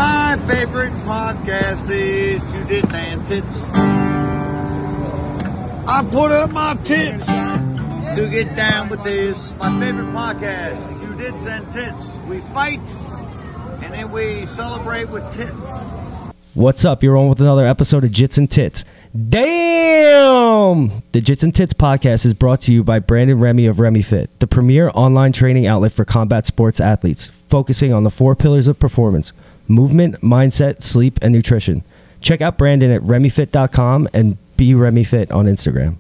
My favorite podcast is Judith and Tits. I put up my tits to get down with this. My favorite podcast, Judith and Tits. We fight and then we celebrate with tits. What's up? You're on with another episode of Jits and Tits. Damn! The Jitsandtitspodcast is brought to you by Brandon Remy of Remy Fit, the premier online training outlet for combat sports athletes, focusing on the 4 pillars of performance: movement, mindset, sleep, and nutrition. Check out Brandon at RemyFit.com and BeRemyFit on Instagram.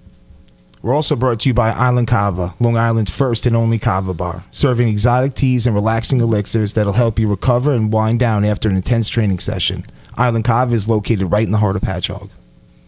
We're also brought to you by Island Kava, Long Island's first and only kava bar, serving exotic teas and relaxing elixirs that'll help you recover and wind down after an intense training session. Island Kava is located right in the heart of Patchogue.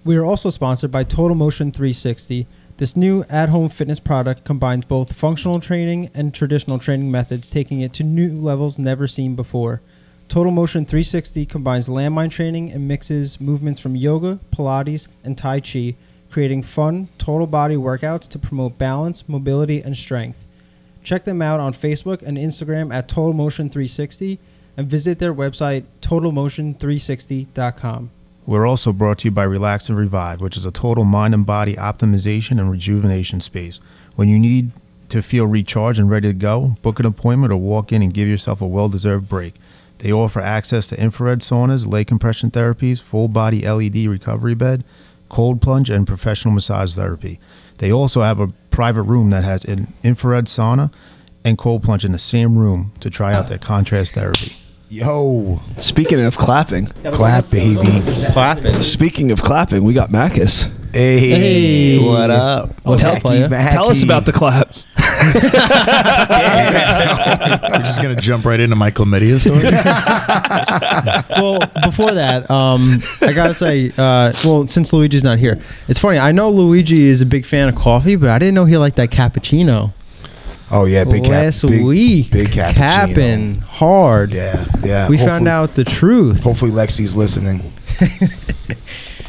We are also sponsored by Total Motion 360. This new at-home fitness product combines both functional training and traditional training methods, taking it to new levels never seen before. Total Motion 360 combines landmine training and mixes movements from yoga, Pilates, and Tai Chi, creating fun, total body workouts to promote balance, mobility, and strength. Check them out on Facebook and Instagram at Total Motion 360 and visit their website, totalmotion360.com. We're also brought to you by Relax and Revive, which is a total mind and body optimization and rejuvenation space. When you need to feel recharged and ready to go, book an appointment or walk in and give yourself a well-deserved break. They offer access to infrared saunas, leg compression therapies, full-body LED recovery bed, cold plunge, and professional massage therapy. They also have a private room that has an infrared sauna and cold plunge in the same room to try out their contrast therapy. Yo. Speaking of clapping. Clap, baby. Clapping. Speaking of clapping, we got Marcus. Hey. What up? What's up, player? Tell us about the clap. We're just going to jump right into my chlamydia story. Well, before that, I got to say, since Luigi's not here, it's funny. I know Luigi is a big fan of coffee, but I didn't know he liked that cappuccino. Oh, yeah. Big week. Big cappuccino. Capping hard. Yeah. We found out the truth. Hopefully Lexi's listening.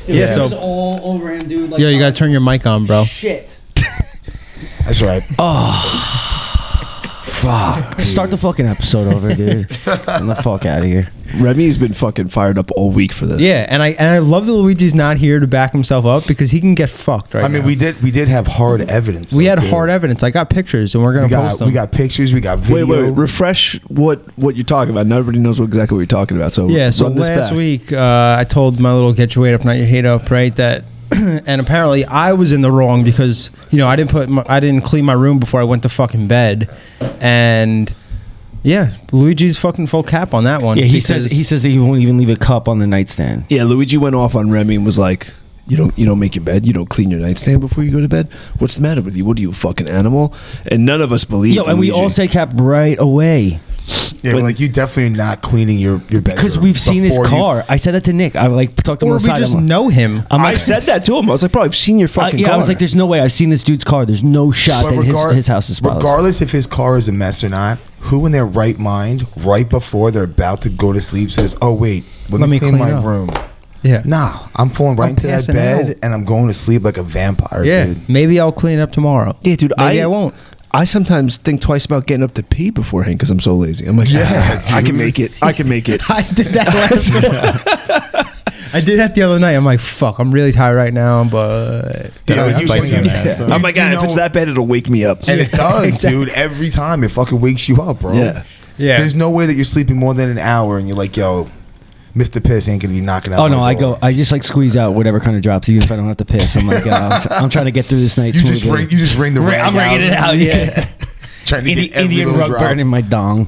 Yeah, so all over him, dude. Like, yo, you got to turn your mic on, bro. Shit. That's right. Oh. Fuck. Start the fucking episode over, dude. Get the fuck out of here. Remy's been fucking fired up all week for this. Yeah, and I love that Luigi's not here to back himself up because he can get fucked right now. I mean, we did have hard evidence. We had hard evidence. I got pictures, and we're going to post them. We got pictures. We got video. Wait. Refresh what you're talking about. Nobody knows exactly what you're talking about. So yeah, so run this last back. week, I told my little get your weight up, not your hate up, right? That, and apparently I was in the wrong because, I didn't clean my room before I went to fucking bed. And yeah, Luigi's fucking full cap on that one. Yeah, he says that he won't even leave a cup on the nightstand. Yeah, Luigi went off on Remy and was like, You don't make your bed. You don't clean your nightstand before you go to bed. What's the matter with you? What are you, a fucking animal? And none of us believed. And we all say cap right away. Yeah, but like you definitely not cleaning your bed because we've seen his car. I said that to Nick. I talked to him on the side. Or we just know him. I said that to him. I was like, bro, I've seen your fucking car. I was like, there's no way. I've seen this dude's car. There's no shot that his house is spotless. Regardless if his car is a mess or not, who in their right mind, right before they're about to go to sleep, says, "Oh wait, let me clean my room." Yeah. Nah, I'm falling right into that bed and I'm going to sleep like a vampire. Yeah. Dude. Maybe I'll clean it up tomorrow. Yeah, dude. Maybe I won't. I sometimes think twice about getting up to pee beforehand because I'm so lazy. I'm like, I can make it. I can make it. I did that last I did that the other night. I'm like, fuck, I'm really tired right now, but I'm like, if it's that bad, it'll wake me up. And it does, dude. Every time it fucking wakes you up, bro. Yeah. There's no way that you're sleeping more than an hour and you're like, yo, Mr. Piss ain't gonna be knocking out. Oh no, I just like squeeze out whatever kind of drops, even if I don't have to piss. I'm like, I'm trying to get through this night. You just ring the rag. I'm ringing it out. Yeah. Trying to get every Indian little rug drop. burn in my dong.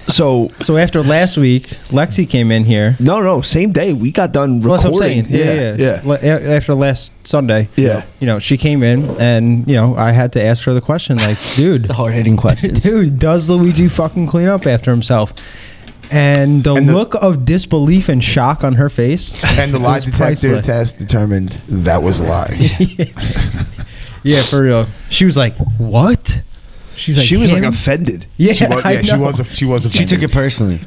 So after last week, Lexi came in here. No, same day we got done recording. That's what I'm saying. Yeah. After last Sunday, she came in, and I had to ask her the question, like, dude, the hard hitting question, dude, does Luigi fucking clean up after himself? And the look of disbelief and shock on her face, and the lie detector test determined that was a lie. Yeah, for real. She was like, "What?" She was like offended. Yeah, she was offended. She took it personally.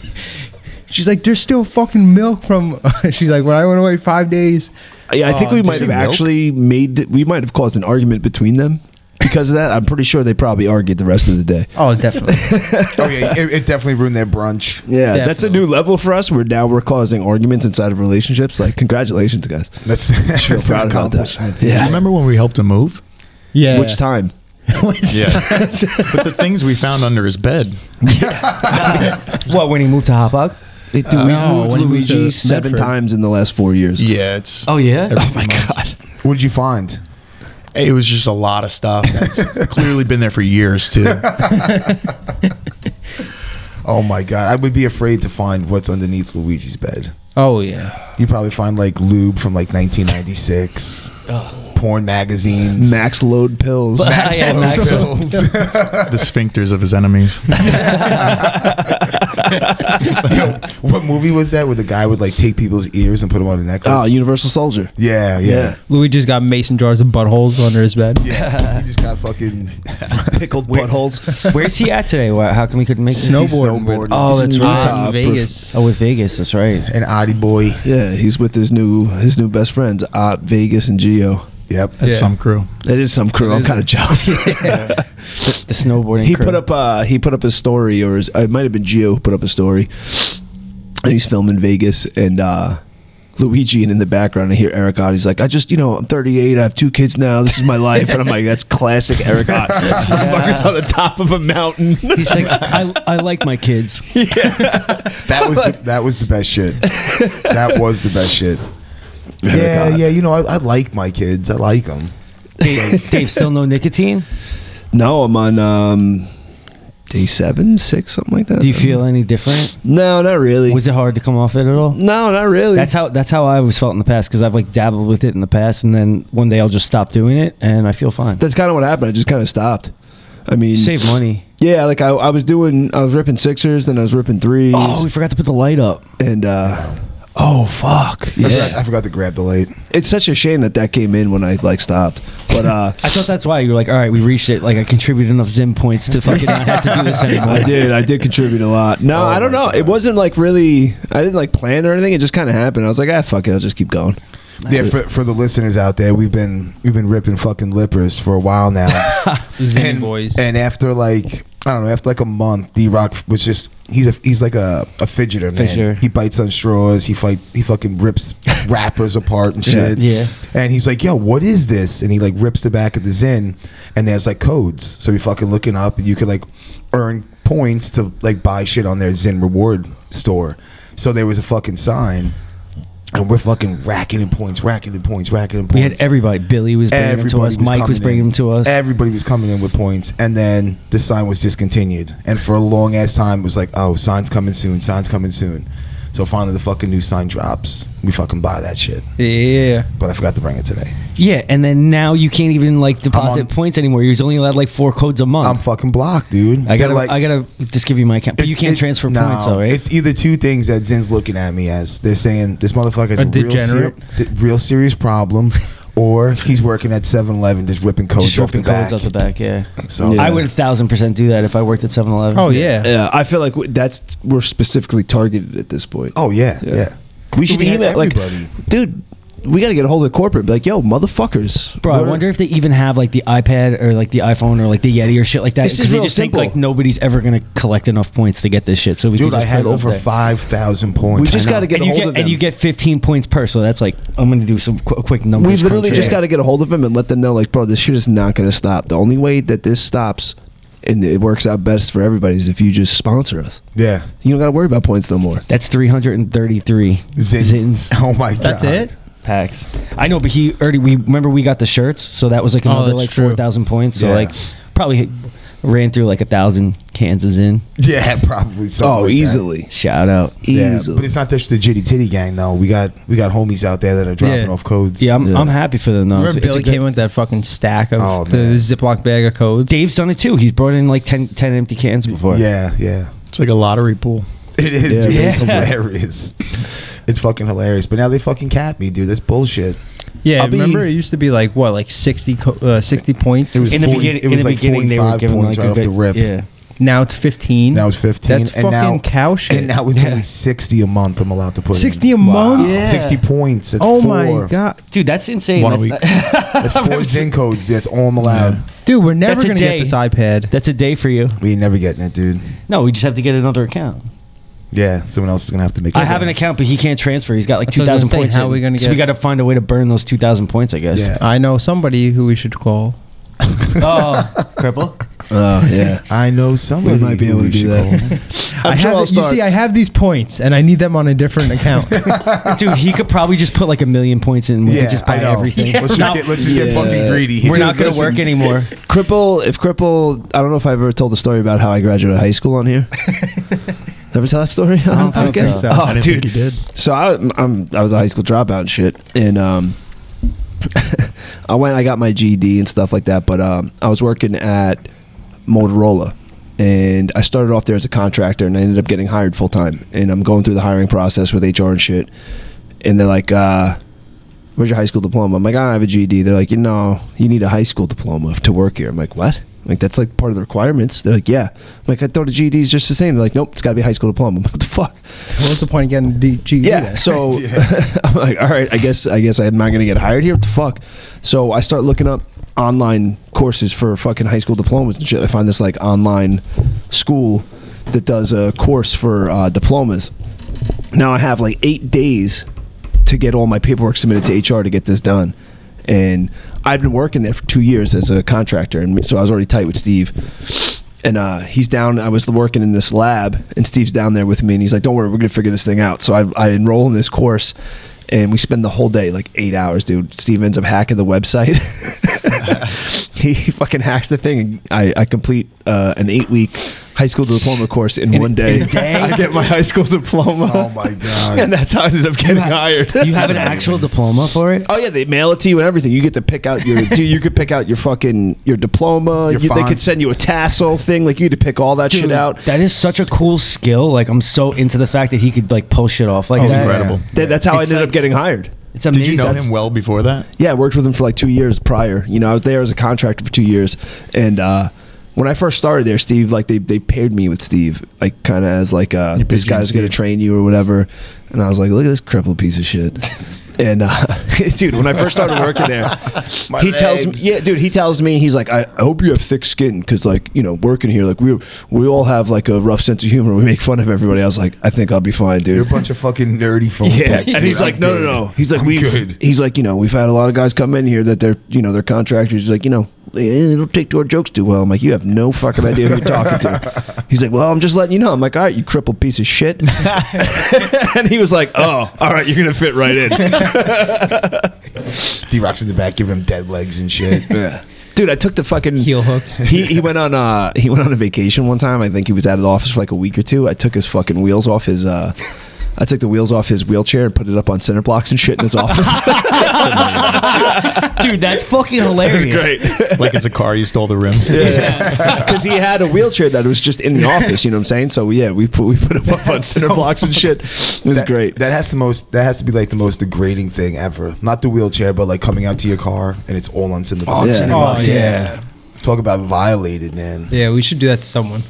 She's like, "There's still fucking milk from." She's like, "When I went away 5 days." Yeah, I think we might have caused an argument between them because of that, I'm pretty sure they probably argued the rest of the day. Oh, definitely. Oh yeah, it definitely ruined their brunch. Yeah, that's a Definitely. new level for us. We're causing arguments inside of relationships. Like, congratulations, guys. That's feel an proud about that. accomplishment. Yeah. Remember when we helped him move? Yeah. Which time? Yeah. But the things we found under his bed. What, when he moved to Hopog? Dude, we've No, moved when he moved Luigi to 7 Medford. times in the last 4 years. Yeah, it's. Oh, yeah? Oh my god. What did you find? It was just a lot of stuff. That's clearly been there for years too. Oh my god, I would be afraid to find what's underneath Luigi's bed. Oh, yeah. You probably find like lube from like 1996, porn magazines, Max load pills. Max Yeah, Low Max Low. pills. The sphincters of his enemies. Yo, what movie was that where the guy would like take people's ears and put them on a necklace? Oh, Universal Soldier. yeah. Luigi's got mason jars of buttholes under his bed. Yeah, he just got fucking Pickled buttholes. Where's he at today? How come he couldn't make it? Snowboarding. snowboarding. Oh, that's He's in right. Utah. In Vegas. Oh, with Vegas. That's right. An Audi boy. Yeah, he's with his new best friends, Ott, Vegas, and Geo. Yep. That's Yeah. some crew. That is some crew. I'm kind of jealous. The snowboarding He crew. put up a story, or it might have been Gio who put up a story, and he's filming Vegas, and Luigi, and in the background I hear Eric Ott. He's like, I'm 38, I have 2 kids now, this is my life. And I'm like, that's classic Eric Ott. This motherfucker's on the top of a mountain. He's like, I like my kids. That was the best shit. That was the best shit. Yeah, Ott. yeah. You know, I like my kids. I like them. Dave, still no nicotine? No, I'm on day 7, 6, something like that. Do you feel any different? No, not really. Was it hard to come off it at all? No, not really. That's how I always felt in the past, because I've like dabbled with it in the past, and then one day I'll just stop doing it and I feel fine. That's kind of what happened. I just kind of stopped. I mean, Save money. yeah, like I was ripping 6ers, then I was ripping 3s. Oh, we forgot to put the light up. And oh fuck, yeah. I forgot to grab the light. It's such a shame that came in when I like stopped. But I thought that's why you were like, all right, we reached it. Like I contributed enough Zim points to fucking not have to do this anymore. I did contribute a lot. No, I don't know. God. It wasn't like really. I didn't like plan or anything. It just kind of happened. I was like, fuck it, I'll just keep going. Yeah, for the listeners out there, we've been ripping fucking lippers for a while now. Zany boys. And after like after like a month, D-Rock was just he's like a fidgeter, man. Fidgeter. He bites on straws. He fucking rips wrappers apart and shit. Yeah. And he's like, yo, what is this? And he like rips the back of the Zin, and there's like codes. So we fucking looking up, and you could like earn points to like buy shit on their Zin reward store. So there was a fucking sign. And we're fucking racking in points. We had everybody. Billy was bringing them to us. Mike was bringing them to us. Everybody was coming in with points. And then the sign was discontinued. And for a long ass time, it was like, oh, sign's coming soon. So finally the fucking new sign drops. We fucking buy that shit. Yeah. But I forgot to bring it today. Yeah, and then now you can't even like deposit points anymore. You're only allowed like 4 codes a month. I'm fucking blocked, dude. I gotta, They're like, I gotta just give you my account, but you can't transfer points, though, right? It's either 2 things that Zin's looking at me as. They're saying this motherfucker has A a real serious problem, or he's working at 7-Eleven just ripping codes Just off the ripping codes back. off the back, yeah. So Yeah. I would 1,000% do that if I worked at 7-Eleven. Oh, yeah. Yeah, I feel like we're specifically targeted at this point. Oh yeah. We should had email like, everybody. dude. We got to get a hold of corporate. And be like, yo, motherfuckers, Bro, I wonder if they even have like the iPad or like the iPhone or like the Yeti or shit like that. This is 'Cause they real just simple. think like nobody's ever gonna collect enough points to get this shit. So we Dude, could I just had put it up over there. 5,000 points. We just I know. got to get and a you hold get of them. and you get 15 points per. So that's like I'm gonna do some quick numbers. We literally crunch. just got to get a hold of them and let them know, like, bro, this shit is not going to stop. The only way that this stops and it works out best for everybody is if you just sponsor us. Yeah. You don't got to worry about points no more. That's 333 Zins. Oh my god. That's it? packs. I know, but we got the shirts, so that was like Oh, another that's like true. 4,000 points. So Yeah. like probably ran through like 1,000 Kansas in. Yeah, probably. Oh, easily. Shout out. Yeah, Easily. but it's not just the Jitty Titty gang though. We got homies out there that are dropping Yeah. off codes. Yeah, I'm happy for them. Though. Remember It's a Billy good- came with that fucking stack of Oh, the man. Ziploc bag of codes? Dave's done it too. He's brought in like 10 empty cans before. Yeah, yeah. It's like a lottery pool. It is, Yeah. dude. It's Yeah. hilarious. It's fucking hilarious. But now they fucking cap me, dude. That's bullshit. Yeah, I'll be- remember it used to be like 60 points? It was In the 40 beginning, it was like they were 45 giving points like right off a the rip. Yeah. Now it's 15. Now it's 15. That's and fucking now, cow shit. And now it's only 60 a month I'm allowed to put 60 in. a month? Yeah. 60 points. That's Oh 4. my god. Dude, that's insane. One a That's- That's 4 Zen codes. That's all I'm allowed. Dude, we're never That's a going to get day. this iPad. That's a day for you. We ain't never getting it, dude. No, we just have to get another account. Yeah, someone else is going to have to make it. I have an account, but he can't transfer. He's got like That's what I was 2,000 gonna say. points. How in. are we gonna So get- we got to find a way to burn those 2,000 points, I guess. Yeah. I know somebody who we should call. Oh, cripple. Oh yeah. I know somebody We might be who able to we do should that. call. I'm sure I'll You start. see, I have these points, and I need them on a different account. Dude, he could probably just put like 1,000,000 points in. We Yeah, could just buy I know. everything. Let's just get fucking greedy. We're not going to work anymore. Cripple, I don't know if I've ever told the story about how I graduated high school on here. Ever tell that story on the don't think podcast? so. Oh, I didn't dude. think you did. So I was a high school dropout and shit, and I got my GED and stuff like that. But I was working at Motorola, and I started off there as a contractor, and I ended up getting hired full time. And I'm going through the hiring process with HR and shit, and they're like, "Where's your high school diploma?" I'm like, "I have a GED." They're like, "You need a high school diploma to work here." I'm like, "What?" Like, that's like part of the requirements. They're like, "Yeah." I'm like, "I thought a GED is just the same." They're like, "Nope, it's got to be a high school diploma." I'm like, "What the fuck?" What's the point of getting the GED? Yeah. then? So I'm like, all right, I guess I'm not gonna get hired here. What the fuck? So I start looking up online courses for fucking high school diplomas and shit. I find this like online school that does a course for diplomas. Now I have like 8 days to get all my paperwork submitted to HR to get this done. And I've been working there for 2 years as a contractor, and so I was already tight with Steve. And he's down. I was working in this lab, and Steve's down there with me, and he's like, "Don't worry, we're gonna figure this thing out." So I enroll in this course, and we spend the whole day, like 8 hours, dude. Steve ends up hacking the website. He fucking hacks the thing, and I complete an 8-week high school diploma course in one day. I get my high school diploma. Oh my god! And that's how I ended up getting hired. You have an actual diploma for it? Oh yeah, they mail it to you and everything. You get to pick out your. You could pick out your fucking diploma. They fonts. could send you a tassel thing. Like you had to pick all that shit Dude, out. That is such a cool skill. Like, I'm so into the fact that he could like pull shit off like Oh, that. incredible. That's how I It's ended like- up getting hired. It's amazing. Did you know him well before that? Yeah, I worked with him for like 2 years prior. You know, I was there as a contractor for 2 years, and when I first started there, Steve, like they paired me with Steve, like kind of as like this busy guy's gonna Steve. train you or whatever. And I was like, look at this crippled piece of shit. And dude, when I first started working there, he tells me, he's like, I hope you have thick skin, because like, you know, working here, like we all have like a rough sense of humor. We make fun of everybody. I was like, I think I'll be fine, dude. You're a bunch of fucking nerdy phone Yeah, techs, and dude. he's like, I'm no. good. He's like, I'm good. he's like, you know, we've had a lot of guys come in here that they're contractors. He's like, you know, they don't take to our jokes too well. I'm like, you have no fucking idea who you're talking to. He's like, well, I'm just letting you know. I'm like, all right, you crippled piece of shit. And he was like, oh, all right, you're gonna fit right in. D-Rock's in the back giving him dead legs and shit. Yeah. Dude, I took the fucking Heel hooks. He went on a vacation one time. I think he was out of the office for like a week or two. I took his fucking wheels off his I took the wheels off his wheelchair and put it up on center blocks and shit in his office. Dude, that's fucking hilarious. Great. Like it's a car, you stole the rims. Because he had a wheelchair that was just in the office, you know what I'm saying? So yeah, we put him up on center blocks and shit. It was great. That has to be like the most degrading thing ever. Not the wheelchair, but like coming out to your car and it's all on cinder blocks. yeah. Oh, yeah. Talk about violated, man. Yeah, we should do that to someone.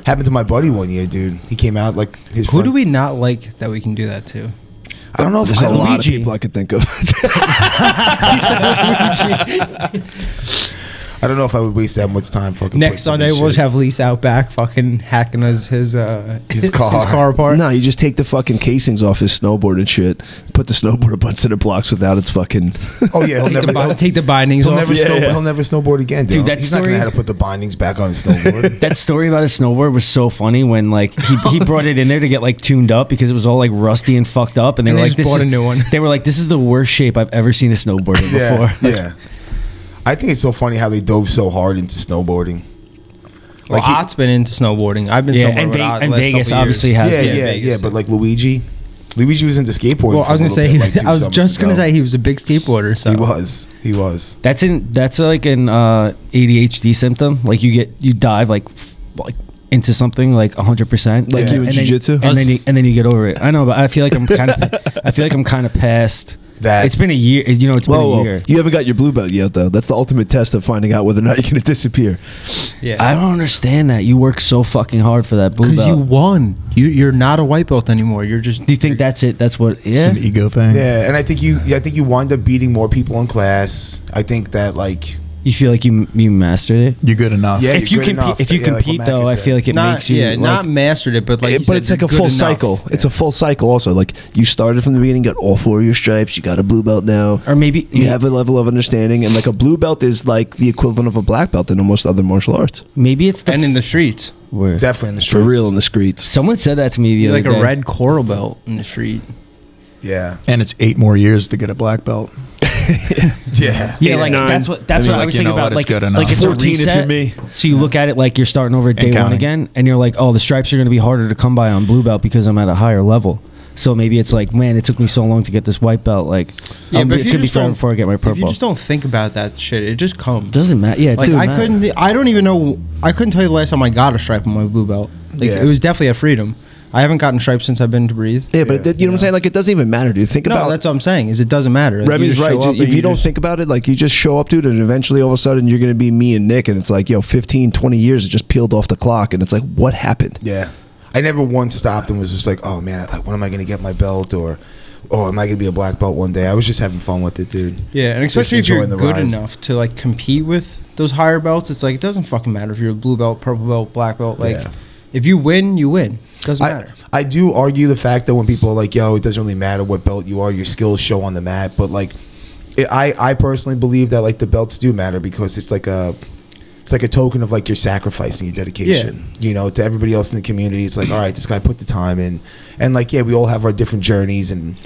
Happened to my buddy one year, dude. He came out like his. Who front- do we not like that we can do that to? I don't know if There's I a lot of Luigi. people I could think of. I don't know if I would waste that much time fucking. Next putting Sunday, this we'll shit. just have Lise out back fucking hacking his car. apart. No, you just take the fucking casings off his snowboard and shit. Put the snowboard up on center blocks without its fucking. Oh yeah, Take the bindings he'll off. never Yeah, yeah. he'll never snowboard again, dude. Dude, that He's not story- gonna have to put the bindings back on his snowboard. That story about his snowboard was so funny when like he brought it in there to get like tuned up because it was all like rusty and fucked up, and they And were they like, just bought a new one. They were like, this is the worst shape I've ever seen a snowboard in before. yeah. I think it's so funny how they dove so hard into snowboarding. Well, Ott's been into snowboarding. I've been Yeah, somewhere and, with Ott the and last Vegas couple years. obviously has. yeah, been. but like Luigi was into skateboarding. Well, I was for a gonna say, little bit, like 2 I was summers just gonna ago. say he was a big skateboarder. So He was. That's like an ADHD symptom. Like you dive like into something like 100%, Like you in and jiu-jitsu? and then you get over it. I know, but I feel like I'm kind of past that It's been a year. You know, it's been a year. You haven't got your blue belt yet, though. That's the ultimate test of finding out whether or not you're going to disappear. Yeah. I don't understand that. You work so fucking hard for that blue Because belt. you won. You're not a white belt anymore. You're just. Do you think that's it? That's what? It's Yeah. an ego thing. Yeah, and I think you wind up beating more people in class. I think that like You feel like you mastered it. You're good enough. Yeah, If you you're good compete, enough. if you Yeah, like compete what though, Mackie I said. feel like it not, makes you yeah, not like, mastered it, but like. But it's like a full cycle. It's a full cycle also. Like you started from the beginning, got all 4 of your stripes, you got a blue belt now. or maybe You have a level of understanding, and like a blue belt is like the equivalent of a black belt in almost other martial arts. maybe it's the And in the streets. word. definitely in the For streets. real in the streets. Someone said that to me the You're other like day. a red coral belt in the street. Yeah, And it's 8 more years to get a black belt. yeah, Yeah, like 9. that's what I like, was you thinking know about. what, it's Like, good enough. like it's 14 a if you're reset. me. So you look at it like you're starting over at day one counting. again, and you're like, oh, the stripes are going to be harder to come by on blue belt because I'm at a higher level. So maybe it's like, man, it took me so long to get this white belt. Like, Yeah, but if it's you gonna be just forever don't- before I get my If you purple. just don't think about that shit, it just comes. Doesn't matter. Yeah, it Like doesn't I matter. couldn't. I don't even know. I couldn't tell you the last time I got a stripe on my blue belt. Like Yeah. it was definitely a freedom. I haven't gotten stripes since I've been to Breathe. Yeah, but you know what I'm saying? Like it doesn't even matter, dude. Think No, about that's what I'm saying. Is it doesn't matter. Like, you Remy's just right. show up If and you don't just- think about it, like you just show up, dude, and eventually all of a sudden you're going to be me and Nick, and it's like, yo, 15, 20 years it just peeled off the clock, and it's like, what happened? yeah. I never once stopped and was just like, oh man, like, when am I going to get my belt, or oh, am I going to be a black belt one day? I was just having fun with it, dude. Yeah, and Just especially if you're enjoying the good ride. enough to like compete with those higher belts, it's like it doesn't fucking matter if you're a blue belt, purple belt, black belt. Like Yeah. if you win, you win. Doesn't matter. I do argue the fact that when people are like, yo, it doesn't really matter what belt you are, your skills show on the mat. But like, I personally believe that like the belts do matter because it's like a token of like your sacrifice and your dedication. You know, to everybody else in the community, it's like, all right, this guy put the time in, and like, yeah, we all have our different journeys and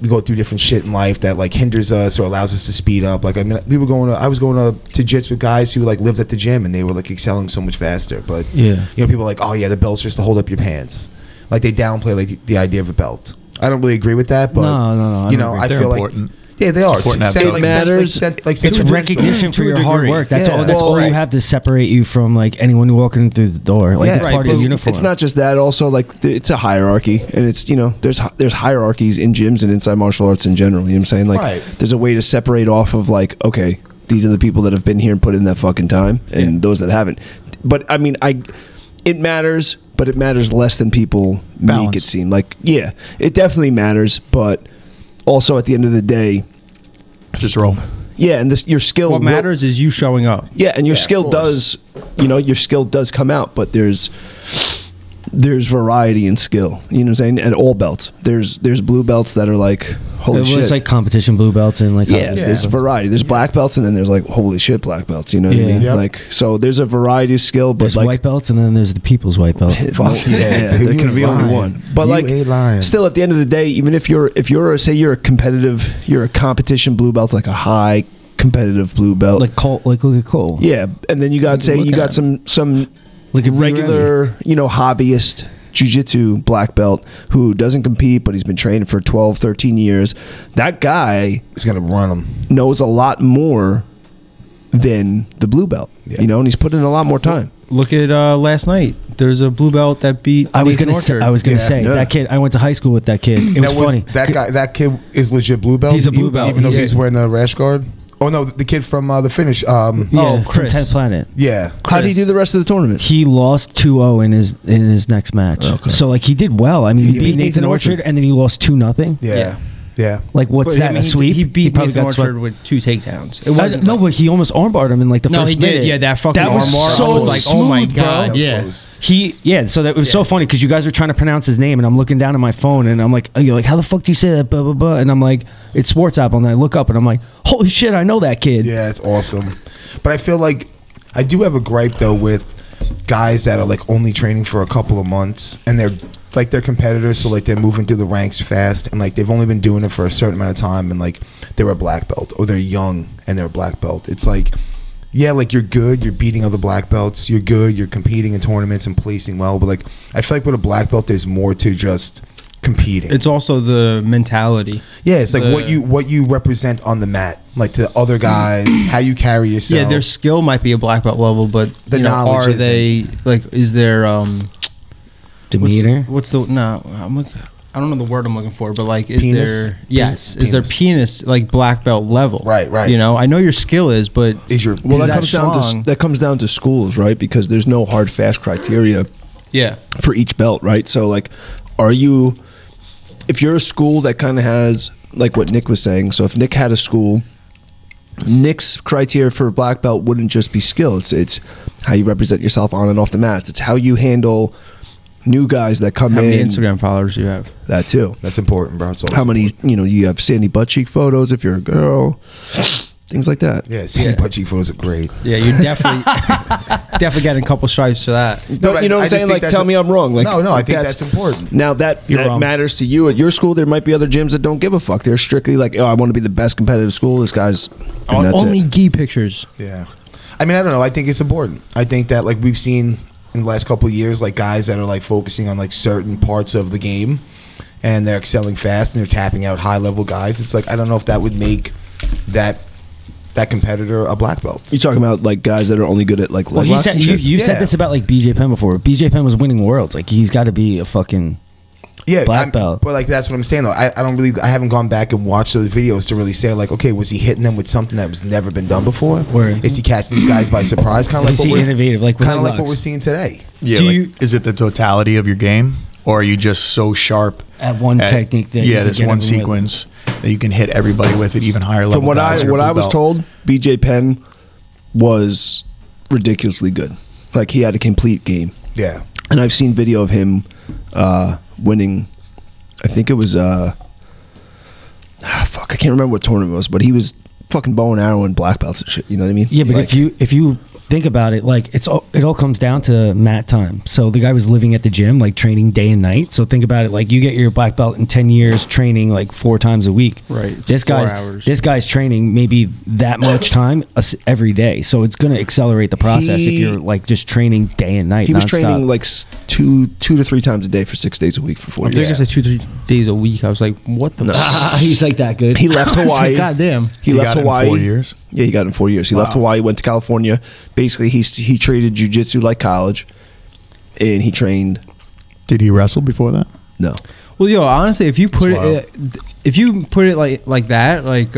we go through different shit in life that like hinders us or allows us to speed up. Like, I mean, I was going to jits with guys who like lived at the gym and they were like excelling so much faster. But Yeah. you know, people are like, oh yeah, the belt's just to hold up your pants. Like they downplay like the idea of a belt. I don't really agree with that, but No, I you don't know, agree. I They're feel important. like yeah, they are. important to have Send- belts. like, It send- matters. like, It's send- recognition for to a your hard degree. work. That's Yeah. all. That's all Well, you have to separate you from like anyone walking through the door. Like Yeah. it's Right, part of but your uniform. It's not just that. Also, like it's a hierarchy, and it's there's hierarchies in gyms and inside martial arts in general. You know what I'm saying? Like Right. there's a way to separate off of like, okay, these are the people that have been here and put in that fucking time, and those that haven't. But I mean, it matters, but it matters less than people make Balance. it seem. Like, yeah, it definitely matters, but also at the end of the day, Just roll. yeah, and your skill. What matters is you showing up. Yeah, and your Yeah, skill of course. does, your skill does come out, but there's variety in skill. You know what I'm saying? At all belts, there's blue belts that are like, holy shit. It's like competition blue belts and like Yeah, there's variety. There's black belts, and then there's like holy shit black belts. You know what I Yeah. mean? Yep. Like, so there's a variety of skill, but there's like white belts and then there's the people's white belt. Fuck yeah, dude, there you can ain't be only lying. one. But You like, ain't lying. still, at the end of the day, even if you're say you're a competition blue belt, like a high competitive blue belt, Like Cole, like look at Cole. yeah, and then you got Look you at got him. some Look at regular, hobbyist jiu-jitsu black belt who doesn't compete, but he's been training for 12, 13 years. That guy He's gonna run them. knows a lot more than the blue belt, Yeah. and he's put in a lot more time. Look at last night. There's a blue belt that beat. I was Nathan gonna say, Orchard. Yeah. say Yeah. that kid. I went to high school with that kid. It was funny. That kid is legit blue belt. He's a blue belt. even though Yeah. he's wearing the rash guard. Oh no, the kid from the finish. Yeah, from Chris. 10th Planet. Yeah, How did he do the rest of the tournament? He lost 2-0 in his next match. Okay. So like he did well. I mean, he beat Nathan Orchard and then he lost 2-0. yeah, yeah. Like what's But, that? I mean, A sweep? He beat probably Nathan got swept. Orchard with 2 takedowns. It No, wasn't but he almost armbarred him in like the No, first he did. minute. Yeah, that fucking That was armbar. so I was like, oh my smooth, bro. god, That was yeah. close. So that was so funny because you guys were trying to pronounce his name and I'm looking down at my phone and I'm like, you're like, how the fuck do you say that? Blah blah blah. And I'm like, it's Sports Apple. And I look up and I'm like, holy shit, I know that kid. Yeah, it's awesome. But I feel like I do have a gripe though with guys that are like only training for a couple of months and they're competitors, so like they're moving through the ranks fast and like they've only been doing it for a certain amount of time and like they're a black belt or they're young and they're a black belt. It's like, yeah, like you're good, you're beating other black belts, you're good, you're competing in tournaments and placing well, but like I feel like with a black belt there's more to just competing. It's also the mentality. Yeah, it's like what you represent on the mat, like to other guys, how you carry yourself. Yeah, their skill might be a black belt level, but The knowledge are they like? Is there Demeanor. What's the no? I'm like, I don't know the word I'm looking for, but like, is Penis? there? Yes, is there Penis. penis like black belt level? Right. You know, I know your skill is, but Is your Well, Is that that comes down to schools, right? Because there's no hard fast criteria yeah, for each belt, right? So like, are you, if you're a school that kind of has like what Nick was saying, so if Nick had a school, Nick's criteria for a black belt wouldn't just be skill. It's how you represent yourself on and off the mats. It's how you handle new guys that come how in. many Instagram followers do you have? That too. That's important, bro. It's always How many, important. you have sandy butt cheek photos if you're a girl, things like that. Yeah, seeing butt cheek photos are great. Yeah, you're definitely definitely getting a couple stripes for that. But you know what I'm saying? Like, tell me I'm wrong. Like, No, I like think that's important. Now that wrong. matters to you at your school. There might be other gyms that don't give a fuck. They're strictly like, oh, I want to be the best competitive school. This guy's and that's Only it. gi pictures. Yeah. I mean, I don't know. I think it's important. I think that, like, we've seen in the last couple of years, like, guys that are, like, focusing on, like, certain parts of the game, and they're excelling fast, and they're tapping out high-level guys. It's like, I don't know if that would make that competitor a black belt. You talking about like guys that are only good at like Well, leg he locks said and shit? you said Yeah. this about like BJ Penn before. BJ Penn was winning worlds. Like he's got to be a fucking Yeah, black belt. But, like, that's what I'm saying, though. I haven't gone back and watched those videos to really say, like, okay, was he hitting them with something that was never been done before? Word. Is he catching these guys by surprise? Kind of Is like he what we're innovative? Like with kind of leg like what locks? we're seeing today. Yeah, Do like, you- is it the totality of your game, or are you just so sharp At one technique that you yeah, can this get one everyone with. sequence that you can hit everybody with at even higher level? From what guys or I blue was belt? told, BJ Penn was ridiculously good. Like he had a complete game. Yeah. And I've seen video of him winning. I think it was I can't remember what tournament it was, but he was fucking bow and arrow and black belts and shit. You know what I mean? Yeah, but Like, if you think about it, like it all comes down to mat time. So the guy was living at the gym, like training day and night. So think about it, like you get your black belt in 10 years training like 4 times a week. Right. This 4 guy's hours. this guy's training maybe that much time every day. So it's gonna accelerate the process if you're like just training day and night. he was nonstop. training like 2 to 3 times a day for 6 days a week for 4 I years. think it's like 2-3 days a week. I was like, what the? He's like that good. He left Hawaii. God damn. He You left got it in Hawaii. 4 years? Yeah, he got it in 4 years. He left Hawaii, went to California. Basically, he treated jiu-jitsu like college, and he trained. Did he wrestle before that? No, Well, yo, honestly, if you put That's it like that, like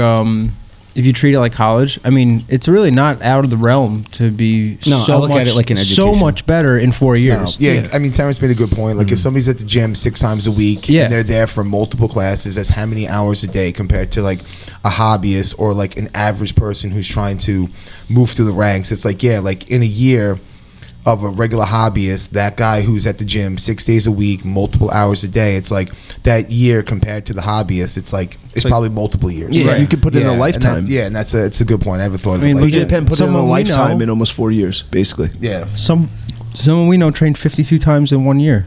if you treat it like college, I mean, it's really not out of the realm to be No, I so look much at it like an so education. much better in 4 years. No. Yeah, I mean, Terence made a good point. Like, if somebody's at the gym 6 times a week Yeah. and they're there for multiple classes, that's how many hours a day compared to, like, a hobbyist or, like, an average person who's trying to move through the ranks. It's like, yeah, like, in a year of a regular hobbyist, that guy who's at the gym 6 days a week, multiple hours a day, it's like that year compared to the hobbyist, it's like, it's like- probably multiple years. Yeah, you could put it in a and lifetime. that's it's a good point. I never thought of I mean, it like BJ that. Penn put it in a Someone we lifetime know- in almost 4 years, basically. Yeah. Someone we know trained 52 times in 1 year.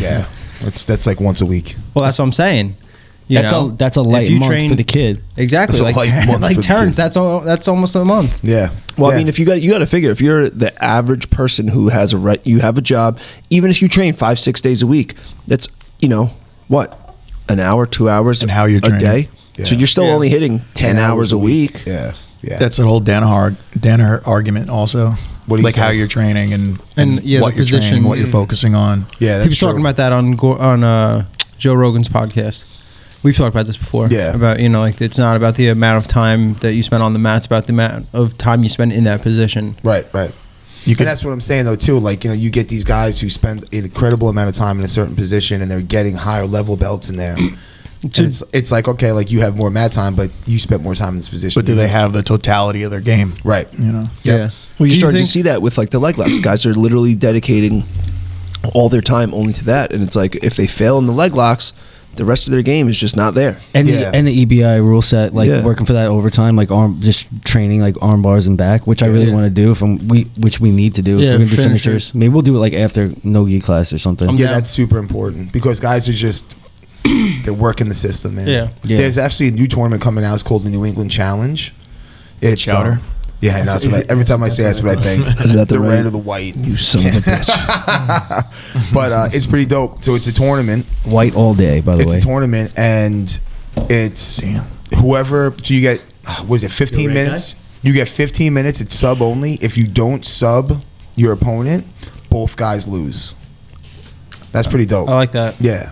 Yeah. That's like once a week. Well, that's what I'm saying. You know, That's a if light you month train- for the kid. Exactly, That's a like light month like for the Terrence. kid. That's almost a month. Yeah. Well, Yeah. I mean, if you got to figure if you're the average person who has you have a job, even if you train 5-6 days a week, that's what, an hour, 2 hours, And how you're a training. day. Yeah. So you're still Yeah. only hitting 10 hours a week. Yeah. Yeah. That's the whole Danaher argument also. What do you like say? how you're training and yeah, what the you're training, what positions you're and- focusing on. yeah. He was talking about that on Joe Rogan's podcast. We've talked about this before. Yeah. About like it's not about the amount of time that you spend on the mat; it's about the amount of time you spend in that position. Right. You could, And that's what I'm saying, though, too. Like, you get these guys who spend an incredible amount of time in a certain position, and they're getting higher level belts in there. And it's like, okay, like, you have more mat time, but you spent more time in this position. but do they have the totality of their game? Right. You know. Yep. Yeah. Well, Do you you start to think- see that with like the leg locks. Guys are literally dedicating all their time only to that, and it's like if they fail in the leg locks, the rest of their game is just not there. And Yeah. the EBI rule set, like Yeah. working for that overtime, like just training like arm bars and back, which I really Yeah. want to do. Which we need to do. Yeah, if we're gonna do finishers. finishers. Maybe we'll do it like after no-gi class or something. I'm Yeah, down. that's super important because guys are just they're working the system, man. Yeah. Yeah. There's actually a new tournament coming out. It's called the New England Challenge. It's Chowder? Yeah, I know. That's what every time I say, that's what I think. Is that the the right- red or the white? You son of a bitch. But it's pretty dope. So it's a tournament. White all day, by the It's way. a tournament, and it's whoever. So you get was it 15 red minutes? You get 15 minutes. It's sub only. If you don't sub your opponent, both guys lose. That's pretty dope. I like that. Yeah.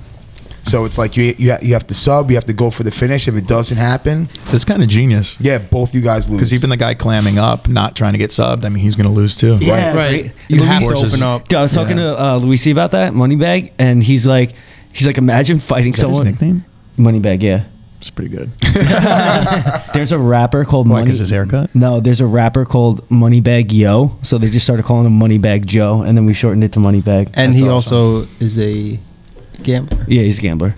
So it's like you have to sub, you have to go for the finish. If it doesn't happen, That's kind of genius. yeah, both you guys lose. Because even the guy clamming up, not trying to get subbed, I mean, he's going to lose too. Yeah, Right. You have to open up. I was talking to Luigi about that Moneybag, and he's like, imagine fighting Is that his someone. nickname? Moneybag, yeah. It's pretty good. There's a rapper called Why, 'cause his haircut? No, there's a rapper called Moneybag Yo. So they just started calling him Moneybag Joe, and then we shortened it to Moneybag. And That's he awesome. also is a gambler. Yeah, he's a gambler.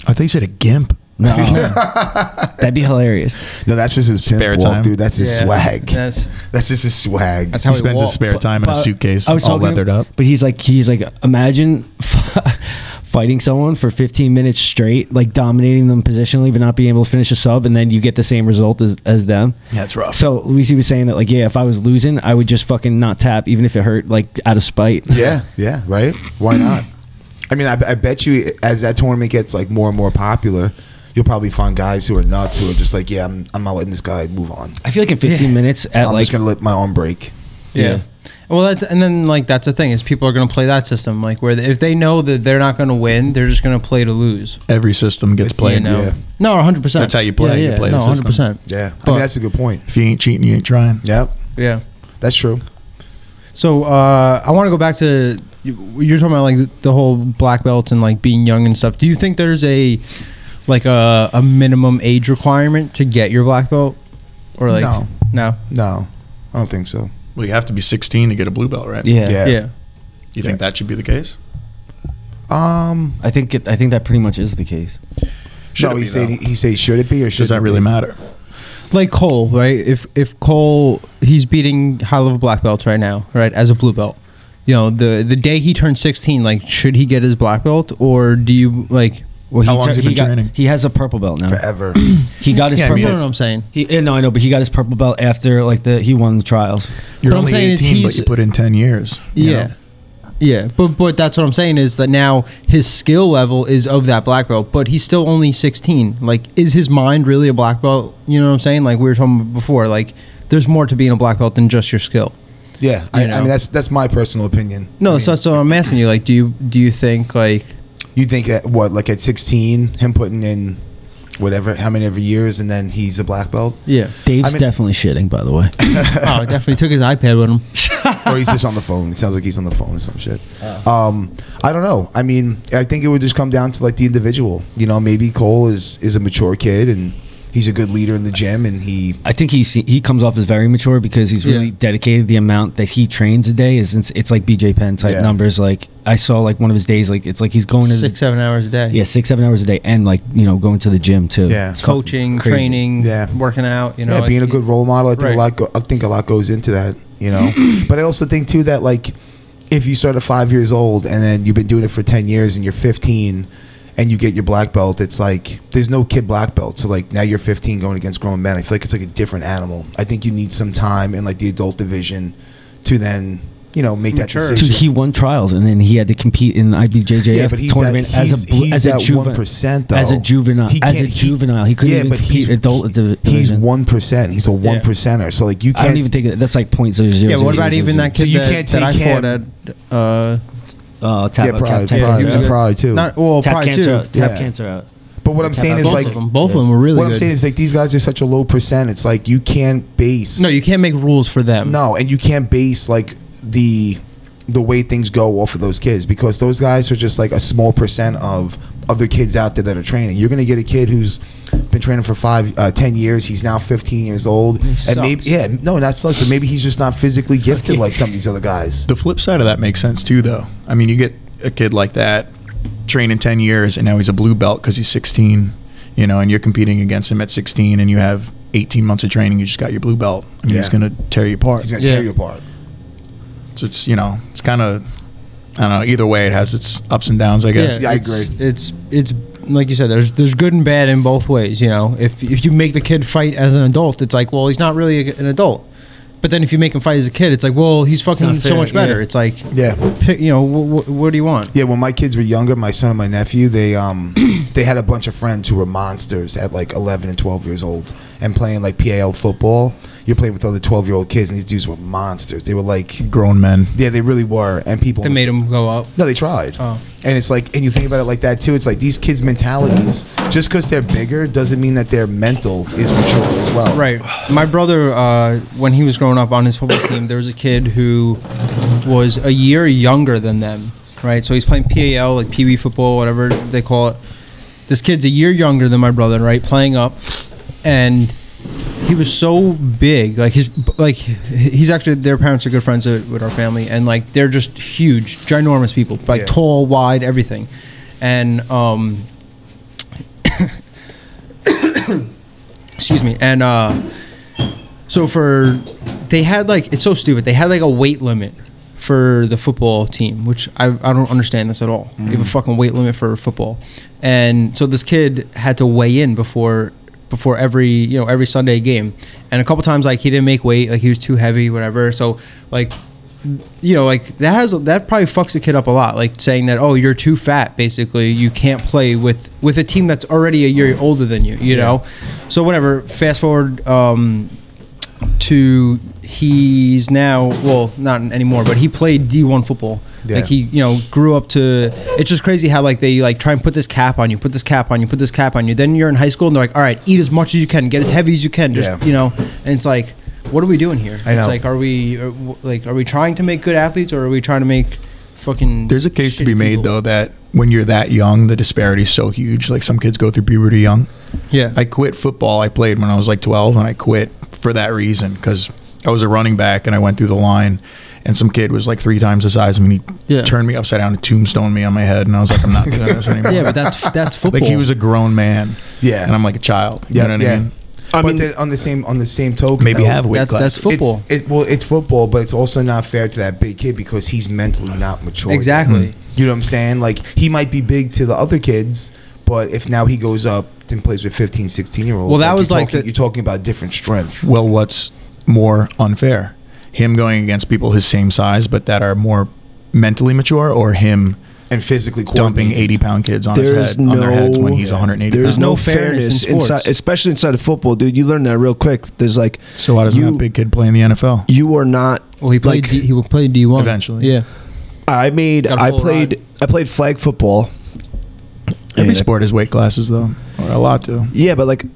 I thought you said a gimp. No, that'd be hilarious. No, that's just his Spare pimp walk, time. dude. That's his Yeah. swag. That's That's just his swag. how He spends his spare time in a But suitcase, I was all talking- leathered up. But he's like, imagine fighting someone for 15 minutes straight, like dominating them positionally, but not being able to finish a sub, and then you get the same result as them. Yeah, it's rough. So Luigi was saying that, like, yeah, if I was losing, I would just fucking not tap, even if it hurt, like, out of spite. Yeah, right. Why not? I mean, I bet you as that tournament gets like more and more popular, you'll probably find guys who are nuts who are just like, yeah, I'm not letting this guy move on. I feel like in 15 minutes at I'm like just gonna let my arm break. yeah. Well, that's the thing is people are going to play that system like where if they know that they're not going to win, they're just going to play to lose. Every system gets It's, played. you know, Yeah. No, 100%. That's how you play. Yeah, You play the no, system. 100%. Yeah, I But- mean that's a good point. If you ain't cheating, you ain't trying. Yep, Yeah. that's true. So I want to go back to you're talking about like the whole black belts and like being young and stuff. Do you think there's a minimum age requirement to get your black belt, or like no? No, I don't think so. Well, you have to be 16 to get a blue belt, right? yeah. Yeah. You think that should be the case? I think that pretty much is the case. Should No, it be, he said should it be or should Does that really matter? Like Cole, right? If Cole, he's beating high level black belts right now, right, as a blue belt. You know, the day he turns 16, like, should he get his black belt, or do you like? Well, How long has he been got- training? He has a purple belt now. forever? He got his Yeah, I purple. mean, You know what I'm saying? No, I know, but he got his purple belt after like he won the trials. You're What I'm only saying is 18, but he's- you put in 10 years. you Yeah. know? Yeah, but that's what I'm saying is that now his skill level is of that black belt, but he's still only 16. Like, is his mind really a black belt? You know what I'm saying? Like we were talking about before, like there's more to being a black belt than just your skill. Yeah, I mean that's my personal opinion. No, I mean, so I'm asking you, like, do you think like you think at like at 16, him putting in whatever, how many ever years, and then he's a black belt, yeah? Dave's I mean- definitely shitting, by the way. Oh, definitely took his iPad with him. or he's just on the phone. It sounds like he's on the phone or some shit. I don't know. I mean, I think it would just come down to like the individual. You know, maybe Cole is a mature kid and he's a good leader in the gym, and I think he comes off as very mature because he's really dedicated. The amount that he trains a day it's like BJ Penn type Yeah. numbers. Like I saw like one of his days, like it's like he's going to 6-7 hours a day. 6-7 hours a day, and like going to the gym too. Yeah. It's fucking Coaching, crazy. training, Yeah. working out. You know, yeah, like, being a good role model. I think Right. I think a lot goes into that. You know, but I also think too that like if you start at 5 years old and then you've been doing it for 10 years and you're 15 and you get your black belt, it's like there's no kid black belt. So like now you're 15 going against grown men. I feel like it's like a different animal. I think you need some time in like the adult division to then make that Mature. decision. Dude, he won trials, and then he had to compete in IBJJF Yeah, but he's tournament that, as a that juvenile. 1% though. As a juvenile, He can't- he couldn't even but compete adult He's division. 1%. He's a 1%er. So like you I don't can't even think that's like 0.00. Yeah, what about even that kid you that, can't that I take fought him. at? Tap Pride. Yeah, Pride. he was good. Pride too. Not well, tap probably cancer too. out. Tap Yeah. cancer out. But what I'm saying is Both like of them, both of them were really what good. I'm saying is like these guys are such a low percent. It's like you can't base No, you can't make rules for them. No, and you can't base like the way things go off of those kids, because those guys are just like a small percent of other kids out there that are training. You're gonna get a kid who's been training for 10 years. He's now 15 years old, and maybe not sucks, but maybe he's just not physically gifted like some of these other guys. The flip side of that makes sense too, though. I mean, you get a kid like that training 10 years, and now he's a blue belt because he's 16, and you're competing against him at 16, and you have 18 months of training. You just got your blue belt. I mean, he's gonna tear you apart. He's gonna tear you apart. So it's it's kind of, I don't know. Either way, it has its ups and downs, I guess. Yeah, I it's- agree. It's like you said. There's good and bad in both ways. If you make the kid fight as an adult, it's like, well, he's not really an adult. But then if you make him fight as a kid, it's like, well, he's fucking not so fair, much better. yeah. It's like, Yeah. what do you want? Yeah, when my kids were younger, my son and my nephew, they had a bunch of friends who were monsters at like 11 and 12 years old and playing like PAL football. you're playing with other 12-year-old kids, and these dudes were monsters. They were like grown men. Yeah, they really were. And people They made them go up. No, they tried. Oh. And it's like, and you think about it like that too. It's like these kids' mentalities, just because they're bigger doesn't mean that their mental is mature as well. Right. My brother, when he was growing up on his football team, there was a kid who was a year younger than them. Right. So he's playing PAL, like Pee Wee football, whatever they call it. This kid's a year younger than my brother, right? Playing up, and he was so big. He's actually, their parents are good friends with our family, and like they're just huge, ginormous people, like tall, wide, everything, and excuse me, and so they had like, it's so stupid. They had like a weight limit for the football team, which I don't understand this at all. You have a fucking weight limit for football, and so this kid had to weigh in before every Sunday game, and a couple times like he didn't make weight, like he was too heavy, whatever. So like, like that probably fucks the kid up a lot, like saying that, oh, you're too fat, basically you can't play with a team that's already a year older than you know. So whatever, fast forward to he's now, well, not anymore, but he played D1 football. Like he, grew up to, it's just crazy how like they like try and put this cap on you, put this cap on you. Then you're in high school and they're like, all right, eat as much as you can, get as heavy as you can, just, and it's like, what are we doing here? It's like, are we trying to make good athletes, or are we trying to make fucking... There's a case to be made, though, that when you're that young, the disparity is so huge. Like, some kids go through puberty young. Yeah. I quit football. I played when I was like 12, and I quit for that reason, because I was a running back, and I went through the line, and some kid was like 3 times the size of me. He turned me upside down and tombstoned me on my head, and I was like, I'm not doing this anymore. Yeah, but that's football. Like, he was a grown man. Yeah. And I'm like a child. You know what I mean? But then on the same token, maybe though, have weight class. That's football. It's football, but it's also not fair to that big kid because he's mentally not mature. Exactly. You know what I'm saying? Like, he might be big to the other kids, but if now he goes up and plays with 15, 16-year-olds, well, that was you're talking about different strength. Well, what's more unfair? Him going against people his same size but that are more mentally mature, or him and physically dumping 80-pound kids on their heads when he's 180 There's pounds. no fairness inside, especially inside of football, dude. You learn that real quick. There's like, so why doesn't that big kid play in the NFL? You are not. Well, he played D1 eventually. Yeah. I played flag football. Every sport has weight classes, though, or a lot do. Yeah, but like,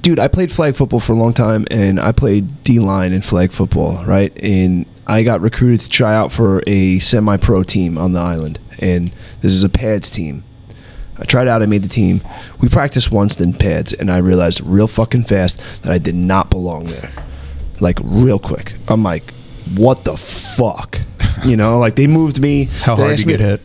dude, I played flag football for a long time, and I played D-line in flag football, right? And I got recruited to try out for a semi-pro team on the island, and this is a pads team. I tried out, I made the team. We practiced once in pads, and I realized real fucking fast that I did not belong there. Like, real quick. I'm like, what the fuck? Like, they moved me. How hard did you get hit?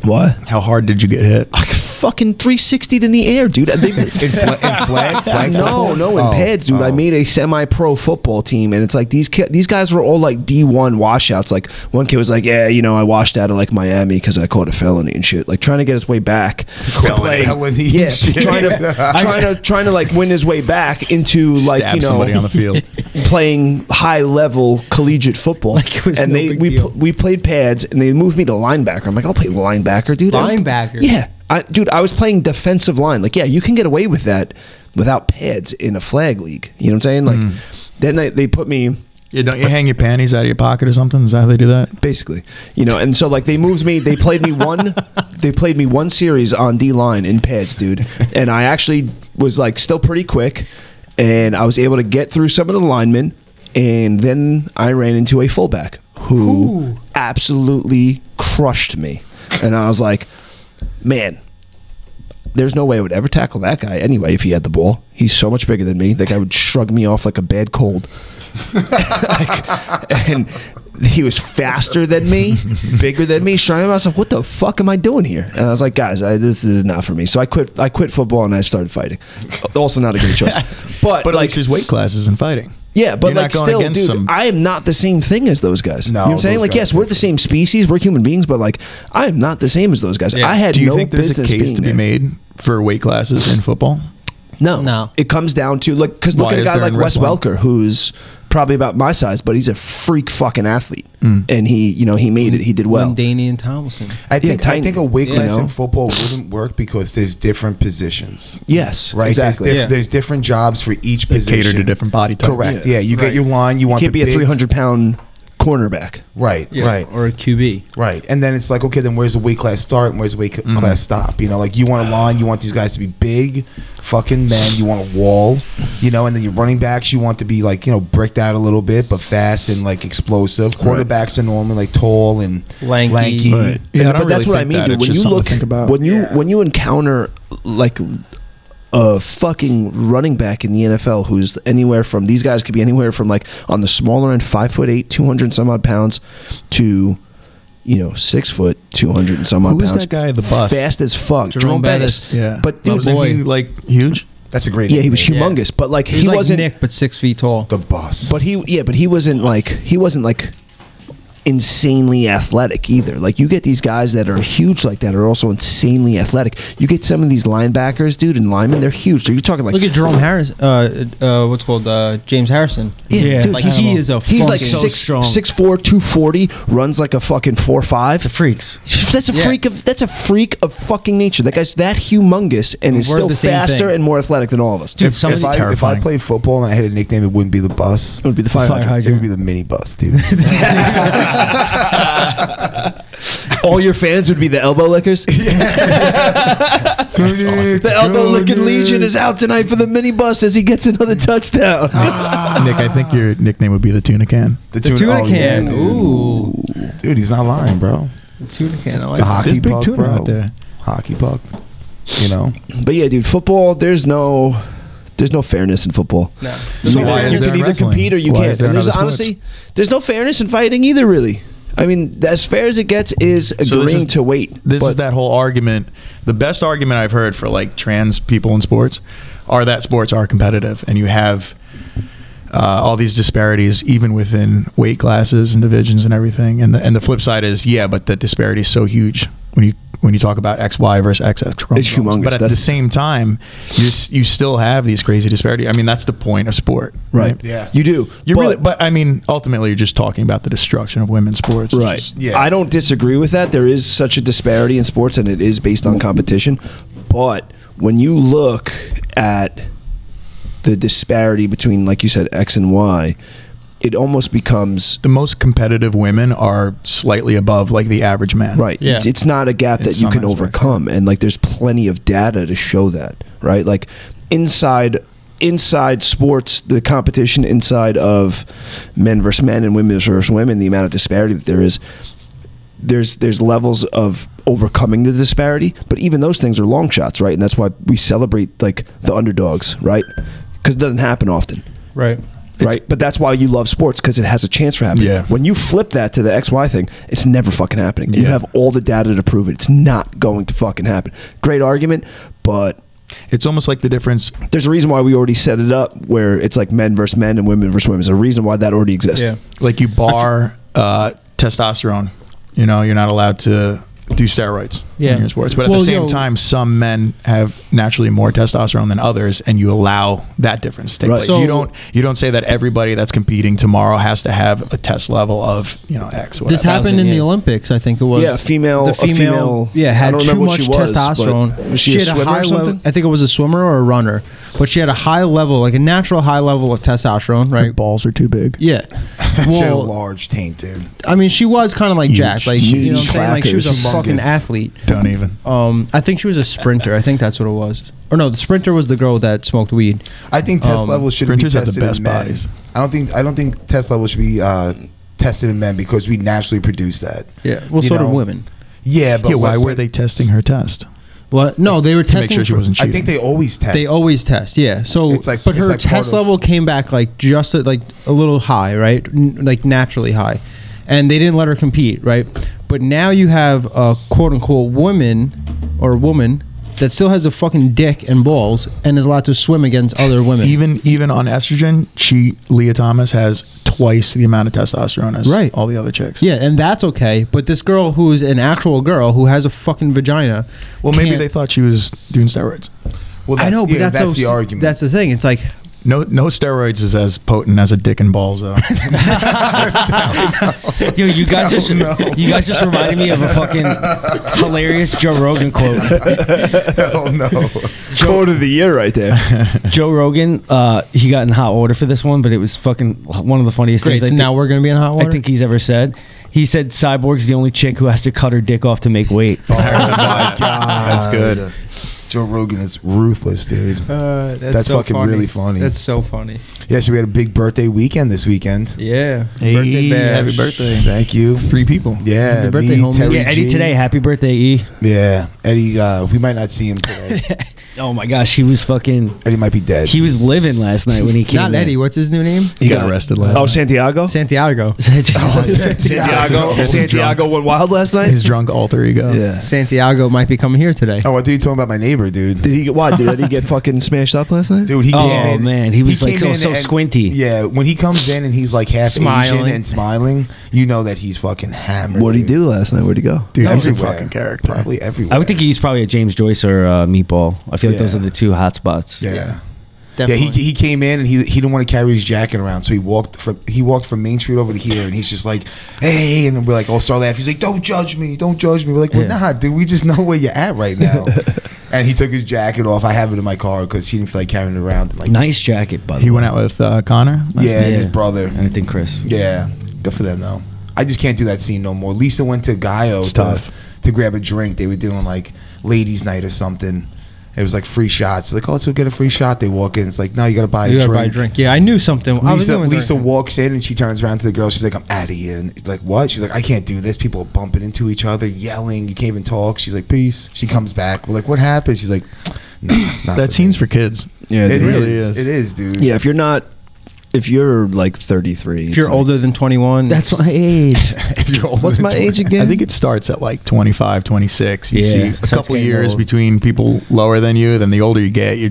What? How hard did you get hit? I fucking 360'd in the air, dude. In flag? No, in pads, dude. I made a semi-pro football team, and it's like these guys were all like D1 washouts. Like, one kid was like, yeah, I washed out of like Miami because I caught a felony and shit. Like, trying to get his way back. Felony and shit. trying to like win his way back into like, stab somebody on the field, playing high-level collegiate football. Like, it was and we played pads, and they moved me to linebacker. I'm like, I'll play linebacker, dude. Linebacker? Yeah. I was playing defensive line. Like, yeah, you can get away with that without pads in a flag league. You know what I'm saying? Like, then they put me... Yeah, don't you hang your panties out of your pocket or something? Is that how they do that? Basically. And so, like, they moved me. They played me one series on D-line in pads, dude. And I actually was, like, still pretty quick. And I was able to get through some of the linemen. And then I ran into a fullback who absolutely crushed me. And I was like... Man, there's no way I would ever tackle that guy anyway if he had the ball. He's so much bigger than me. That guy would shrug me off like a bad cold. And he was faster than me, bigger than me. Shrugging myself, what the fuck am I doing here? And I was like, guys, this is not for me. So I quit football and I started fighting. Also not a good choice. But like, there's weight classes in fighting. Yeah, but like still, dude, I am not the same thing as those guys. No, you know what I'm saying? Like, yes, we're the same species, we're human beings, but like, I am not the same as those guys. I had no business being there. Do you think there's a case to be made for weight classes in football? No. It comes down to, like, because look at a guy like Wes Welker, who's probably about my size, but he's a freak fucking athlete, and he made it. He did well. Danian Tomlinson. I think a weight class know? in football wouldn't work because there's different positions. Yes, Right. exactly. There's different jobs for each position. Cater to different body types. Correct. Yeah. You get your line. You want Can't the be a big, 300-pound cornerback. Right. Right. Or a QB. Right. And then it's like, okay, then where's the weight class start and where's the weight class stop? You know, like you want a line, you want these guys to be big, fucking men, you want a wall, you know, and then your running backs, you want to be like, you know, bricked out a little bit, but fast and like explosive. Quarterbacks are normally like tall and lanky. Right. Yeah, But that's what I mean, dude. When you look, when you encounter like a fucking running back in the NFL who's anywhere from, these guys could be anywhere from like on the smaller end, 5'8", 200 and some odd pounds, to 6 foot, 200 and some odd pounds. Who's that guy at the bus? Fast as fuck, Jerome Bettis. Yeah, but dude, wasn't he like huge? That's a great yeah, he was nickname. humongous, but like He was wasn't Nick, but 6 feet tall. The bus. But he wasn't like insanely athletic either. Like you get these guys that are huge like that are also insanely athletic. You get some of these linebackers, dude, and linemen, they're huge. So you're talking like, Look at Jerome Harris. What's called James Harrison. yeah, dude, Like he is a he's like fucking 6'4", 240, runs like a fucking 4'5". The freaks. That's a freak of fucking nature. That guy's that humongous and is We're still the same faster thing. and more athletic than all of us. Dude, if I terrifying. played football and I had a nickname, it wouldn't be the bus. It would be the fire hydrant. It would be the mini bus, dude. All your fans would be the elbow lickers. That's awesome. The elbow licking Legion is out tonight for the mini bus as he gets another touchdown. Nick, I think your nickname would be the tuna can. The tuna can. dude. Ooh. Dude, he's not lying, bro. The tuna can. I like The that. hockey There's big puck, tuna bro. out there. Hockey puck. You know? But yeah, dude, football, there's no fairness in football. No. So why is you there can in either wrestling? compete or you Why can't. is there And in there's other honestly, there's no fairness in fighting either, really. I mean, as fair as it gets is agreeing to wait. This is that whole argument. The best argument I've heard for like trans people in sports are that sports are competitive, and you have all these disparities even within weight classes and divisions and everything. And the flip side is, yeah, but the disparity is so huge when you talk about XY versus XX chromosomes. It's humongous. But at the same time, you still have these crazy disparities. I mean, that's the point of sport, right? Yeah. You do. But I mean, ultimately, you're just talking about the destruction of women's sports. It's Right. just- Yeah. I don't disagree with that. There is such a disparity in sports, and it is based on competition. But when you look at the disparity between, like you said, X and Y, it almost becomes the most competitive women are slightly above like the average man. right. Yeah. It's not a gap In that you some can aspects. overcome, and like there's plenty of data to show that. Right. Like inside sports, the competition inside of men versus men and women versus women, the amount of disparity that there is. There's levels of overcoming the disparity, but even those things are long shots, right? And that's why we celebrate like the underdogs, right? Because it doesn't happen often, Right. right? But that's why you love sports, because it has a chance for happening. Yeah. When you flip that to the XY thing, it's never fucking happening. And you Yeah. have all the data to prove it. It's not going to fucking happen. Great argument, but It's almost like the difference. there's a reason why we already set it up where it's like men versus men and women versus women. There's a reason why that already exists. Yeah. Like you bar testosterone. You know, you're not allowed to do steroids Yeah. in your sports. But at Well, the same time, some men have naturally more testosterone than others, and you allow that difference to take Right. place. So- you don't say that everybody that's competing tomorrow has to have a test level of X. Or This whatever. happened in the yeah. Olympics, I think it was. Yeah, female- The a female- yeah, I had don't too remember what much she was, but testosterone. was she a had swimmer or high something? level. I think it was a swimmer or a runner, but she had a high level, like a natural high level of testosterone, Her right? balls are too big. Yeah. She had a Well, large taint, dude. I mean, she was kind of like Huge. jacked, like you know what I'm saying? Like she was a Humongous. fucking athlete. Don't even. I think she was a sprinter. I think that's what it was. Or no, the sprinter was the girl that smoked weed. I think test levels should be sprinters have the tested best in men. bodies. I don't think test levels should be tested in men because we naturally produce that. Yeah. Well, You so do know? women. Yeah, but Yeah, why what- were they testing her test? What? No, they were To make testing. sure she for- wasn't cheating. I think they always test. They always test, yeah. So, It's like- but it's her like part test of- level came back like just like a little high, right? Like naturally high, and they didn't let her compete, right? But now you have a quote unquote woman that still has a fucking dick and balls and is allowed to swim against other women. Even on estrogen, Leah Thomas has twice the amount of testosterone as Right. all the other chicks. Yeah, and that's okay. But this girl who's an actual girl who has a fucking vagina. Well, maybe can't- they thought she was doing steroids. Well, that's, I know, but yeah, that's the argument. That's the thing. It's like, No steroids is as potent as a dick and balls, though. Yo, you guys just reminded me of a fucking hilarious Joe Rogan quote. Oh no! Quote of the year right there. Joe Rogan, he got in hot water for this one, but it was fucking one of the funniest Great. things. So now we're gonna be in hot water. I think he's ever said. He said Cyborg's the only chick who has to cut her dick off to make weight. Oh my god, That's good. Joe Rogan is ruthless, dude. That's so fucking funny. really funny. That's so funny. Yeah, so we had a big birthday weekend this weekend. Yeah. Hey, Birthday bash. happy birthday. Thank you. 3 people. Yeah, Happy birthday, me, homie. Terry Yeah, Eddie G. today. Happy birthday, E. Yeah, Eddie. We might not see him today. Oh my gosh, he was fucking. Eddie might be dead. He was living last night when he came. Not in. Eddie. What's his new name? He got arrested last Oh, night. Santiago. Santiago. Santiago went wild last night. His drunk alter ego. Yeah. Santiago might be coming here today. Oh, I thought you were talking about my neighbor, dude. Did he get why? Did he get fucking smashed up last night? Dude, he Oh, came in. man, he was, like, came so in and- squinty. Yeah, when he comes in and he's like half Asian Smiling. and smiling, you know that he's fucking hammered. What did he dude. do last night? Where'd he go? Dude, he's a Everywhere. fucking character. Probably everywhere. I would think he's probably at James Joyce or Meatball. I feel like those Yeah. are the 2 hot spots. Yeah. Definitely. Yeah, he came in and he didn't want to carry his jacket around, so he walked from Main Street over to here, and he's just like, hey, and we're like all start laughing. He's like, don't judge me. We're like, we're Yeah. not, dude. We just know where you're at right now. And he took his jacket off. I have it in my car because he didn't feel like carrying it around. And like, Nice jacket, by the He way. went out with Connor. yeah, and his brother. And I think Chris. Yeah, good for them though. I just can't do that scene no more. Lisa went to Gaio It's tough. to grab a drink. They were doing like ladies' night or something. It was like free shots. Like, oh, let's go get a free shot. They walk in. It's like, no, you got to buy You a gotta drink. buy a drink. Yeah, I knew something. I was doing Lisa drinking. walks in and she turns around to the girl. She's like, I'm out of here. And like, what? She's like, I can't do this. People are bumping into each other, yelling. You can't even talk. She's like, peace. She comes back. We're like, what happened? She's like, no, not That scene's for kids. Yeah, It really is. is. It is, dude. Yeah, if you're like 33, If you're older than 21, That's my age. If you're older What's than my 20. age again? I think it starts at like 25, 26. You Yeah, see a starts couple getting years old. between people lower than you. Then the older you get, you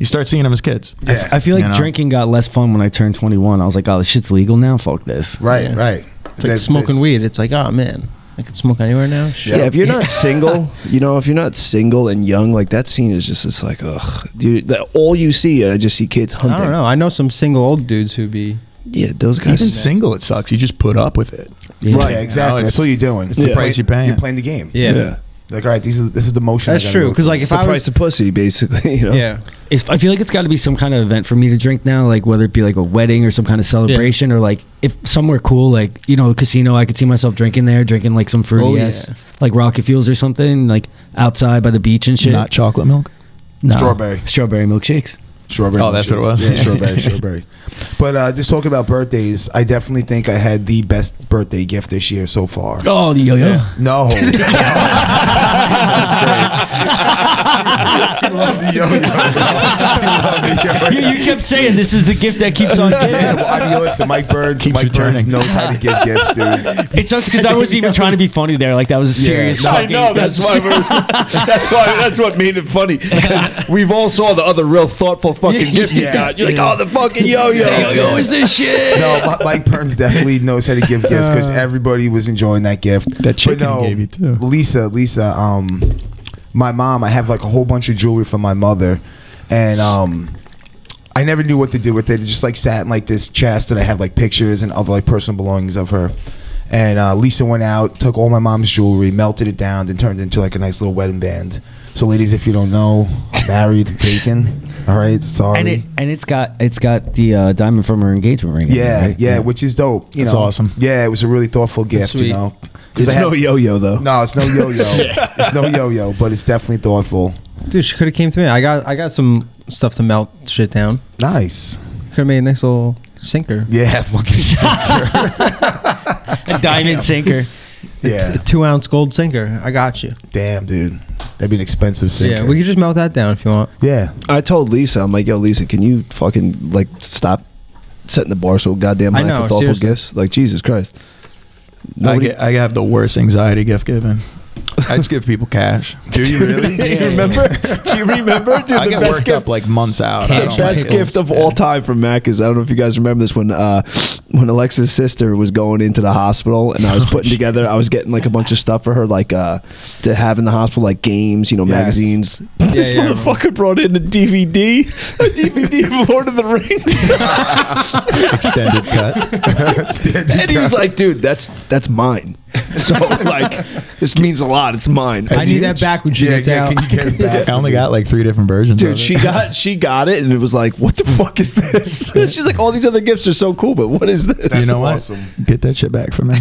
start seeing them as kids. Yeah. I feel like You know? drinking got less fun when I turned 21. I was like, oh, this shit's legal now? Fuck this. Right, Yeah. right. it's like smoking weed. It's like, oh man, I can smoke anywhere now. Shit. Yeah, if you're not single, if you're not single and young, like that scene is just, it's like, ugh, dude. All you see, I just see kids hunting. I don't know. I know some single old dudes who be. Yeah, those Even guys. single, it sucks. You just put up with it. Yeah. Right, exactly. No, That's what you're doing. it's the price you're paying. You're playing the game. Yeah. Like, all right, this is the motion. That's I gotta true. go Because through. like It's if the I price was, of pussy, basically. yeah, I feel like it's got to be some kind of event for me to drink now, like whether it be like a wedding or some kind of celebration, or like if somewhere cool, like a casino, I could see myself drinking like some fruity ass, like Rocket Fuels or something, like outside by the beach and shit. Not chocolate milk. No. Strawberry milkshakes. Strawberry. Oh, that's what it was? Yeah, strawberry. But just talking about birthdays, I definitely think I had the best birthday gift this year so far. Oh, the yo-yo. No. I love the yo-yo. You kept saying this is the gift that keeps on Yeah, giving. well, I mean, listen, Mike Burns returning. knows how to give gifts, dude. It's just because I wasn't even trying to be funny there. Like that was a serious. no, I know. That's what made it funny. Because we've all saw the other real thoughtful fucking gift you Yeah. got. You're like, oh, the fucking yo-yo. yo-yo is this shit. No, Mike Burns definitely knows how to give gifts because everybody was enjoying that gift. That chicken But he gave you, too. Lisa, my mom, I have like a whole bunch of jewelry from my mother, and I never knew what to do with it. It just like sat in like this chest, and I have like pictures and other like personal belongings of her. And Lisa went out, took all my mom's jewelry, melted it down, and turned it into like a nice little wedding band. So, ladies, if you don't know, married, taken. All right, sorry. And it's got the diamond from her engagement ring. in it, Yeah, right? yeah, which is dope. That's awesome. Yeah, it was a really thoughtful gift. sweet. 'Cause It's I no have- yo-yo, though. No, it's no yo-yo. It's no yo-yo, but it's definitely thoughtful. dude, she could have came to me. I got some stuff to melt shit down. Nice. Could have made a nice little sinker. Yeah, fucking A diamond sinker. yeah. A 2-ounce gold sinker. I got you. Damn, dude. That'd be an expensive sinker. Yeah, we could just melt that down if you want. Yeah. I told Lisa, I'm like, yo, Lisa, can you fucking like stop setting the bar so goddamn I high know, for thoughtful seriously. gifts? Like, Jesus Christ. I have the worst anxiety gift giving. I just give people cash. Do you really? Do you remember? Do you remember? Dude, I get worked up like months out. The best gift of all time from Mac is, I don't know if you guys remember this, when Alexa's sister was going into the hospital, and I was putting together, I was getting like a bunch of stuff for her, like to have in the hospital, like games, magazines. This motherfucker brought in a DVD of Lord of the Rings. Extended cut. And he was like, dude, that's mine. So like, this means a lot. It's mine. I need that back when she gets out. Can you get it back? I only got like 3 different versions. Dude, of it. she got it, and it was like, what the fuck is this? She's like, all these other gifts are so cool, but what is this? That's You know what? awesome. Get that shit back from me.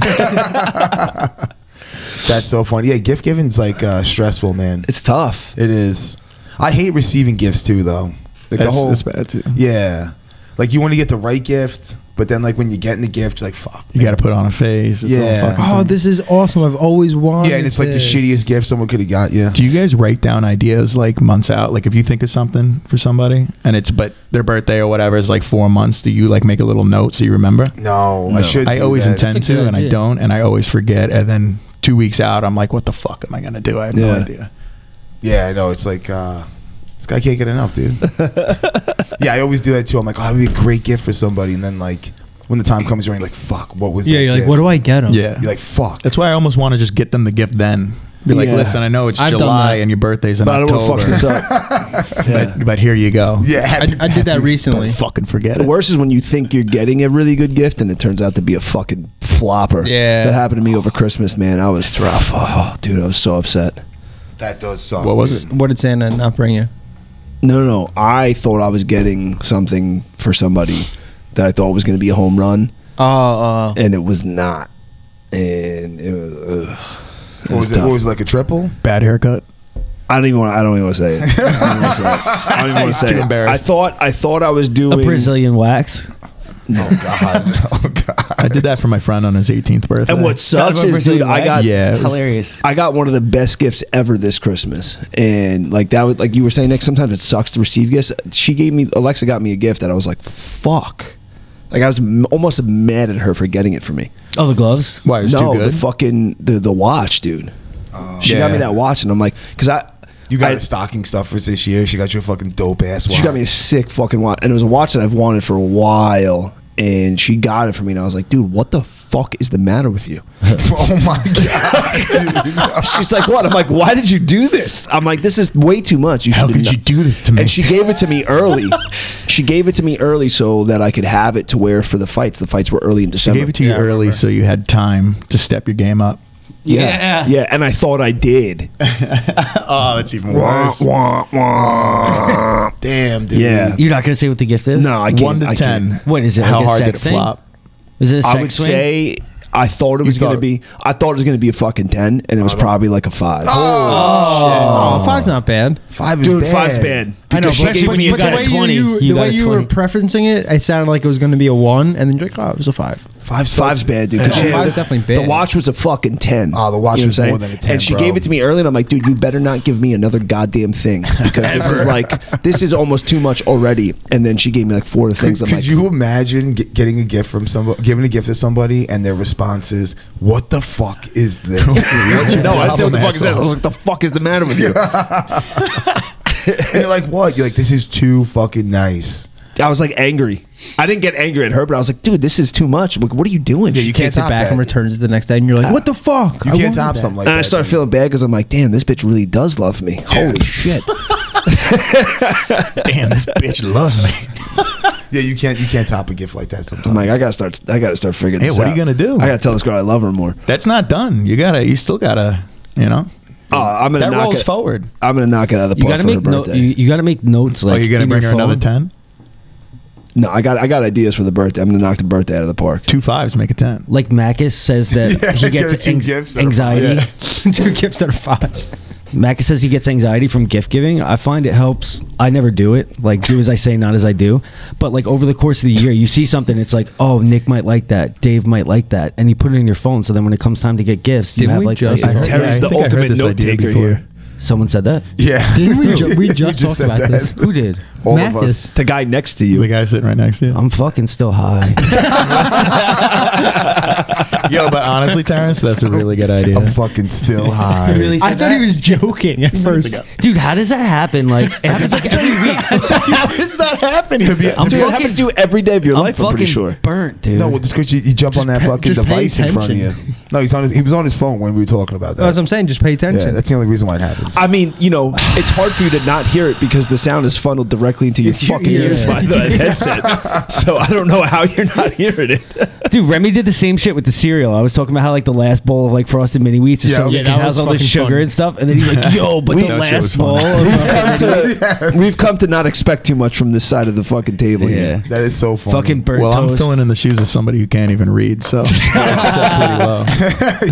That's so funny. Yeah, gift giving's like stressful, man. It's tough. It is. I hate receiving gifts too, though. Like That's bad too. Yeah, like you want to get the right gift, but then like when you get in the gift, you're like, fuck. You got to put on a face. It's all Yeah. fucking Oh, thing. this is awesome. I've always wanted Yeah, and it's like the this. shittiest gift someone could have got you. Do you guys write down ideas like months out? Like if you think of something for somebody and but their birthday or whatever is like 4 months, do you like make a little note so you remember? No, I should. I do always that. intend That's a to, good and I idea. don't, and I always forget. And then 2 weeks out, I'm like, what the fuck am I going to do? I have no Yeah. idea. Yeah, I know. It's like this guy can't get enough, dude. Yeah, I always do that too. I'm like, oh, that'd be a great gift for somebody, and then like when the time comes, you're like, fuck, what was that? Yeah, you're like, gift? what do I get him? Yeah. You're like, fuck. That's why I almost want to just get them the gift then. Be like, Yeah. listen, I know it's I've done July that. and your birthday's in But I don't October. want to fuck this up. But here you go. Yeah, I did that recently. Don't fucking forget The it. worst is when you think you're getting a really good gift and it turns out to be a fucking flopper. Yeah. That happened to me over Christmas, man. I was rough. Oh, dude, I was so upset. that does suck. What was it? What did Santa not bring you? No. I thought I was getting something for somebody that I thought was going to be a home run, Oh, and it was not. And it was. What was it? tough. What was it, like a triple? Bad haircut. I don't even want to say it. I don't even want to say Too it. embarrassed. I thought I was A doing Brazilian wax. Oh god. Oh god. I did that for my friend on his 18th birthday. And what sucks is, dude, I got Yeah. It's hilarious. I got one of the best gifts ever this Christmas, and like that was like you were saying, Nick. Sometimes it sucks to receive gifts. Alexa got me a gift that I was like, fuck. Like I was almost mad at her for getting it for me. Oh, the gloves. Why, it was No, too good? the fucking the watch, dude. She got Yeah. me that watch, and I'm like, because You got a stocking stuffers this year. She got you a fucking dope ass watch. she got me a sick fucking watch, and it was a watch that I've wanted for a while. And she got it for me, and I was like, dude, what the fuck is the matter with you? Oh my god. Dude. She's like, what? I'm like, why did you do this? I'm like, this is way too much. How should've could not- you do this to me? And she gave it to me early. She gave it to me early so that I could have it to wear for the fights. The fights were early in She December. gave it to you Yeah, I early remember. so you had time to step your game up. Yeah. Yeah, and I thought I did. Oh, that's even Wah, wah, wah. Damn, dude. Yeah. You're not gonna say what the gift is? No, I can't. 1 to I 10. can't. What is it? How like a hard did sex it thing? flop? Is it a sex I would swing? say I thought it was going to be. I thought it was going to be a fucking 10, and it was probably like a 5. Oh, 5's not bad. 5 is Dude, bad. 5's bad. I know, Because she but, gave but, me a but the 10. way 20. you You got a were 20. preferencing it, it sounded like it was going to be a 1, and then you're like, oh, it was a 5. 5's bad, dude. 'cause Yeah. she- Five's definitely bad. The watch was a fucking 10. Oh, the watch You know was what I'm more saying? than a 10, And she bro. gave it to me early, and I'm like, dude, you better not give me another goddamn thing because this is almost too much already. And then she gave me like 4 things. I'm Could like, you imagine getting a gift from somebody, giving a gift to somebody, and their response is, "What the fuck is this?" no, I'd say what the fuck is that? I was like, the fuck is the matter with you? And you're like, "What?" You're like, "This is too fucking nice." I was like angry. I didn't get angry at her, but I was like, dude, this is too much. Like, what are you doing? Yeah, you can't Takes it top back that. and returns it the next day, and you're like, what the fuck? You I can't wanted top that. something like and that. I started dude. feeling bad because I'm like, damn, this bitch really does love me. Holy shit. Damn, this bitch loves me. Yeah, you can't top a gift like that sometimes. I'm like, I gotta start figuring Hey, this what out. are you gonna do? I gotta tell this girl I love her more. That's not done. You still gotta, I'm gonna that knock rolls it forward. I'm gonna knock it out of the You park gotta for her make birthday. you gotta make notes. Like, Oh, you're gonna in bring your her another phone. 10? No, I got ideas for the birthday. I'm gonna knock the birthday out of the park. 2 5s make a 10. Like Macus says that Yeah, he gets get 2 gifts that are anxiety. fives. 2 gifts that are 5s. Macus says he gets anxiety from gift giving. I find it helps. I never do it. Like, do as I say, not as I do. But like over the course of the year, you see something. It's like, oh, Nick might like that. Dave might like that, and you put it in your phone. So then when it comes time to get gifts, you Didn't have we like. just- a- Terry's I the think I heard ultimate this note idea taker before. here. Someone said that. Yeah, Didn't we just talked said about that. this? Who did? All of us. The guy next to you. The guy sitting right next to you. I'm fucking still high. Yo, but honestly, Terrence, that's a really good idea. I'm fucking still high. I thought he was joking at first. Dude, how does that happen? Like, it happens like every week. How does that happen? I'm Dude, it fucking, happens to you every day of your life, I'm pretty sure. burnt, dude. No, well, it's because you jump on that fucking just pay device in front of you. No, he was on his phone when we were talking about that. That's what I'm saying. Just pay attention. Yeah, that's the only reason why it happens. I mean, you know, it's hard for you to not hear it because the sound is funneled directly into your fucking ears by the headset. So I don't know how you're not hearing it. Dude, Remy did the same shit with the cereal. I was talking about how like the last bowl of like Frosted Mini Wheats is so good because it has all the sugar and stuff. And then he's like, yo, but the last bowl. We've come to not expect too much from this side of the fucking table. Yeah. That is so funny. Fucking burnt Well, toast. I'm filling in the shoes of somebody who can't even read, so it's set pretty low.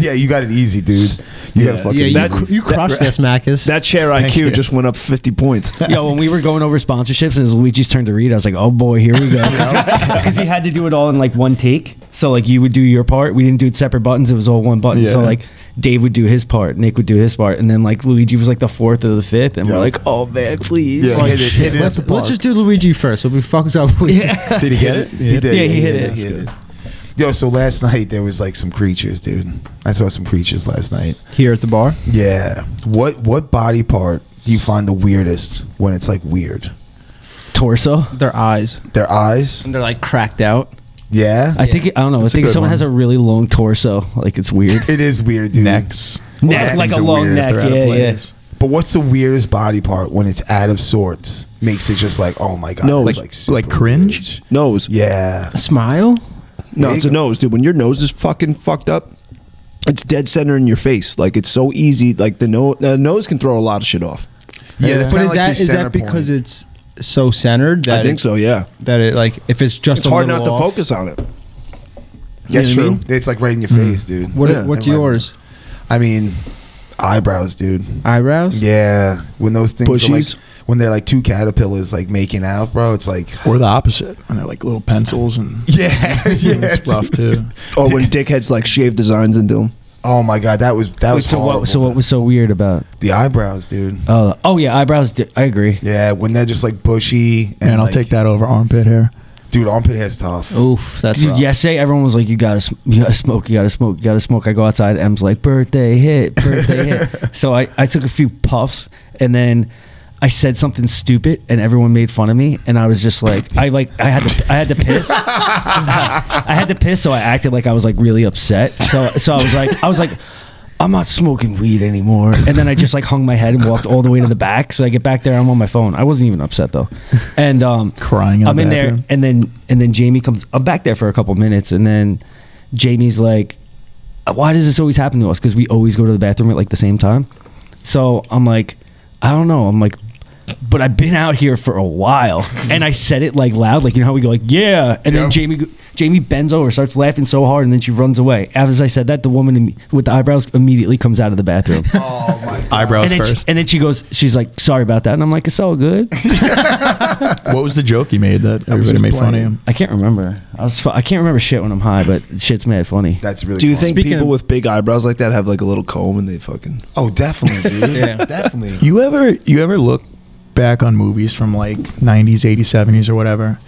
Yeah, you got it easy, dude. You got it fucking easy. You crushed this, Macus. That share IQ just went up 50 points. Yo, when we were going over sponsorships and it was Luigi's turn to read, I was like, oh boy, here we go. Because we had to do it all in like one take. So like you would do your part. We didn't do it separate buttons. It was all one button. Yeah. So like Dave would do his part. Nick would do his part. And then like Luigi was like the fourth or the fth. And we're like, oh man, please. Yeah, Like, hit it at the Let's park. just do Luigi first. We'll be fucks up. yeah. Did he get it? He did. Yeah, he hit it. He hit it. Yo, so last night there was like some creatures, dude. I saw some creatures last night. Here at the bar. Yeah. What body part do you find the weirdest when it's like weird? Torso. Their eyes. Their eyes? And they're like cracked out. Yeah. I think, I don't know. That's I a think good someone one. has a really long torso. Like it's weird. It is weird, dude. Necks. Neck, like a Necks are long weird if neck. they're out of Yeah, yeah. place. But what's the weirdest body part when it's out of sorts? Makes it just like, oh my god. No, it's like super cringe? weird. Nose. Yeah. A smile? No, it's a nose, dude. When your nose is fucking fucked up, it's dead center in your face. Like it's so easy. Like the nose can throw a lot of shit off. Yeah, that's But kinda like is your that center because point. it's so centered that I think so. Yeah. that it like if it's just It's a hard not little to off- focus on it. That's You know what I true. It's like right in your face, dude. What Yeah. what's Right. yours? I mean, eyebrows, dude. Eyebrows? Yeah, when those things are like, Bushies? when they're like two caterpillars like making out, bro. It's like, Or the opposite, when they're like little pencils and yeah, yeah, it's rough too. Or when dickheads like shave designs into them. Oh my god, that was Wait, so horrible. what was so weird about? The eyebrows, dude? Oh yeah, eyebrows. I agree. Yeah, when they're just like bushy. And I'll like, take that over armpit hair. Dude, armpit hair's tough. Oof, that's Dude, rough. yesterday everyone was like, you gotta smoke, you gotta smoke. I go outside. Em's like, birthday hit. So I took a few puffs and then I said something stupid and everyone made fun of me and I was just like, I had to piss. I had to piss, so I acted like I was like really upset. So I was like, I'm not smoking weed anymore. And then I just like hung my head and walked all the way to the back. So I get back there, I'm on my phone. I wasn't even upset though. And Crying in I'm the in there, bathroom. and then Jamie comes. I'm back there for a couple minutes, and then Jamie's like, "Why does this always happen to us? Because we always go to the bathroom at like the same time." So I'm like, I don't know. I'm like, but I've been out here for a while, and I said it like loud, like you know how we go like yeah, and then Jamie bends over, starts laughing so hard, and then she runs away. As I said that, the woman with the eyebrows immediately comes out of the bathroom. Oh my god. Eyebrows And then, first. and then she's like, sorry about that. And I'm like, it's all good. What was the joke you made that everybody just made fun of playing. him? I can't remember. I can't remember shit when I'm high, but shit's mad funny. That's really. Do you funny. think Speaking people of- with big eyebrows like that have like a little comb and they fucking? Oh, definitely, dude. Yeah. Definitely. You ever look back on movies from like 90s, 80s, 70s or whatever?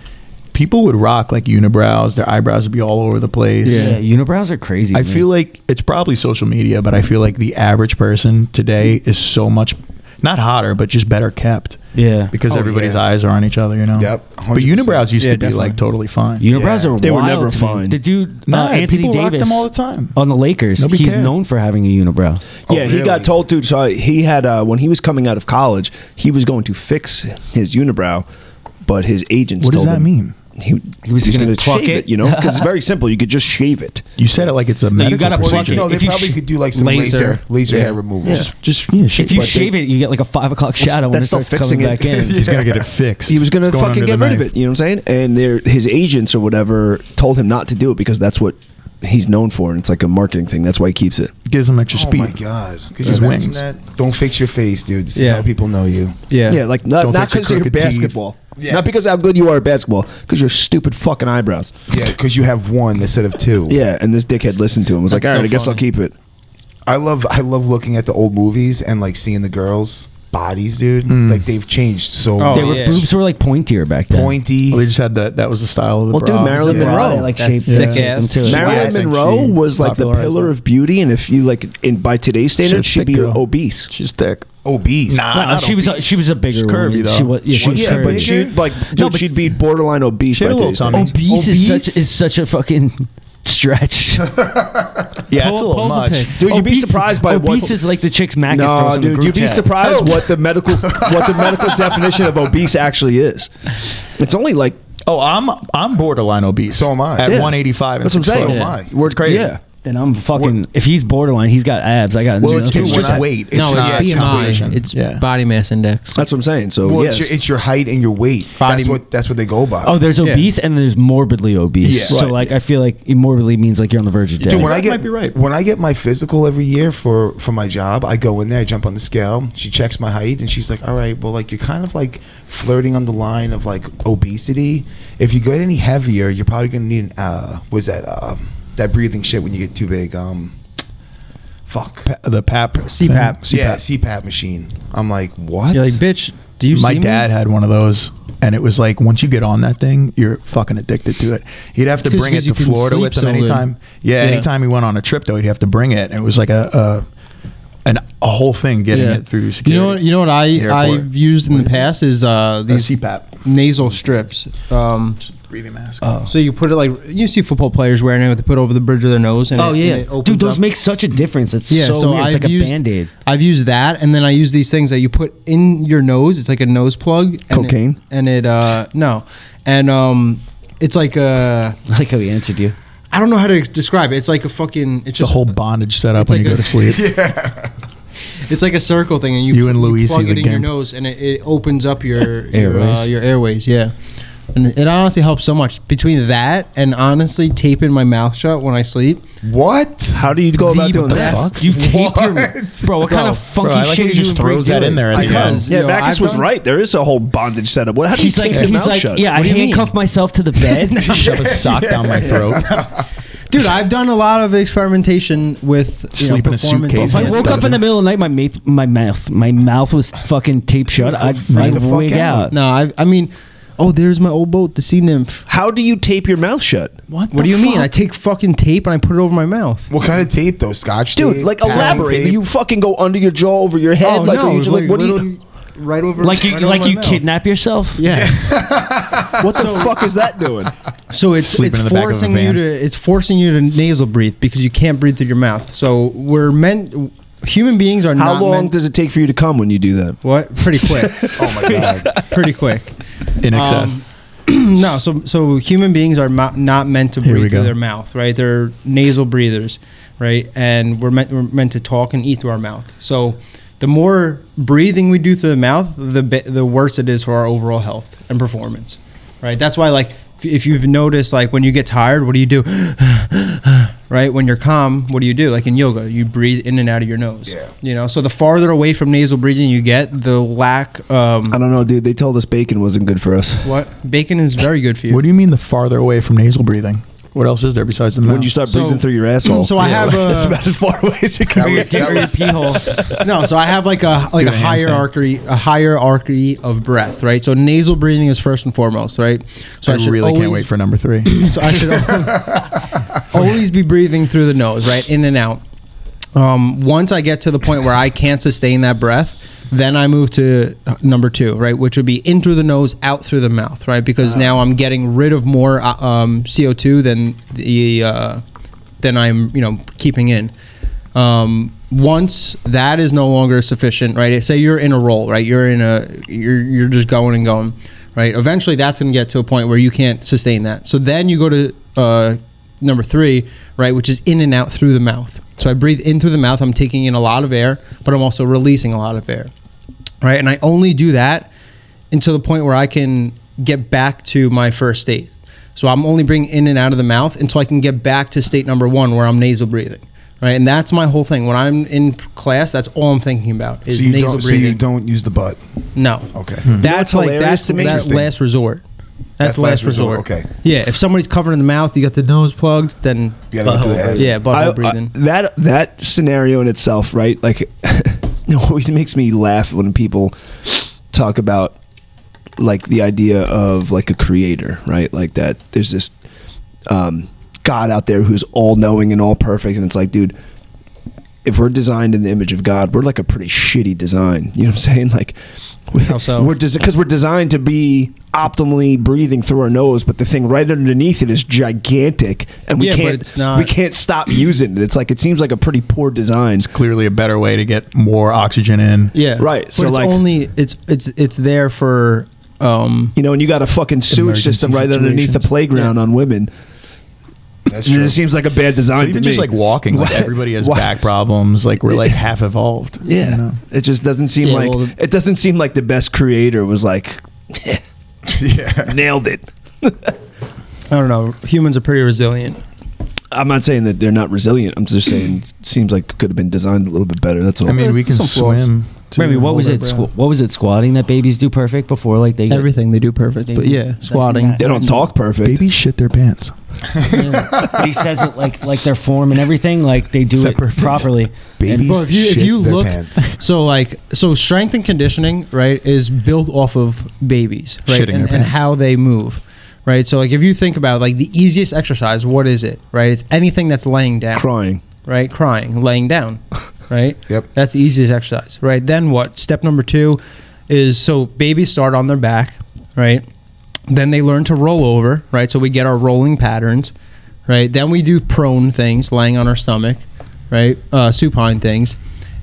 People would rock like unibrows. Their eyebrows would be all over the place. Yeah, unibrows are crazy. I man. feel like it's probably social media, but I feel like the average person today is so much, not hotter, but just better kept. Yeah. Because Oh, everybody's yeah. eyes are on each other, you know? Yep, But 100%. unibrows used Yeah, to be definitely. like totally fine. Unibrows Yeah. are They were wild never to me. fine. The dude, Nah, Anthony people rock Davis, them all the time. on the Lakers. Nobody He's cared. known for having a unibrow. Oh, Yeah, he really? got told to. So he had when he was coming out of college, he was going to fix his unibrow, but his agents What does told that him mean? He was just going gonna to pluck shave it? it, you know, because it's very simple. You could just shave it. You said it like it's a medical gotta pluck procedure. it. No, they If you probably sh- could do like some Laser. laser Yeah. hair removal. Yeah. Just If you But shave it, you get like a 5 o'clock shadow when it that's still starts fixing coming it. back in. He's gonna get it fixed. He was going to It's going fucking under get the rid of knife. it. You know what I'm saying? And his agents or whatever told him not to do it because that's what he's known for, and it's like a marketing thing. That's why he keeps it. Gives him extra Oh speed. my god! Could you His imagine wings. that? Don't fix your face, dude. This is Yeah. how people know you. Yeah. Yeah, like not Don't fix your because of your crooked teeth. basketball. Yeah. Not because of how good you are at basketball, because your stupid fucking eyebrows. Yeah, because you have one instead of two. Yeah, and this dickhead listened to him. Was like, That's all right, so I guess I'll funny. keep it. I love looking at the old movies and like seeing the girls bodies, dude. Like they've changed so Boobs were like pointier back then. pointy. Well, they just had that was the style of the Well, bra. dude, Marilyn Yeah. Monroe, Like That shaped thick them ass. too. Marilyn I think Monroe she was like the popularized pillar it. of beauty, and if you by today's standards, She's a she'd thick be girl. obese. She's thick. Obese. Nah, she was a bigger She's curvy, woman. though. She was, She was curvy. But she'd like, dude, No, but- she'd be borderline obese She by had a little today's tummy. standards. Obese is such a fucking stretch. Yeah, it's a little Pull up a much. pic. Dude, you'd be surprised by obese what. is like the chick's Mac. No, dude, you'd be surprised what the medical definition of obese actually is. It's only like Oh, I'm borderline obese. So am I. At Yeah. 185. That's what I'm saying. So am I. We're crazy. Yeah. Then I'm fucking. If he's borderline, he's got abs. I got. Well, it's Dude, when just I- weight. It's No, not it's composition. BMI. It's Yeah. body mass index. That's what I'm saying. So Well, yes. it's your height and your weight. Body- That's what they go by. Oh, there's obese and there's morbidly obese. Yeah. So Right. like, I feel like morbidly means like you're on the verge of death. Dude, when that I get might be right. when I get my physical every year for my job, I go in there, I jump on the scale. She checks my height, and she's like, "All right, well, like you're kind of like flirting on the line of like obesity. If you get any heavier, you're probably gonna need what's that breathing shit when you get too big? Fuck. The PAP. CPAP. thing. Yeah, CPAP machine. I'm like, what? You're like, bitch, do you My see dad had one of those, and it was like once you get on that thing, you're fucking addicted to it. He'd have to It's 'cause bring it you to can Florida sleep with him so good. anytime. Yeah, Yeah. anytime he went on a trip though, he'd have to bring it, and it was like a whole thing getting it through security. You know what Airport. I've used in the past is these CPAP nasal strips. breathing mask. So you put it like you see football players wearing it. They put it over the bridge of their nose. And Oh it, yeah, and it opens dude, those up. make such a difference. It's Yeah, so, so weird. It's I've like used- a Band-Aid. I've used that, and then I use these things that you put in your nose. It's like a nose plug. And Cocaine? No, and it's like a I like how he answered you. I don't know how to describe it. It's like a fucking. It's It's a just whole bondage setup it's when like you go a- to sleep. It's like a circle thing, and You and Luigi, plug the it in your game. nose, and it opens up your Airways. your airways. Yeah, and it honestly helps so much. Between that and honestly taping my mouth shut when I sleep. What? How do you go about doing that? best. You tape your What? bro. What kind of funky Bro, I like shit how he you just break throws that doing? in there at the end. Because Yeah, you know, Bacchus I've was done- right. There is a whole bondage setup. How do you He's tape like, your he's mouth like, shut? yeah. I What do you mean? handcuff myself to the bed. Shove a sock down my throat. Dude, I've done a lot of experimentation with Sleep in a performance. suitcase. If I Yeah, it's woke better up in the middle of the night, my mouth was fucking taped shut, I'd freak the fuck wig out. out. No, I mean, oh, there's my old boat, the sea nymph. How do you tape your mouth shut? What do you mean? I take fucking tape and I put it over my mouth. What kind of tape though? Scotch tape? Dude, like Packing elaborate. tape? You fucking go under your jaw, over your head. Oh, like, no, are you, like what do you? literally right over Like you, right over like my you mouth. kidnap yourself. Yeah. What the fuck is that doing? So it's Sleeping in the back of a forcing van. it's forcing you to nasal breathe because you can't breathe through your mouth. So human beings are How not long meant, does it take for you to come when you do that? what? Pretty quick. Oh my god. Pretty quick. In excess. No, so human beings are not meant to Here we breathe through go. their mouth, right? They're nasal breathers, right? And we're meant to talk and eat through our mouth. So the more breathing we do through the mouth, the worse it is for our overall health and performance, right? That's why, like, if you've noticed, like, when you get tired, what do you do? Right? When you're calm, what do you do? Like in yoga, you breathe in and out of your nose. Yeah. You know, so the farther away from nasal breathing you get, the lack. I don't know, dude. They told us bacon wasn't good for us. What? Bacon is very good for you. What do you mean the farther away from nasal breathing? What else is there besides the mouth? When you start So- breathing through your asshole. So I have that's a about as far away as it goes. That was- pee hole. no. So I have like a Do a hierarchy of breath, right? So nasal breathing is first and foremost, right? So I should really can't always- wait for number 3. So I should always be breathing through the nose, right, in and out. Once I get to the point where I can't sustain that breath, then I move to number 2, right, which would be in through the nose, out through the mouth, right? Because now I'm getting rid of more CO2 than I'm keeping in. Once that is no longer sufficient, right? Say you're in a roll, right? You're just going and going, right? Eventually, that's going to get to a point where you can't sustain that. So then you go to number 3, right, which is in and out through the mouth. So I breathe in through the mouth. I'm taking in a lot of air, but I'm also releasing a lot of air, right? And I only do that until the point where I can get back to my first state. So I'm only bringing in and out of the mouth until I can get back to state number 1 where I'm nasal breathing, right? And that's my whole thing. When I'm in class, that's all I'm thinking about is nasal So breathing. you don't use the butt. No. Okay. That's what's like hilarious that's to me? that Interesting. last resort. That's last resort. Okay. Yeah, if somebody's covered in the mouth, you got the nose plugged, then You gotta go through the ass. yeah, butthole breathing. that scenario in itself, right? Like, it always makes me laugh when people talk about like the idea of like a creator, right? Like that there's this God out there who's all knowing and all perfect, and it's like, dude, if we're designed in the image of God, we're like a pretty shitty design. You know what I'm saying? Like, because we're designed to be optimally breathing through our nose, but the thing right underneath it is gigantic, and we can't stop using it. It's like, it seems like a pretty poor design. It's clearly a better way to get more oxygen in. Yeah, right. But so it's like, only it's there for you know, and you got a fucking sewage system right underneath the playground on women. That's true. It seems like a bad design Even to me. just like walking, like everybody has back problems. Like we're like half evolved. Yeah, you know? It just doesn't seem like it doesn't seem like the best creator was like, nailed it. I don't know. Humans are pretty resilient. I'm not saying that they're not resilient. I'm just saying it seems like it could have been designed a little bit better. That's all. I mean, we can swim. Remy, what was it? What was it? Squatting that babies do perfect before, like they Everything they do perfect, but yeah, squatting. They don't talk perfect. Babies shit their pants. But he says it like their form and everything, like they do it properly. Babies Bro, if shit you their look, pants. so strength and conditioning, right, is built off of babies, right, Shitting their and pants. how they move, right. So like if you think about like the easiest exercise, what is it, right? It's anything that's laying down, Crying. right, crying, laying down, right. Yep. That's the easiest exercise, right. Then what? Step number 2 is so babies start on their back, right. Then they learn to roll over, right? So we get our rolling patterns, right? Then we do prone things, laying on our stomach, right? Supine things.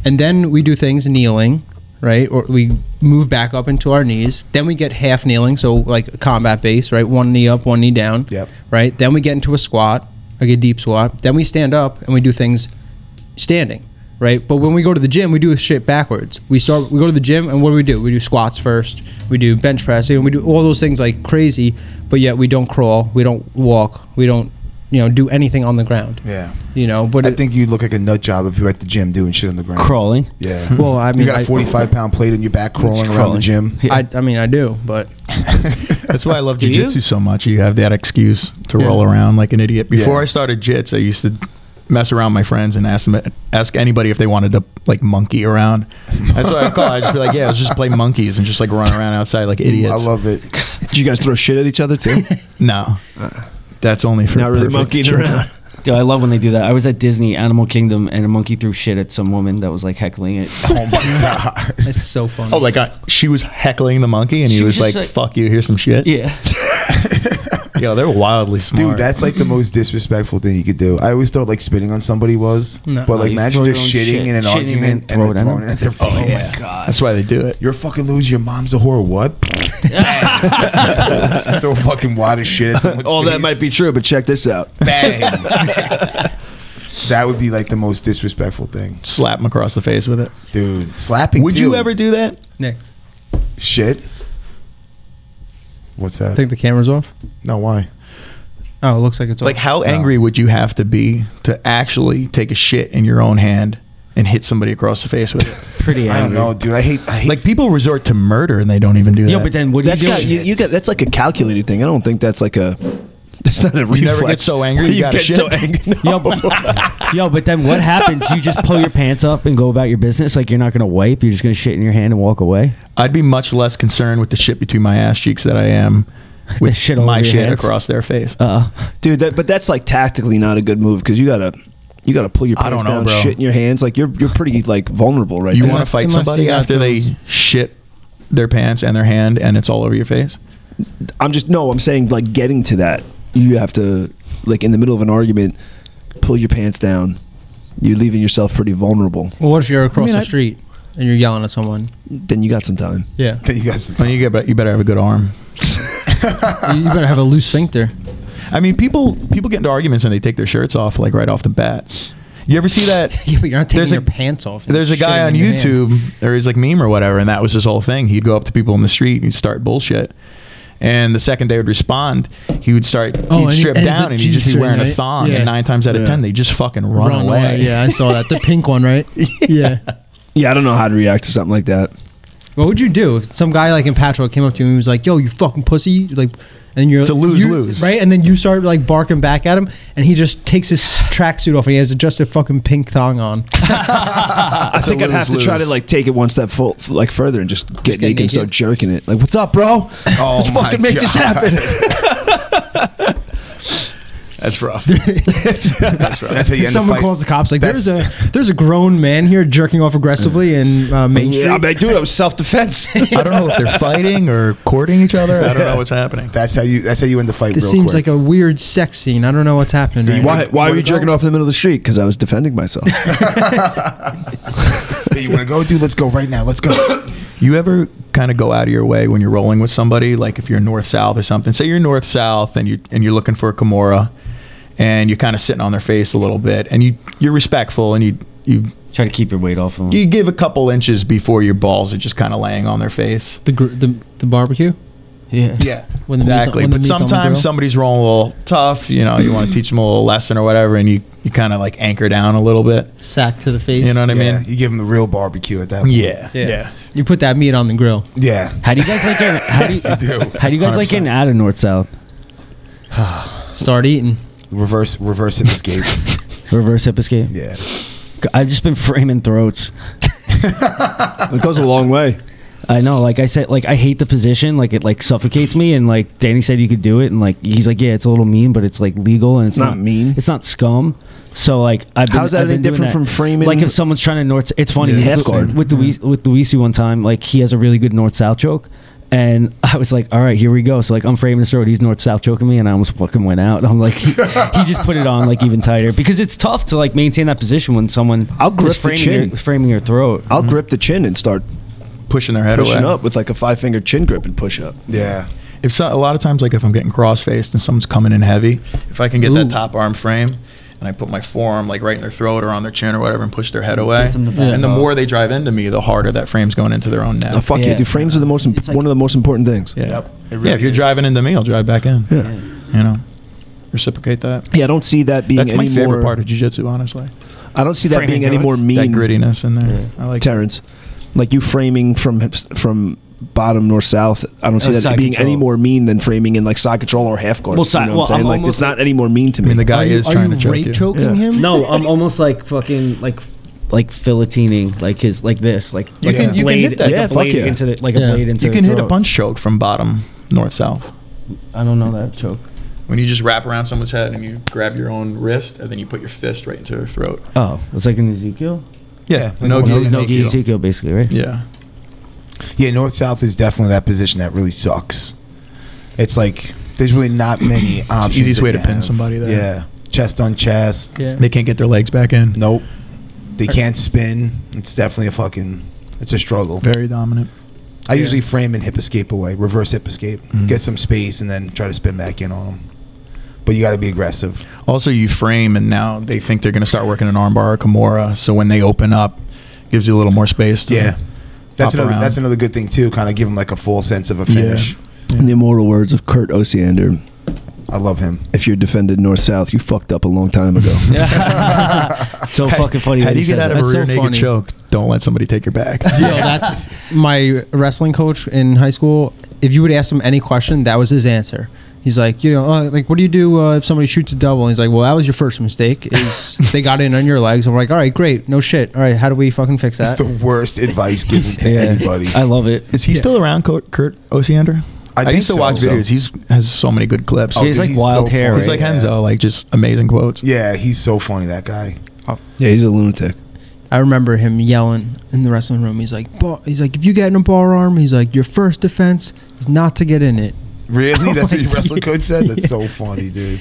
And then we do things kneeling, right? Or we move back up into our knees. Then we get half kneeling, so like a combat base, right? One knee up, one knee down, Yep. right? Then we get into a squat, like a deep squat. Then we stand up and we do things standing, right? But when we go to the gym, we do shit backwards. We go to the gym, and what do? We do squats first. We do bench pressing, and we do all those things like crazy, but yet we don't crawl, we don't walk, we don't, do anything on the ground. Yeah. But I think you look like a nut job if you're at the gym doing shit on the ground. Crawling. Yeah. Well, I mean, you got a 45-pound plate on your back crawling around the gym. I mean, I do, but That's why I love jiu-jitsu so much. You have that excuse to roll around like an idiot. Before I started jits, I used to mess around with my friends and ask anybody if they wanted to like monkey around. That's what I call it. I'd just be like, yeah, let's just play monkeys and just like run around outside like idiots. I love it. Did you guys throw shit at each other too? No, that's only for Not really perfect monkeying children. around. Dude, I love when they do that. I was at Disney Animal Kingdom, and a monkey threw shit at some woman that was like heckling it. Oh my god. it's so funny. Oh, like she was heckling the monkey, and he She was was just like, "Fuck you, here's some shit." Yeah. Yo, they're wildly smart. Dude, that's like the most disrespectful thing you could do. I always thought like spitting on somebody was, No. but like you imagine throw just your own shitting shit, in an shitting argument and and throw then it at throwing it at their face. Oh my god. That's why they do it. You're a fucking loser. Your mom's a whore. What? Throw a fucking wad of shit at someone's All that face. might be true, but check this out. Bang. That would be like the most disrespectful thing, Slap him across the face with it. dude. Slapping. Would too. you ever do that? Nick, shit? What's I that? think the camera's off. No, why? Oh, it looks like it's off. Like, how angry would you have to be to actually take a shit in your own hand and hit somebody across the face with it? Pretty I don't angry. know, dude. I hate. Like, people resort to murder and they don't even do that. Yeah, but then what do you That's do? got, you get that's like a calculated thing. I don't think that's like a. That's not a reflex. You never get so angry, you gotta get shit. so angry. No. But then what happens? You just pull your pants up and go about your business. Like you're not gonna wipe. You're just gonna shit in your hand and walk away. I'd be much less concerned with the shit between my ass cheeks than I am with shit all my over your shit hands? across their face. Dude, but that's like tactically not a good move because you gotta pull your I pants don't know, down, bro. shit in your hands. Like you're pretty like vulnerable right You there. want to fight unless somebody you got after they those- shit their pants and their hand and it's all over your face? I'm saying like getting to that. You have to like in the middle of an argument, pull your pants down. You're leaving yourself pretty vulnerable. Well, what if you're across the street and you're yelling at someone? Then you got some time. Yeah. Then you guys. Well, you better have a good arm. You better have a loose sphincter. I mean, people get into arguments and they take their shirts off like right off the bat. You ever see that? Yeah, but you're not taking There's your a- pants off. and There's a guy shitting on in your hand. YouTube, or he's like meme or whatever, and that was his whole thing. He'd go up to people in the street and he'd start bullshit. And the second they would respond, he would start, he'd strip down and he'd just be wearing a thong. And 9 times out of 10, they just fucking run away. Yeah, I saw that. The pink one, right? Yeah. Yeah, I don't know how to react to something like that. What would you do if some guy like in Patchwork came up to you and he was like, "Yo, you fucking pussy," like, and you're It's a lose-lose. right? And then you start like barking back at him, and he just takes his tracksuit off, and he has just a fucking pink thong on. I think I'd have to try to like take it one step further and just get naked and start jerking it. Like, what's up, bro? Oh Let's fucking make this happen. That's rough. That's rough. That's how you end Someone the fight. calls the cops like, That's- there's a grown man here jerking off aggressively in Main Street. Yeah, I mean, dude, that was self-defense. I don't know if they're fighting or courting each other. I don't know what's happening. That's how you end the fight. This real seems quick. like a weird sex scene. I don't know what's happening. Right Why now. were you jerking off in the middle of the street? Because I was defending myself. Hey, you want to go, dude? Let's go right now. Let's go. You ever kind of go out of your way when you're rolling with somebody, like if you're north-south or something? Say you're north-south and you're looking for a Kimura, and you're kind of sitting on their face a little bit, and you're respectful, and you Try to keep your weight off of them. you give a couple inches before your balls are just kind of laying on their face. The barbecue? Yeah. Yeah, When the meat's- exactly. when the But meat's on the sometimes grill? somebody's rolling a little tough. You know, you want to teach them a little lesson or whatever, and you kind of like anchor down a little bit. Sack to the face. You know what I Yeah, mean? you give them the real barbecue at that point. Yeah. You put that meat on the grill. Yeah. How do you guys like getting? Yes, you do. How do you guys like getting out of North South? Start eating. Reverse hip escape. Reverse hip escape. Yeah. I've just been framing throats. It goes a long way. I know, like I said, like I hate the position, like it like suffocates me, and like Danny said you could do it, and like he's like, yeah, it's a little mean, but it's like legal, and it's Not mean. It's not scum. So like, I've been, How's that I've been any doing different that. from framing? Like if someone's trying to north, it's funny. Yeah, with- half guard. with Luigi one time, like he has a really good north south choke. And I was like, all right, here we go. So like I'm framing his throat, he's north south choking me, and I almost fucking went out. I'm like, he just put it on like even tighter because it's tough to like maintain that position when someone I'll grip is the chin. framing your throat. I'll grip the chin and start Pushing their head pushing away. up with like a 5-finger chin grip and push up. Yeah. A lot of times, like if I'm getting cross-faced and someone's coming in heavy, if I can get that top arm frame and I put my forearm like right in their throat or on their chin or whatever and push their head away, Gets them to back and the off. more they drive into me, the harder that frame's going into their own neck. Oh, fuck yeah, Yeah. dude. Frames are the most It's like- one of the most important things. Yeah. Yep. It Yeah, really if you're is. driving into me, I'll drive back in. Yeah. You know, reciprocate that. Yeah, I don't see that being That's my any favorite more. part of jiu-jitsu, honestly. I don't see that Framing being any throats? more mean. That grittiness in there. I like Terrence, like you framing from bottom north south. I don't see that side being control. any more mean than framing in like side control or half guard. Well, side- you know what well, I'm saying? I'm Like almost it's not any more mean to me. I mean, the guy is trying to choke rape you. choking Yeah. him? No, I'm almost like fucking like filletining, like his like this, like You like can- a you can blade, hit that. like Yeah, a fuck blade yeah. into the like Yeah. a blade into You can the hit a throat. punch choke from bottom north-south. I don't know that choke. When you just wrap around someone's head and you grab your own wrist and then you put your fist right into their throat. Oh, it's like an Ezekiel. Yeah, no- no, no- Ezekiel, basically, right? Yeah. Yeah, north south is definitely that position that really sucks. It's like there's really not many options. easiest that way you to pin have. somebody there. Yeah, chest on chest. Yeah. They can't get their legs back in. Nope. They can't spin. It's definitely it's a struggle. Very dominant. I usually frame and hip escape away, reverse hip escape, Mhm. get some space, and then try to spin back in on them. But you got to be aggressive. Also, you frame, and now they think they're going to start working an armbar or Kimura. So when they open up, gives you a little more space. To Yeah, that's hop around. another good thing too. Kind of give them like a full sense of a finish. In the immortal words of Kurt Osiander, I love him. if you're defended north south, you fucked up a long time ago. So fucking funny. How that do he you get says out of that. a That's rear so naked funny. choke? Don't let somebody take your back. Yo, that's my wrestling coach in high school. If you would ask him any question, that was his answer. He's like, like, what do you do if somebody shoots a double? And he's like, well, that was your first mistake. Is they got in on your legs. I'm like, all right, great, no shit. All right, how do we fucking fix That's that? the worst advice given to anybody. I love it. Is he still around, Kurt Osiander? I think used to so. watch videos. He's has so many good clips. Oh, He has dude, like he's wild so hair. funny. He's like Yeah. Henzo, like just amazing quotes. Yeah, he's so funny, that guy. Yeah, he's a lunatic. I remember him yelling in the wrestling room. He's like, if you get in a bar arm, he's like, your first defense is not to get in it. Really? That's what your wrestling coach said? That's so funny, dude.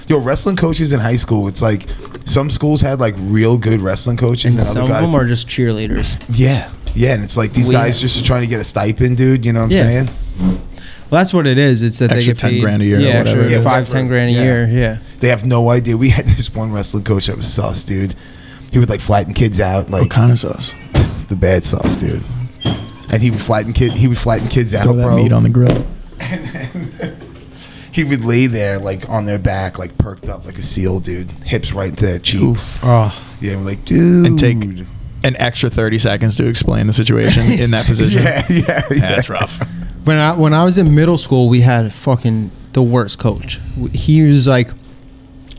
Yo, wrestling coaches in high school, it's like some schools had like real good wrestling coaches And and some other of guys. them are just cheerleaders. Yeah, and it's like these We- guys just are trying to get a stipend, dude. You know what I'm Yeah. saying? Well, that's what it is. It's that Extra they get 10 paid, grand a year or Yeah, whatever. extra Yeah, 5, 10 grand a yeah. year. Yeah. They have no idea. We had this one wrestling coach that was sus, dude. He would like flatten kids out, like What kind of sauce? the bad sauce, dude. And he would flatten kids out, Throw that bro. meat on the grill. He would lay there like on their back, like perked up like a seal, dude. Hips right to their cheeks. Oh, Yeah, we're like, dude. And take an extra 30 seconds to explain the situation in that position. yeah. That's rough. when I was in middle school, we had fucking the worst coach. He was like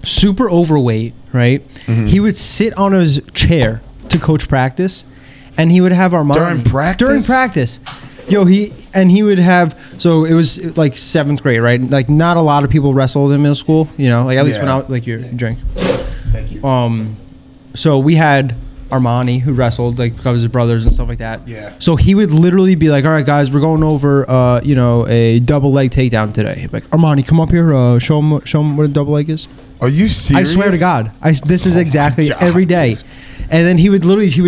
super overweight, right? Mm-hmm. He would sit on his chair to coach practice, and he would have Armani During practice? Yo, he would have, so it was like 7th grade, right? Like not a lot of people wrestled in middle school, you know, like at least when I was like you drink. Thank you. So we had Armani who wrestled like because of his brothers and stuff like that. Yeah. So he would literally be like, all right guys, we're going over a double leg takedown today. Like, Armani, come up here, show him what a double leg is. Are you serious? I swear to God. This is exactly every day. And then he would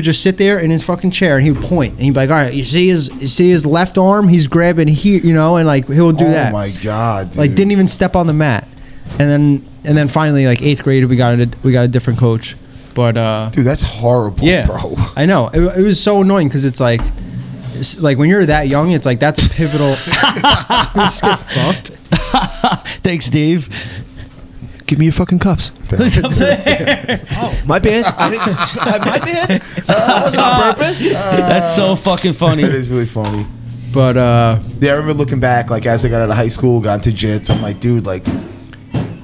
just sit there in his fucking chair and he would point and he'd be like, all right, you see his left arm, he's grabbing here, you know, and like he'll do that. Oh my God, dude. Like didn't even step on the mat. And then finally like 8th grade we got a different coach. But dude, that's horrible, yeah, bro. I know. It was so annoying because it's like when you're that young, it's like that's a pivotal. Just get fucked. Thanks, Dave. Give me your fucking cups. Who's up there? Oh, my bad. My bad. That wasn't on purpose. That's so fucking funny. That is really funny. But yeah, I remember looking back, like as I got out of high school, got into jits. I'm like, dude, like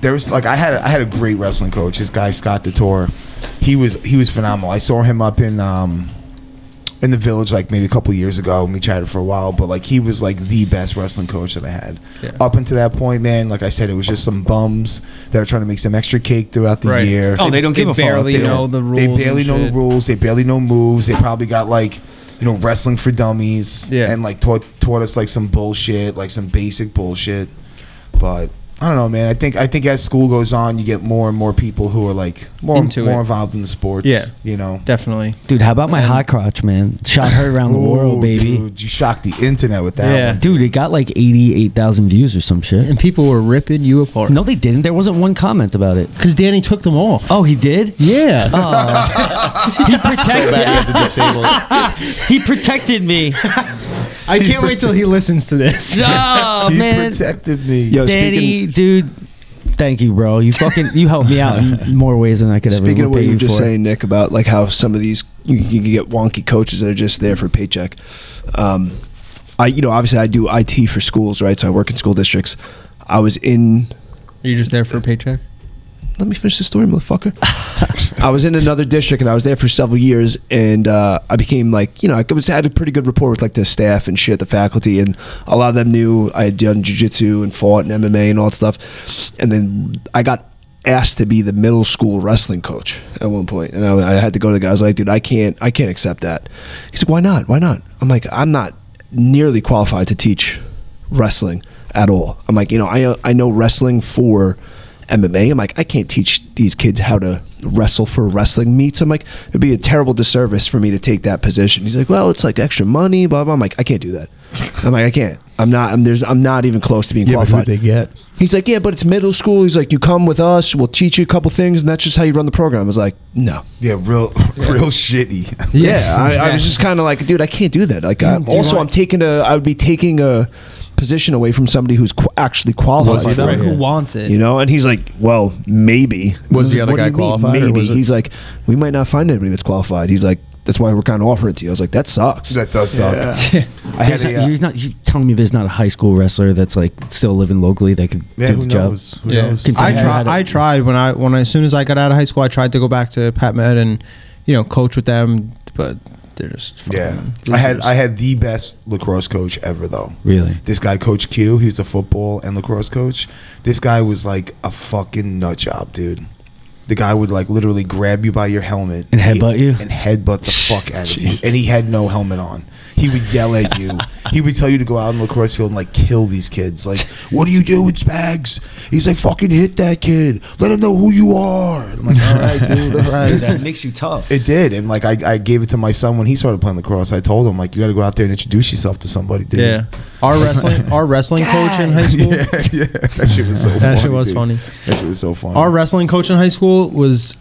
there was like I had a great wrestling coach. This guy Scott DeTore, he was phenomenal. I saw him up in the village like maybe a couple of years ago, and we chatted for a while. But like he was like the best wrestling coach that I had. Yeah. Up until that point, man, like I said, it was just some bums that were trying to make some extra cake throughout the year. Oh, they don't give a fuck. Barely know the rules. They barely know the shit. rules. They barely know moves. They probably got like, you know, wrestling for dummies. Yeah. And like taught us like some bullshit, like some basic bullshit. But I don't know, man. I think as school goes on, you get more and more people who are like more involved in the sports. Yeah, you know, definitely. Dude, how about my hot crotch, man? Shot heard around the world, baby. Dude, you shocked the internet with that. Yeah. one. Dude, it got like 88,000 views or some shit. And people were ripping you apart. No, they didn't. There wasn't one comment about it. Because Danny took them off. Oh, he did? Yeah. Oh. He protected. He protected me. I can't wait till he listens to this. Oh, He man. protected me. Yo, Danny, dude, thank you, bro. You helped me out in more ways than I could ever Speaking of what pay you were just for. saying, Nick, about like how some of these you can get wonky coaches that are just there for a paycheck. Obviously I do IT for schools, right? So I work in school districts. Are you just there for a paycheck? Let me finish the story, motherfucker. I was in another district and I was there for several years, and I became like, I had a pretty good rapport with like the staff and shit, the faculty, and a lot of them knew I had done jiu-jitsu and fought and MMA and all that stuff. And then I got asked to be the middle school wrestling coach at one point, and I had to go to the guy. I was like, dude, I can't accept that. He's like, why not? I'm like, I'm not nearly qualified to teach wrestling at all. I'm like, I know wrestling for MMA. I'm like, I can't teach these kids how to wrestle for wrestling meets. I'm like, it'd be a terrible disservice for me to take that position. He's like, well, it's like extra money, blah blah. I'm like, I can't do that. I'm like, I can't. I'm not even close to being qualified. But who'd they get? He's like, yeah, but it's middle school. He's like, you come with us, we'll teach you a couple things, and that's just how you run the program. I was like, no. Yeah, real shitty. Yeah, I was just kind of like, dude, I can't do that. Like, I would be taking a position away from somebody who's actually qualified for it. Who wants it? And he's like, well, maybe. Was the other What do guy you mean, qualified, or maybe. was it- He's like, we might not find anybody that's qualified. He's like, that's why we're kind of offering it to you. I was like, that sucks. That does suck. I had You're telling me there's not a high school wrestler that's like still living locally that could do who the job? knows? Who knows? I tried as soon as I got out of high school. I tried to go back to Pat Med and coach with them, but they're just fucking losers. I had the best lacrosse coach ever though. Really? This guy, Coach Q, he's the football and lacrosse coach. This guy was like a fucking nut job, dude. The guy would like literally grab you by your helmet and headbutt you and headbutt the fuck out of you. And he had no helmet on. He would yell at you. He would tell you to go out in the lacrosse field and like kill these kids. Like, what are you doing, Spags? He's like, fucking hit that kid. Let him know who you are. And I'm like, all right, dude, all right. Dude, that makes you tough. It did. And like I gave it to my son when he started playing lacrosse. I told him, like, you got to go out there and introduce yourself to somebody, dude. Yeah. Our wrestling coach in high school. Yeah. That shit was so funny. That shit was dude. funny. That shit was so funny. Our wrestling coach in high school was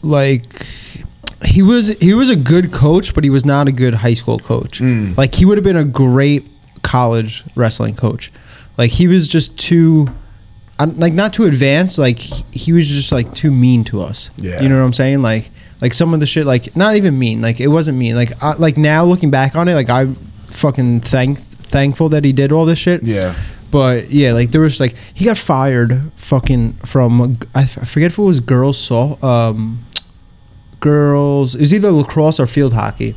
like, he was a good coach, but he was not a good high school coach. Like, he would have been a great college wrestling coach. Like, he was just too, like, not too advanced. Like, he was just like too mean to us. Yeah. You know what I'm saying? Like some of the shit, like, not even mean. Like, it wasn't mean. Like now looking back on it, like, I'm fucking thankful that he did all this shit. Yeah. But yeah, like there was like he got fired fucking from I forget if it was girls. It was either lacrosse or field hockey,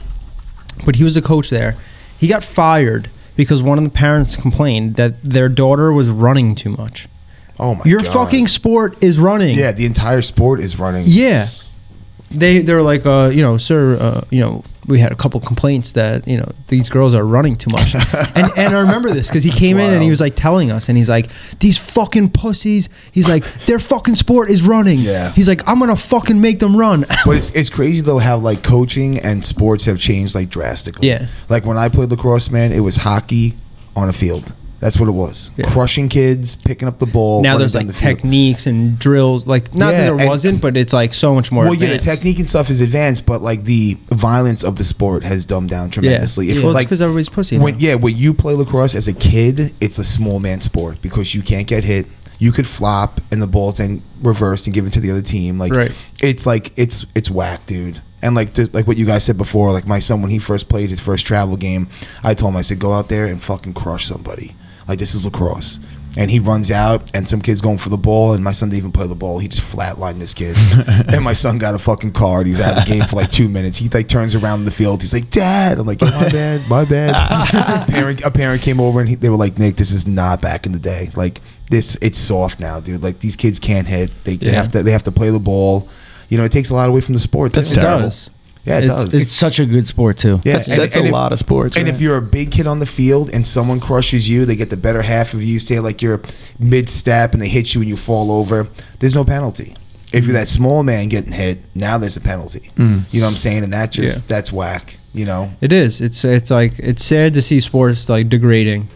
but he was the coach there. He got fired because one of the parents complained that their daughter was running too much. Oh my! Your God. fucking sport is running. Yeah, the entire sport is running. Yeah. They were like, sir, we had a couple complaints that, these girls are running too much. and I remember this because he came in and he was like telling us, and he's like, these fucking pussies. He's like, their fucking sport is running. Yeah. He's like, I'm going to fucking make them run. But it's crazy though how like coaching and sports have changed like drastically. Yeah. Like when I played lacrosse, man, it was hockey on a field. That's what it was. Yeah. Crushing kids, picking up the ball. Now running there's down like the field. techniques and drills. Like, not that there wasn't, but it's like so much more Well, advanced. yeah, the technique and stuff is advanced, but like the violence of the sport has dumbed down tremendously. Yeah. If, Well, it's like, because everybody's pussy when now. when you play lacrosse as a kid, it's a small man sport because you can't get hit. You could flop and the ball's then reversed and given to the other team. Like, Right. it's like it's whack, dude. And like what you guys said before, like my son when he first played his first travel game, I told him, I said, go out there and fucking crush somebody. Like, this is lacrosse. And he runs out, and some kid's going for the ball, and my son didn't even play the ball. He just flatlined this kid. And my son got a fucking card. He was out of the game for like 2 minutes. He like turns around the field. He's like, Dad. I'm like, yeah, my bad. A parent came over, and they were like, Nick, this is not back in the day. Like, it's soft now, dude. Like, these kids can't hit. They have to play the ball. It takes a lot away from the sport. It does. Yeah, it does. It's such a good sport too. Yeah, That's a lot of sports. And right? if you're a big kid on the field and someone crushes you, they get the better half of you. Say like you're mid-step and they hit you and you fall over, there's no penalty. If you're that small man getting hit, now there's a penalty. You know what I'm saying? And that's whack. It is. It's like it's sad to see sports like degrading.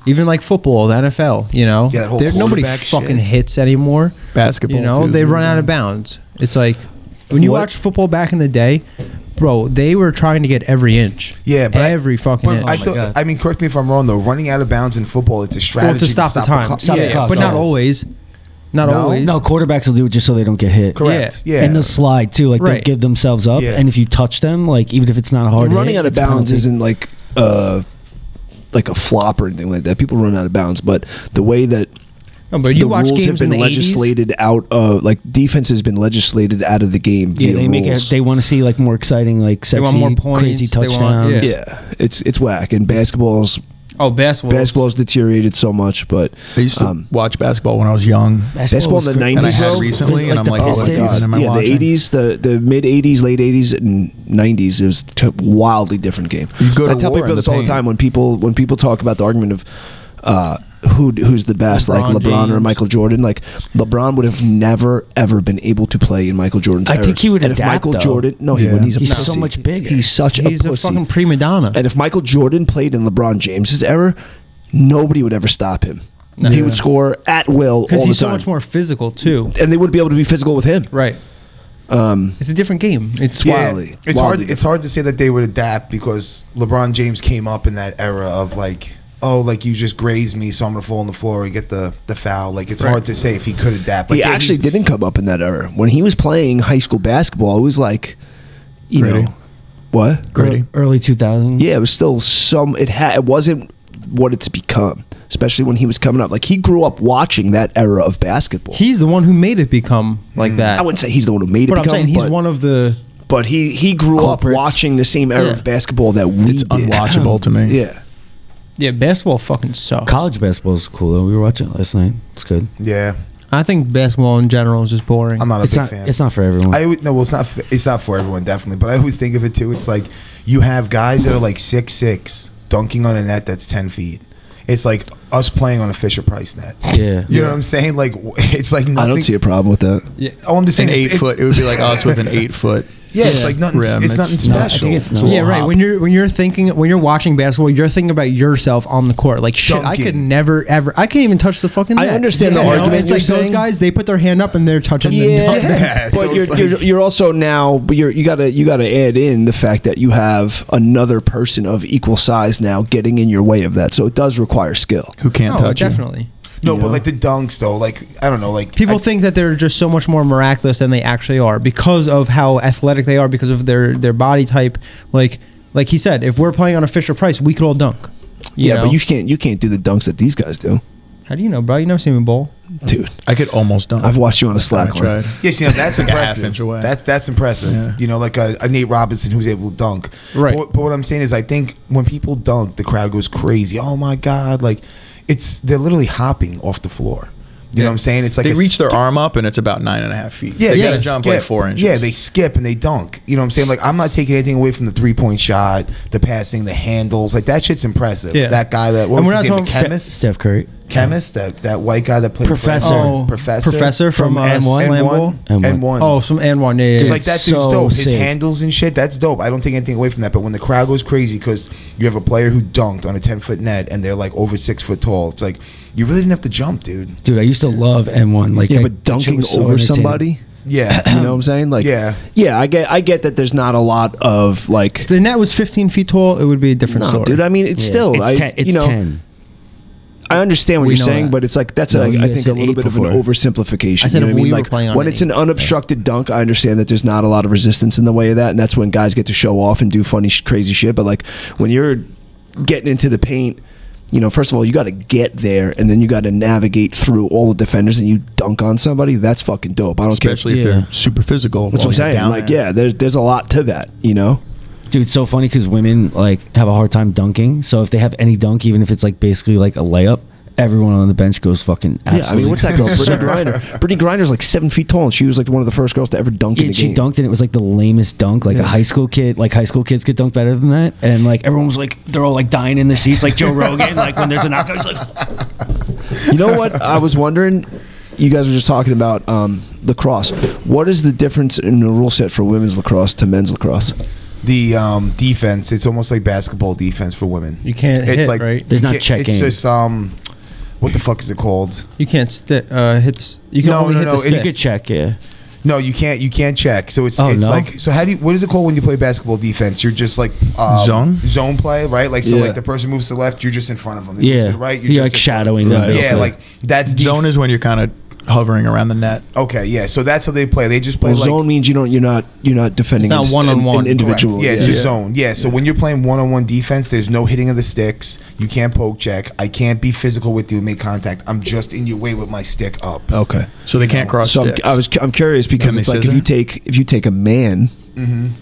Even like football, the NFL. Yeah, that whole nobody quarterback fucking shit. hits anymore. Basketball. They run out of bounds. It's like when you watch football back in the day, bro. They were trying to get every inch. Yeah, but every fucking inch. I mean, correct me if I'm wrong though. Running out of bounds in football, it's a strategy to stop the time. Stop the clock. But not always. Not always. No, quarterbacks will do it just so they don't get hit. Correct. Yeah. And they'll slide too. Like they'll Right. give themselves up. Yeah. And if you touch them, like even if it's not a hard hit, running out of it's bounds penalty. isn't like a flop or anything like that. People run out of bounds, but the way that No, but you the watch rules have games in been the 80s. legislated out of, like defense has been legislated out of the game. Yeah, via they make it. rules. They want to see like more exciting, like sexy, want more points, crazy they want- touchdowns. yeah. Yeah, it's whack. And basketball's deteriorated so much, but I used to watch basketball when I was young. basketball in the great. 90s, And I had bro, recently, and I'm like, oh my Pistons. God, am I yeah, watching? the 80s, the mid 80s, late 80s, and 90s, it was a wildly different game. You go to I tell war people in this the all the paint. time when people talk about the argument of who's the best, like LeBron or James. Michael Jordan. Like LeBron would have never ever been able to play in Michael Jordan's I era. think he would and if adapt, Michael though. Jordan, no, he Yeah. wouldn't. He's a He's pussy. so much bigger. He's such He's a a pussy. fucking prima donna. And if Michael Jordan played in LeBron James's era, nobody would ever stop him. No. He would score at will Because all he's the so time. much more physical too. And they wouldn't be able to be physical with him. Right. It's a different game. It's wildly. It's Wildly hard. It's hard to say that they would adapt because LeBron James came up in that era of like, oh, like you just grazed me, so I'm gonna fall on the floor and get the foul. Like it's hard to say if he could adapt. Like, He actually didn't come up in that era. When he was playing high school basketball, it was like, you Gritty. know, what? Gritty. Early 2000s. Yeah, it was still some. It wasn't what it's become, especially when he was coming up. Like he grew up watching that era of basketball. He's the one who made it become like that. I wouldn't say he's the one who made it But I'm become, saying he's but, one of the. but he grew Culprits. up watching the same era Yeah. of basketball that we It's did. unwatchable to me. Yeah. Yeah, basketball fucking sucks. College basketball is cool though. We were watching it last night. It's good. Yeah, I think basketball in general is just boring. I'm not a It's big not. fan. It's not for everyone. It's not. It's not for everyone, definitely. But I always think of it too. It's like you have guys that are like 6'6", dunking on a net that's 10 feet. It's like us playing on a Fisher Price net. Yeah. You know what I'm saying? Like it's like nothing. I don't see a problem with that. Oh, I'm just An saying 8 foot. It would be like us with an 8 foot. Yeah, it's like nothing. Rim. It's nothing It's not- I special. think it's It's a not. Yeah, little right. hop. When you're watching basketball, you're thinking about yourself on the court. Like shit, I could Dunking. never ever. I can't even touch the fucking. I net. understand the You know? argument It's you're like those saying. guys. They put their hand up and they're touching the net. Yeah, so but it's you're also now, but you gotta add in the fact that you have another person of equal size now getting in your way of that. So it does require skill. Who can't No, touch you? definitely. No, you but know? like the dunks though, like I don't know, like People think that they're just so much more miraculous than they actually are because of how athletic they are, because of their body type. Like he said, if we're playing on a Fisher Price, we could all dunk. Yeah, but you can't do the dunks that these guys do. How do you know, bro? You never seen me bowl? Dude, I could almost dunk. I've watched you on a slack line. tried. Yeah, see, now that's Like a half impressive. inch away. That's impressive. Yeah. You know, like a Nate Robinson who's able to dunk. Right. But what I'm saying is, I think when people dunk, the crowd goes crazy. Oh my god! Like, they're literally hopping off the floor. You know what I'm saying? It's like they a reach their skip. arm up and it's about 9.5 feet. Yeah, they they gotta jump like 4 inches. Yeah, they skip and they dunk. You know what I'm saying? Like, I'm not taking anything away from the 3-point shot, the passing, the handles. Like, that shit's impressive. Yeah. That guy that, what And was we're his not name? The talking- chemist? Steph Curry. Chemist? That white guy that played Professor. for Oh, Professor from N1? Slam Bowl. N1. Oh, from N1. Yeah, Dude, Like, that dude's so dope. His sick. handles and shit, that's dope. I don't take anything away from that. But when the crowd goes crazy because you have a player who dunked on a 10-foot net and they're like over 6 foot tall, it's like, you really didn't have to jump, dude. Dude, I used to love N1. Like, Yeah, that- but that shit dunking was so over entertaining. somebody, Yeah. you know what I'm saying? Like, Yeah. I get that. There's not a lot of like. If the net was 15 feet tall, it would be a different No, story. dude. I mean, it's Yeah. still. It's 10. It's 10. I understand what We you're know saying, that. but it's like that's No, like, you I guys think a said little 8 bit of an before. oversimplification. I said you know if what I mean? we were Like playing on when an it's an 8. unobstructed dunk, I understand that there's not a lot of resistance in the way of that, and that's when guys get to show off and do funny, crazy shit. But like when you're getting into the paint, you know, first of all, you got to get there, and then you got to navigate through all the defenders, and you dunk on somebody. That's fucking dope. I don't Especially care. if Yeah. they're super physical. That's what I'm while you're saying. down Like, there. yeah, there's a lot to that. You know. Dude, it's so funny because women like have a hard time dunking. So if they have any dunk, even if it's like basically like a layup, everyone on the bench goes fucking absolutely. Yeah, I mean, what's that girl, Brittany Griner? Brittany Griner's like 7 feet tall, and she was like one of the first girls to ever dunk in Yeah, the she game. dunked and it was like the lamest dunk, like a high school kid. Like high school kids could dunk better than that, and like everyone was like, they're all like dying in their seats, like Joe Rogan. Like when there's a knockout, he's like, You know what? I was wondering. You guys were just talking about lacrosse. What is the difference in the rule set for women's lacrosse to men's lacrosse? The defense, it's almost like basketball defense for women. You can't It's hit, like right? There's you not can't- checking. It's just what the fuck is it called? You can't hit the. You can No, only no, hit no, the it's- you stick. could check, yeah. No, you can't. You can't check. So it's Oh, it's no? like, so how do you, what is it called when you play basketball defense? You're just like zone play, right? Like, so Yeah. like the person moves to the left, you're just in front of them. They move Yeah, to the right, you're just like in front. shadowing them. Right. Yeah, basically. like that's Zone is when you're kind of hovering around the net. okay. Yeah, so that's how they play. They just play Well, like zone means you're not defending. It's not one-on-one. an individual. Correct. Yeah, it's yeah. your zone. Yeah, so when you're playing one-on-one defense, there's no hitting of the sticks. You can't poke check. I can't be physical with you and make contact. I'm just in your way with my stick up. Okay. So they can't cross So sticks. I'm curious because Can it's they like scissor? if you take a man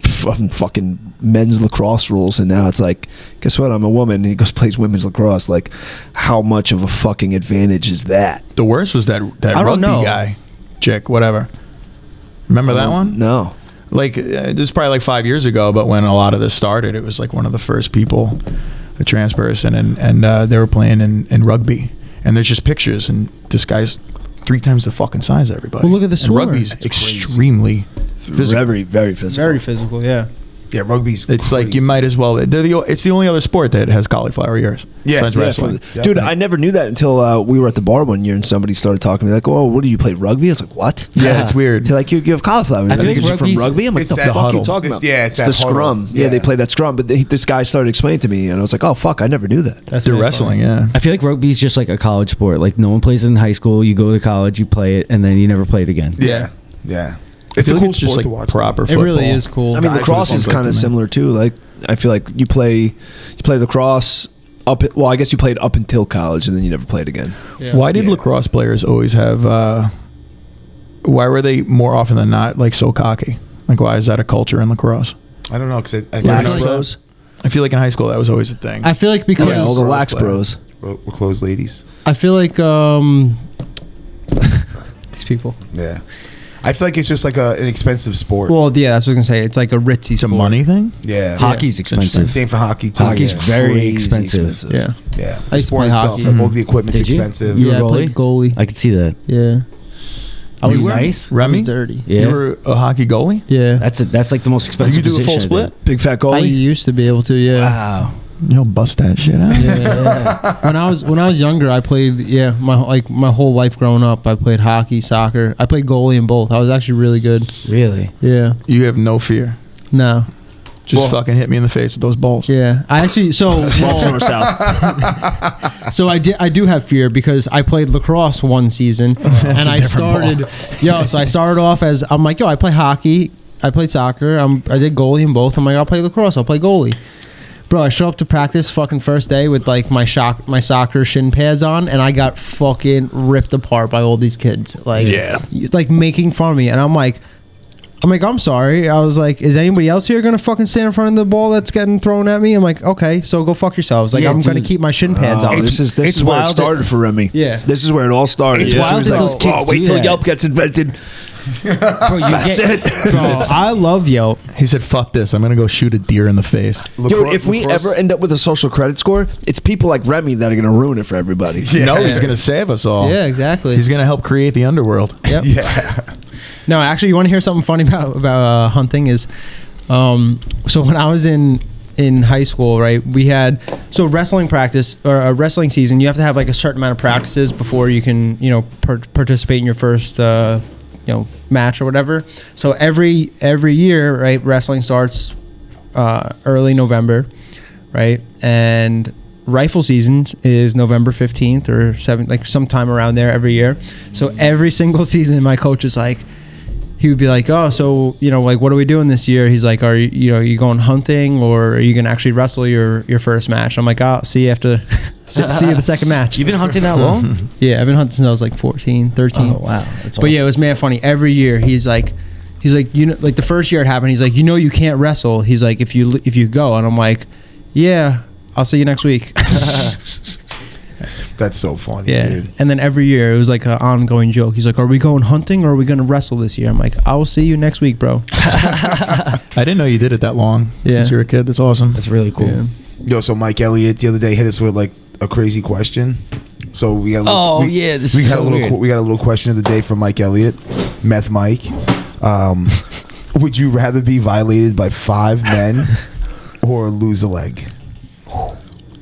from fucking men's lacrosse rules, and now it's like, guess what? I'm a woman, and he goes plays women's lacrosse. Like, how much of a fucking advantage is that? The worst was that I don't rugby know. guy, chick, whatever. Remember that one? No. Like this is probably like 5 years ago, but when a lot of this started, it was like one of the first people, a trans person, and they were playing in rugby, and there's just pictures, and this guy's 3 times the fucking size of everybody. Well, look at the And sword. rugby's It's crazy. extremely physical. Very, very physical. Very physical, yeah. Yeah, rugby's It's like crazy. you might as well. It's the only other sport that has cauliflower ears. Yeah, besides yeah, wrestling. Dude, I never knew that until we were at the bar one year and somebody started talking to me like, "Oh, what do you play rugby?" I was like, "What?" Yeah, it's weird. They're like, "You have cauliflower." I feel like It's from rugby's- rugby. I'm like, it's "The that fuck are you huddle. talking It's- about?" yeah, it's the that huddle. scrum. Yeah, Yeah. they play that scrum. But this guy started explaining to me, and I was like, "Oh fuck, I never knew that." That's They're really wrestling, funny. yeah. I feel like rugby is just like a college sport. Like no one plays it in high school. You go to college, you play it, and then you never play it again. Yeah, yeah. I It's a feel like cool it's just sport like to watch. proper It football. really is cool. I mean, Guys, lacrosse it is sounds kind like of to me. similar too. Like, I feel like you play lacrosse up. Well, I guess you played up until college, and then you never played again. Yeah. Why did Yeah. lacrosse players always have? Why were they more often than not like so cocky? Like, why is that a culture in lacrosse? I don't know because I Lax think bros. I feel like in high school that was always a thing. I feel like because Yeah, all the Lacrosse lax player. bros. we're closed ladies. I feel like these people. Yeah, I feel like it's just like an expensive sport. Well, yeah, that's what I was gonna say. It's like a ritzy it's a sport. money thing. yeah, Hockey's expensive. Same for hockey too. Hockey's yeah. very Crazy expensive. Yeah. Yeah, I used to sport play itself, hockey. like, all the equipment's Did you? expensive. You were Yeah, I played goalie. I could see that. Yeah. I You was were nice. I Remy, was dirty. Yeah. You were a hockey goalie. Yeah. That's like the most You expensive could do a full position, I think. split. Big fat I goalie. used to be able to. Yeah. Wow. You'll bust that shit out. Yeah. when I was younger, I played. Yeah, my whole life growing up, I played hockey, soccer. I played goalie in both. I was actually really good. Really? Yeah. You have no fear. No. Just fucking hit me in the face with those balls. Yeah. I actually so so I do have fear because I played lacrosse one season and I started so I started off as I'm like I play hockey, I played soccer, I did goalie in both. I'm like I'll play lacrosse, I'll play goalie. Bro, I show up to practice fucking first day with like my soccer shin pads on, and I got fucking ripped apart by all these kids. Like, like making fun of me, and I'm like, I'm sorry. I was like, is anybody else here gonna fucking stand in front of the ball that's getting thrown at me? I'm like, okay, so go fuck yourselves. Like, I'm gonna keep my shin pads on. This is where it started for Remy. Yeah, this is where it all started. It's wild that those kids wait till that. Yelp gets invented. Bro, That's it. Bro, I love Yelp. He said, "Fuck this! I'm gonna go shoot a deer in the face." Dude, if we ever end up with a social credit score, it's people like Remy that are gonna ruin it for everybody. No, he's gonna save us all. Yeah, exactly. He's gonna help create the underworld. Yep. Yeah. No, actually, you want to hear something funny about hunting? Is so when I was in high school, right? We had wrestling practice or a wrestling season. You have to have like a certain amount of practices before you can participate in your first match or whatever. So every year, right? Wrestling starts early November, right? And rifle season is November 15th or 7th, like sometime around there every year. So every single season, my coach is like, he would be like, oh, so, like, what are we doing this year? He's like, are you going hunting, or are you going to actually wrestle your first match? I'm like, I'll see you after, see you the second match. You've been hunting that long? Yeah, I've been hunting since I was like 14, 13. Oh, wow. That's But yeah, it was mad funny. Every year, he's like, like the first year it happened, he's like, you can't wrestle. He's like, if you go. And I'm like, yeah, I'll see you next week. That's so funny, Yeah. dude. And then every year it was like an ongoing joke. He's like, are we going hunting or are we going to wrestle this year? I'm like, I will see you next week, bro. I didn't know you did it that long Yeah. since you were a kid. That's awesome. That's really cool. Yeah. Yo, so Mike Elliott the other day hit us with like a crazy question. So we got this we is got so a little weird. we got a little question of the day from Mike Elliott, Meth Mike. Would you rather be violated by 5 men or lose a leg?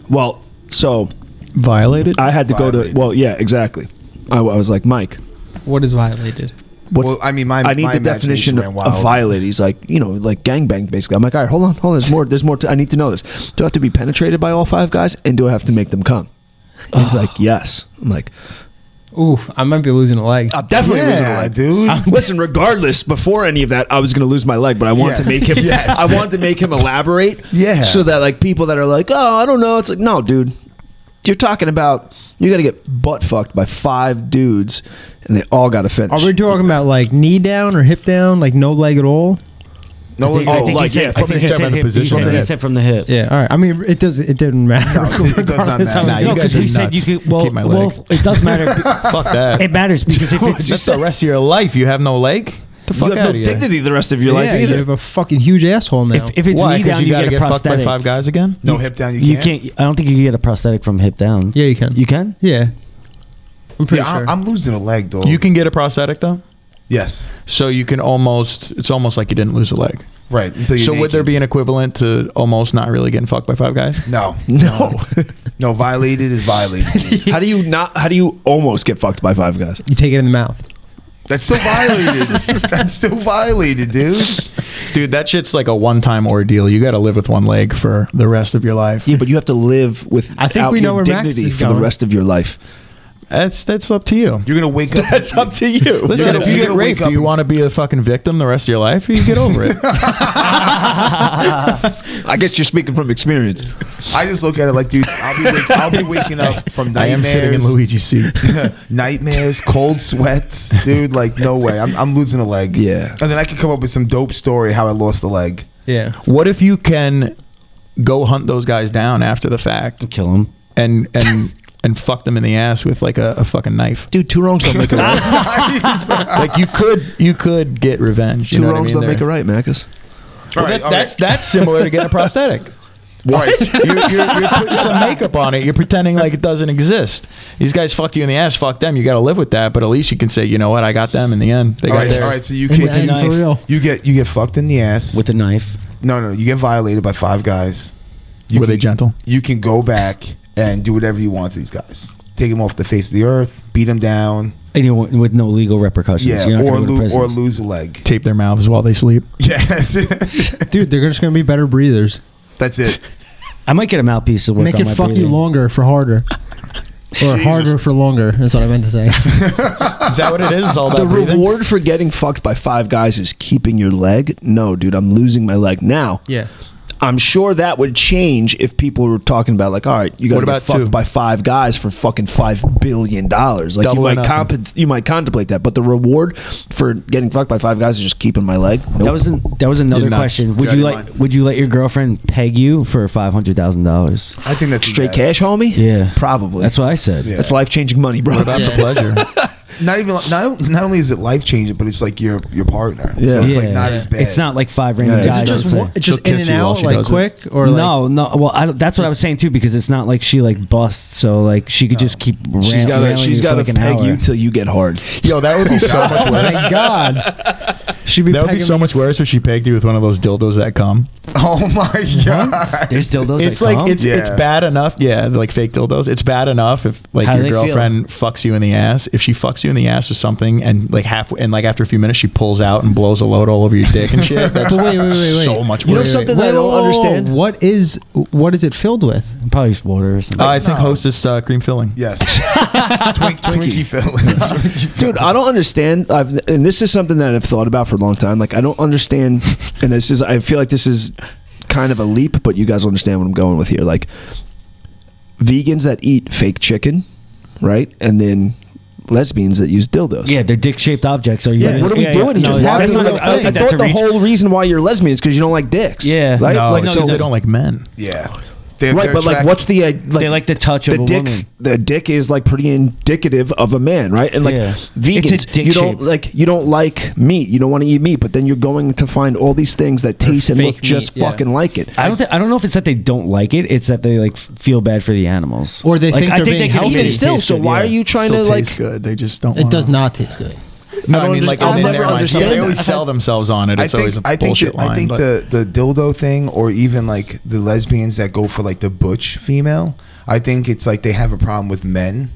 Well, so Violated? I had to Violated. go to. Well, yeah, exactly. I was like, Mike, What is violated? Well, I mean, I need my the definition imagination ran of wild. violated. He's like, like gangbang, basically. I'm like, all right, hold on. There's more. I need to know this. Do I have to be penetrated by all 5 guys, and do I have to make them come? And he's like, yes. I'm like, Ooh, I might be losing a leg. I'm definitely losing a Yeah, leg, dude. Listen, regardless, before any of that, I was going to lose my leg, but I wanted to make him. Yes. I wanted to make him elaborate. Yeah. So that like people that are like, oh, I don't know. It's like, no, dude. You're talking about you got to get butt fucked by 5 dudes, and they all got to finish. Are we talking about like knee down or hip down, like no leg at all? No, I think like, he yeah, said, from the hip, from the position He of the hip. said from the hip. Yeah, all right. I mean, it didn't matter. No, it does not Regardless, I was matter. You No, because guys are he said nuts. you could. Well, Keep my leg. well, it does matter. Fuck that. It matters because if it's Just the rest of your life, you have no leg? The fuck you have out no of here. dignity the rest of your life yeah, you either. have a fucking huge asshole now. if it's Why? knee Because down, you got to get a get fucked by prosthetic. 5 guys again? No hip down. You can't. I don't think you can get a prosthetic from hip down. Yeah, you can. You can? Yeah, I'm pretty Yeah, sure. I'm losing a leg, though. You can get a prosthetic though? Yes. So you can it's almost like you didn't lose a leg. Right. Until you're So would there naked. be an equivalent to almost not really getting fucked by 5 guys? No. No. No, violated is violated. How do you almost get fucked by 5 guys? You take it in the mouth. That's still violated. That's still violated, dude. Dude, that shit's like a one-time ordeal. You got to live with 1 leg for the rest of your life. Yeah, but you have to live with I think we know where Max dignity is for the going. rest of your life. That's up to you. You're gonna wake up. That's up to you. Listen, You're if you get gonna wake raped, up do you and- want to be a fucking victim the rest of your life, or you get over it? I guess you're speaking from experience. I just look at it like, dude, I'll be waking up from I am sitting in nightmares, Luigi's seat. nightmares, cold sweats, dude. Like, no way. I'm losing a leg. Yeah. And then I could come up with some dope story how I lost a leg. Yeah. What if you can go hunt those guys down after the fact Kill him. and fuck them in the ass with like a fucking knife? Dude, 2 wrongs don't make a right. Like you could get revenge. You 2 know what I wrongs mean? don't make a There. right, Marcus. All right, all right. That's similar to getting a prosthetic. What? You're putting some makeup on it. You're pretending like it doesn't exist. These guys fucked you in the ass. Fuck them. You got to live with that. But at least you can say, you know what? I got them in the end. They All got right, theirs. all right. So you With a can knife. For real. you get fucked in the ass. With a knife. No, you get violated by 5 guys. Were they gentle? You can go back and do whatever you want to these guys. Take them off the face of the earth, beat them down, And you want, with no legal repercussions. yeah, You're not or gonna go to prison. lose a leg. Tape their mouths while they sleep. Yes, Dude, they're just going to be better breathers. that's it. I might get a mouthpiece to work Make on it my fuck you breathing. longer for harder. Or harder for longer is what I meant to say. Is that what it is? It's all about The breathing? reward for getting fucked by 5 guys is keeping your leg. No, dude, I'm losing my leg now. Yeah. I'm sure that would change if people were talking about like, all right, you got to get fucked by 5 guys for fucking $5 billion. Like you might contemplate that, but the reward for getting fucked by 5 guys is just keeping my leg. Nope. That was another question. Would you let your girlfriend peg you for $500,000? I think that's straight cash, homie. Yeah, probably. That's what I said. Yeah. That's life-changing money, bro. What about the pleasure? Not only is it life changing, but it's like your partner. Yeah, so it's like not as bad. It's not like 5 random guys. It's just in and out, like quick, or no. Well, that's what I was saying too, because it's not like she like busts, so like she could just keep. She's got to peg you till you get hard. Yo, that would be so much worse. Oh my god, that would be so much worse if she pegged you with one of those dildos that come. Oh my god, there's dildos. It's like it's bad enough. Yeah, like fake dildos. It's bad enough if like your girlfriend fucks you in the ass. If she fucks you in the ass or something, and like after a few minutes she pulls out and blows a load all over your dick and shit. That's wait. so much worse. You know something that I don't understand? What is it filled with? Probably just water or something. I think Hostess cream filling. Yes, Twinkie filling. Dude, I don't understand. And this is something that I've thought about for a long time. Like I don't understand, and I feel like this is kind of a leap, but you guys understand what I'm going with here. Like vegans that eat fake chicken, right? And then lesbians that use dildos. Yeah, they're dick-shaped objects. What are we doing? I thought the whole reason why you're lesbian is because you don't like dicks. Yeah. Right? So they don't like men. Yeah. Right, but like, what's the they like the touch of a woman. The dick is like pretty indicative of a man, right? And like vegans, you don't like meat, you don't want to eat meat, but then you're going to find all these things that taste and look just fucking like it. I don't know if it's that they don't like it; it's that they like feel bad for the animals, or they think they're being healthy. Even still, so why are you trying to like? Good. They just don't. It does not taste good. No, I mean, like, I'll never understand. They always sell themselves on it. It's always a bullshit line. I think the dildo thing, or even like the lesbians that go for like the butch female, I think it's like they have a problem with men,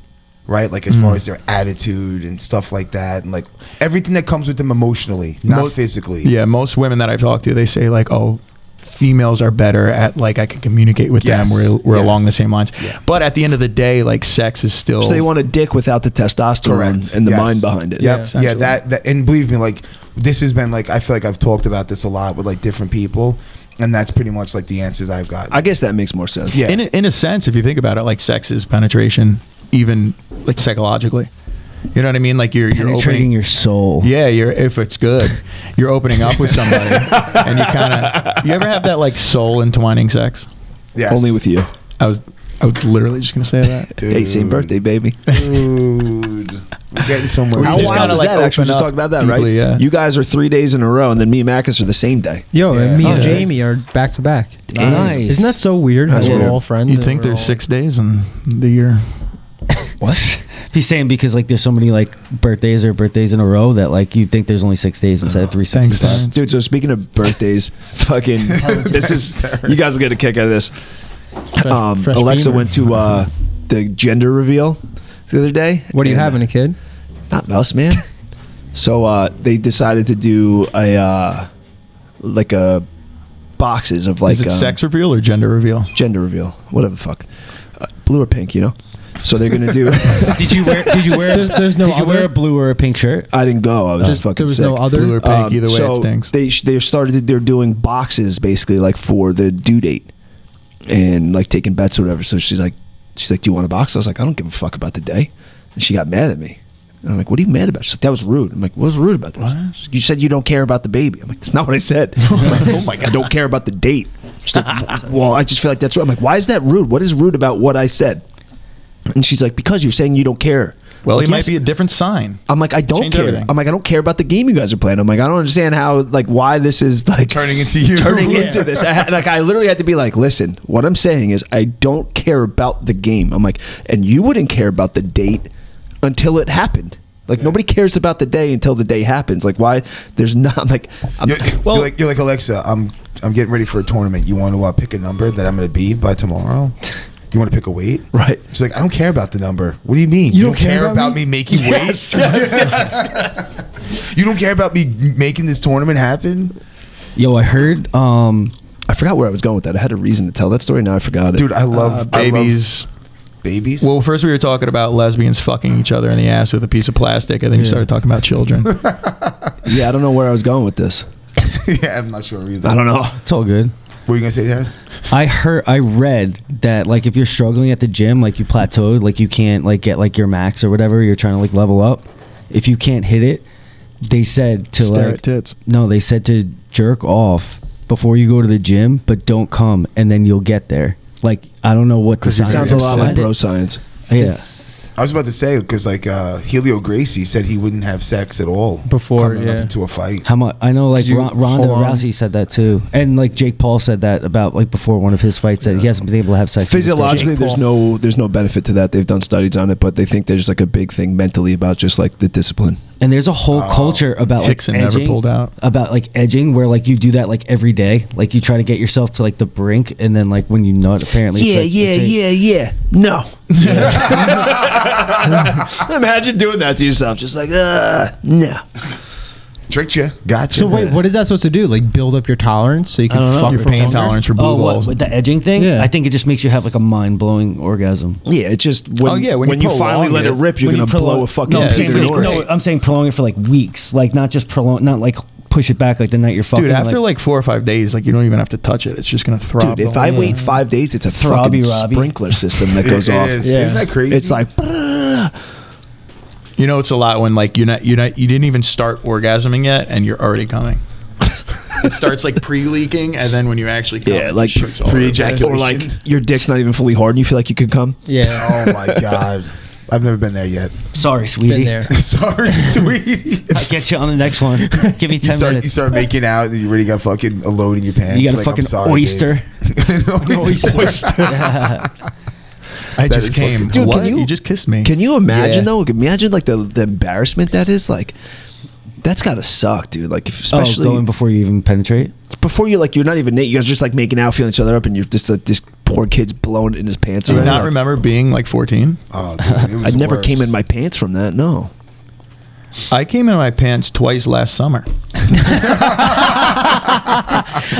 right? Like as far as their attitude and stuff like that, and like everything that comes with them emotionally, not physically. Yeah, most women that I've talked to, they say like, oh, females are better at like I can communicate with them. We're along the same lines. Yeah. But at the end of the day, like sex is still. So they want a dick without the testosterone and the mind behind it. Yep. Yeah, that and believe me, like this has been like I feel like I've talked about this a lot with like different people, and that's pretty much like the answers I've got. I guess that makes more sense. Yeah. In a sense, if you think about it, like sex is penetration, even like psychologically. You know what I mean? Like you're penetrating your soul. Yeah, if it's good, you're opening up with somebody, and you kind of. You ever have that like soul entwining sex? Yes. Only with you. I was literally just gonna say that. Dude. Hey, same birthday, baby. Dude, we're getting somewhere. How wild is that? Actually, just talk about that, right? Yeah. You guys are 3 days in a row, and then me and Marcus are the same day. And me and Jamie are back to back. Nice. Isn't that so weird? How we're all friends. You'd think there's 6 days in the year. What? He's saying because like there's so many like birthdays in a row that like you'd think there's only 6 days instead of 365. Dude, so speaking of birthdays, fucking this is you guys will get a kick out of this. Fresh Alexa beamer. went to the gender reveal the other day. What are you having, a kid? Not us, man. So they decided to do a boxes of like is it sex reveal or gender reveal? Gender reveal, whatever the fuck, blue or pink, you know. So they're gonna do. Did you wear? There's no. Did you wear a blue or a pink shirt? I didn't go. I was fucking sick. There was no other blue or pink. Either way, it stinks. They're doing boxes basically like for the due date, and like taking bets or whatever. So she's like, do you want a box? I was like, I don't give a fuck about the day. And she got mad at me. And I'm like, what are you mad about? She's like, that was rude. I'm like, what was rude about this? What? You said you don't care about the baby. I'm like, that's not what I said. I'm like, oh my god, I don't care about the date. She's like, well, I just feel like that's rude. I'm like, why is that rude? What is rude about what I said? And she's like, because you're saying you don't care. Well, like, it might be a different sign. I'm like, I don't Change care. everything. I'm like, I don't care about the game you guys are playing. I'm like, I don't understand how, like, why this is like turning into you. Into this. I literally had to be like, listen, what I'm saying is I don't care about the game. I'm like, and you wouldn't care about the date until it happened. Like nobody cares about the day until the day happens. Like why? There's not like. You're like Alexa. I'm getting ready for a tournament. You want to pick a number that I'm going to be by tomorrow? You want to pick a weight? Right. She's like, I don't care about the number. What do you mean? You don't care about me making weight? Yes. You don't care about me making this tournament happen? Yo, I heard. I forgot where I was going with that. I had a reason to tell that story. Now I forgot it. Dude, I love babies. Babies? Well, first we were talking about lesbians fucking each other in the ass with a piece of plastic, and then you started talking about children. Yeah, I don't know where I was going with this. Yeah, I'm not sure either. I don't know. It's all good. What were you gonna say, Terrence? I read that like if you're struggling at the gym, like you plateaued, like you can't like get like your max or whatever, you're trying to like level up. If you can't hit it, they said to Stare like at tits. No, they said to jerk off before you go to the gym, but don't come, and then you'll get there. Like I don't know what the Because it science Sounds a lot like behind it. bro science. Yeah. I was about to say because like Helio Gracie said he wouldn't have sex at all Before, coming yeah. up into a fight. How much? I know, like You Ronda hold on. Rousey said that too, and like Jake Paul said that about like before one of his fights that he hasn't been able to have sex. with his Physiologically, girlfriend. there's no benefit to that. They've done studies on it, but they think there's like a big thing mentally about just like the discipline. And there's a whole culture about like Hickson never edging, pulled out. about like edging, where like you do that like every day, like you try to get yourself to like the brink, and then like when you nut, apparently, it's like, No. Imagine doing that to yourself, just like, no. Tricked you, gotcha. So wait, what is that supposed to do? Like build up your tolerance so you can I don't know. fuck Your for pain longer? tolerance for blue Oh, balls. what, with the edging thing? Yeah. I think it just makes you have like a mind-blowing orgasm. Yeah, it just when, when you you finally prolong let it it, rip, you're When gonna you blow a fucking no, I'm Yeah, saying, it's like, gonna no, I'm saying prolong it for like weeks, like not just prolong, not like push it back like the night you're fucking. Dude, after like 4 or 5 days, like you don't even have to touch it. It's just gonna throb. Dude, if the I whole wait time. 5 days, it's a Throbby fucking Robbie. sprinkler system that goes It off. is. Yeah. Isn't that crazy? It's like, You know, it's a lot when like you didn't even start orgasming yet, and you're already coming. It starts like pre-leaking, and then when you actually come, Yeah, it like shoots all over the place. pre-ejaculation. or like your dick's not even fully hard and you feel like you could come. Yeah. Oh my god, I've never been there yet. sorry, sweetie, Been there. Sorry, sweetie. I'll get you on the next one. Give me 10 You minutes. start making out and you already got fucking a load in your pants. You got a Like, I'm fucking sorry, oyster. babe. An oyster. I That just is came. fucking- Dude, What? can you- You just kissed me. Can you imagine Yeah. though? Imagine like the embarrassment that is. Like, that's gotta suck, dude. Like, especially going before you even penetrate. before you like you're not even naked. You're just like making out, feeling each other up, and you're just like this poor kid's blowing it in his pants. Do you already. not remember being like 14? Oh, dude, it I was never worse. came in my pants from that. No. I came in my pants twice last summer.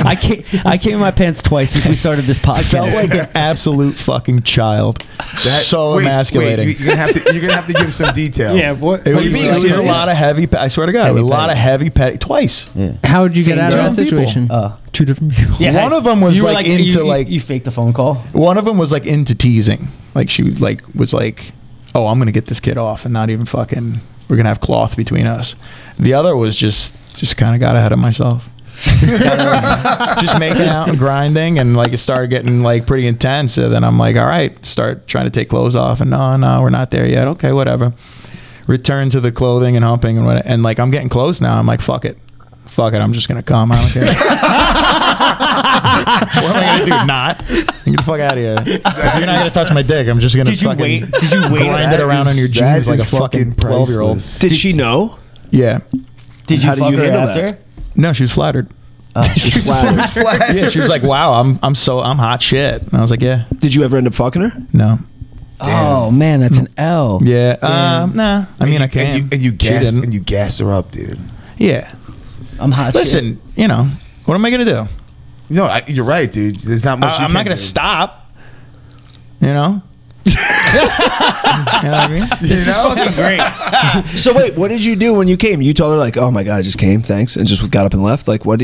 I came in my pants twice since we started this podcast. Felt like an absolute fucking child. So Wait, emasculating. you're gonna have to give some detail. Yeah. What? It what was, do you mean? it was a Serious? lot of heavy. I swear to God, Heavy a lot of petting. heavy petting twice. How would you get Same out of that different people. situation? Two different people. Yeah, One of them was you were like into like you faked the phone call. one of them was like into teasing. Like she like was like, oh, I'm gonna get this kid off and not even fucking. We're gonna have cloth between us. The other was just kind of got ahead of myself. Just making out and grinding, and like it started getting like pretty intense. And then I'm like, all right, start trying to take clothes off, and no, we're not there yet. Okay, whatever. Return to the clothing and humping and what, and like I'm getting close now. I'm like, fuck it. I'm just gonna come. I don't care. What am I gonna do? Not? Get the fuck out of here. If you're not gonna touch my dick, I'm just gonna Did you fucking wait? Did you wait? grind it around on your That jeans like a is fucking 12-year-old. priceless. Did she know? Yeah. Did you How do fuck you her handle after? that? No, she was flattered. She's flattered. Yeah, she was like, "Wow, I'm hot shit." And I was like, "Yeah, Did you ever end up fucking her? no, Oh man, that's an L. yeah, nah." I mean, I can. And you She gas didn't. and you gas her up, dude. Yeah. I'm hot. Listen, you know, what am I gonna do? No, you're right, dude. There's not much. I'm not gonna stop. You know. You know what I mean? This is fucking great. So wait, what did you do when you came? You told her like, "Oh my god, I just came, thanks," and just got up and left. Like, what?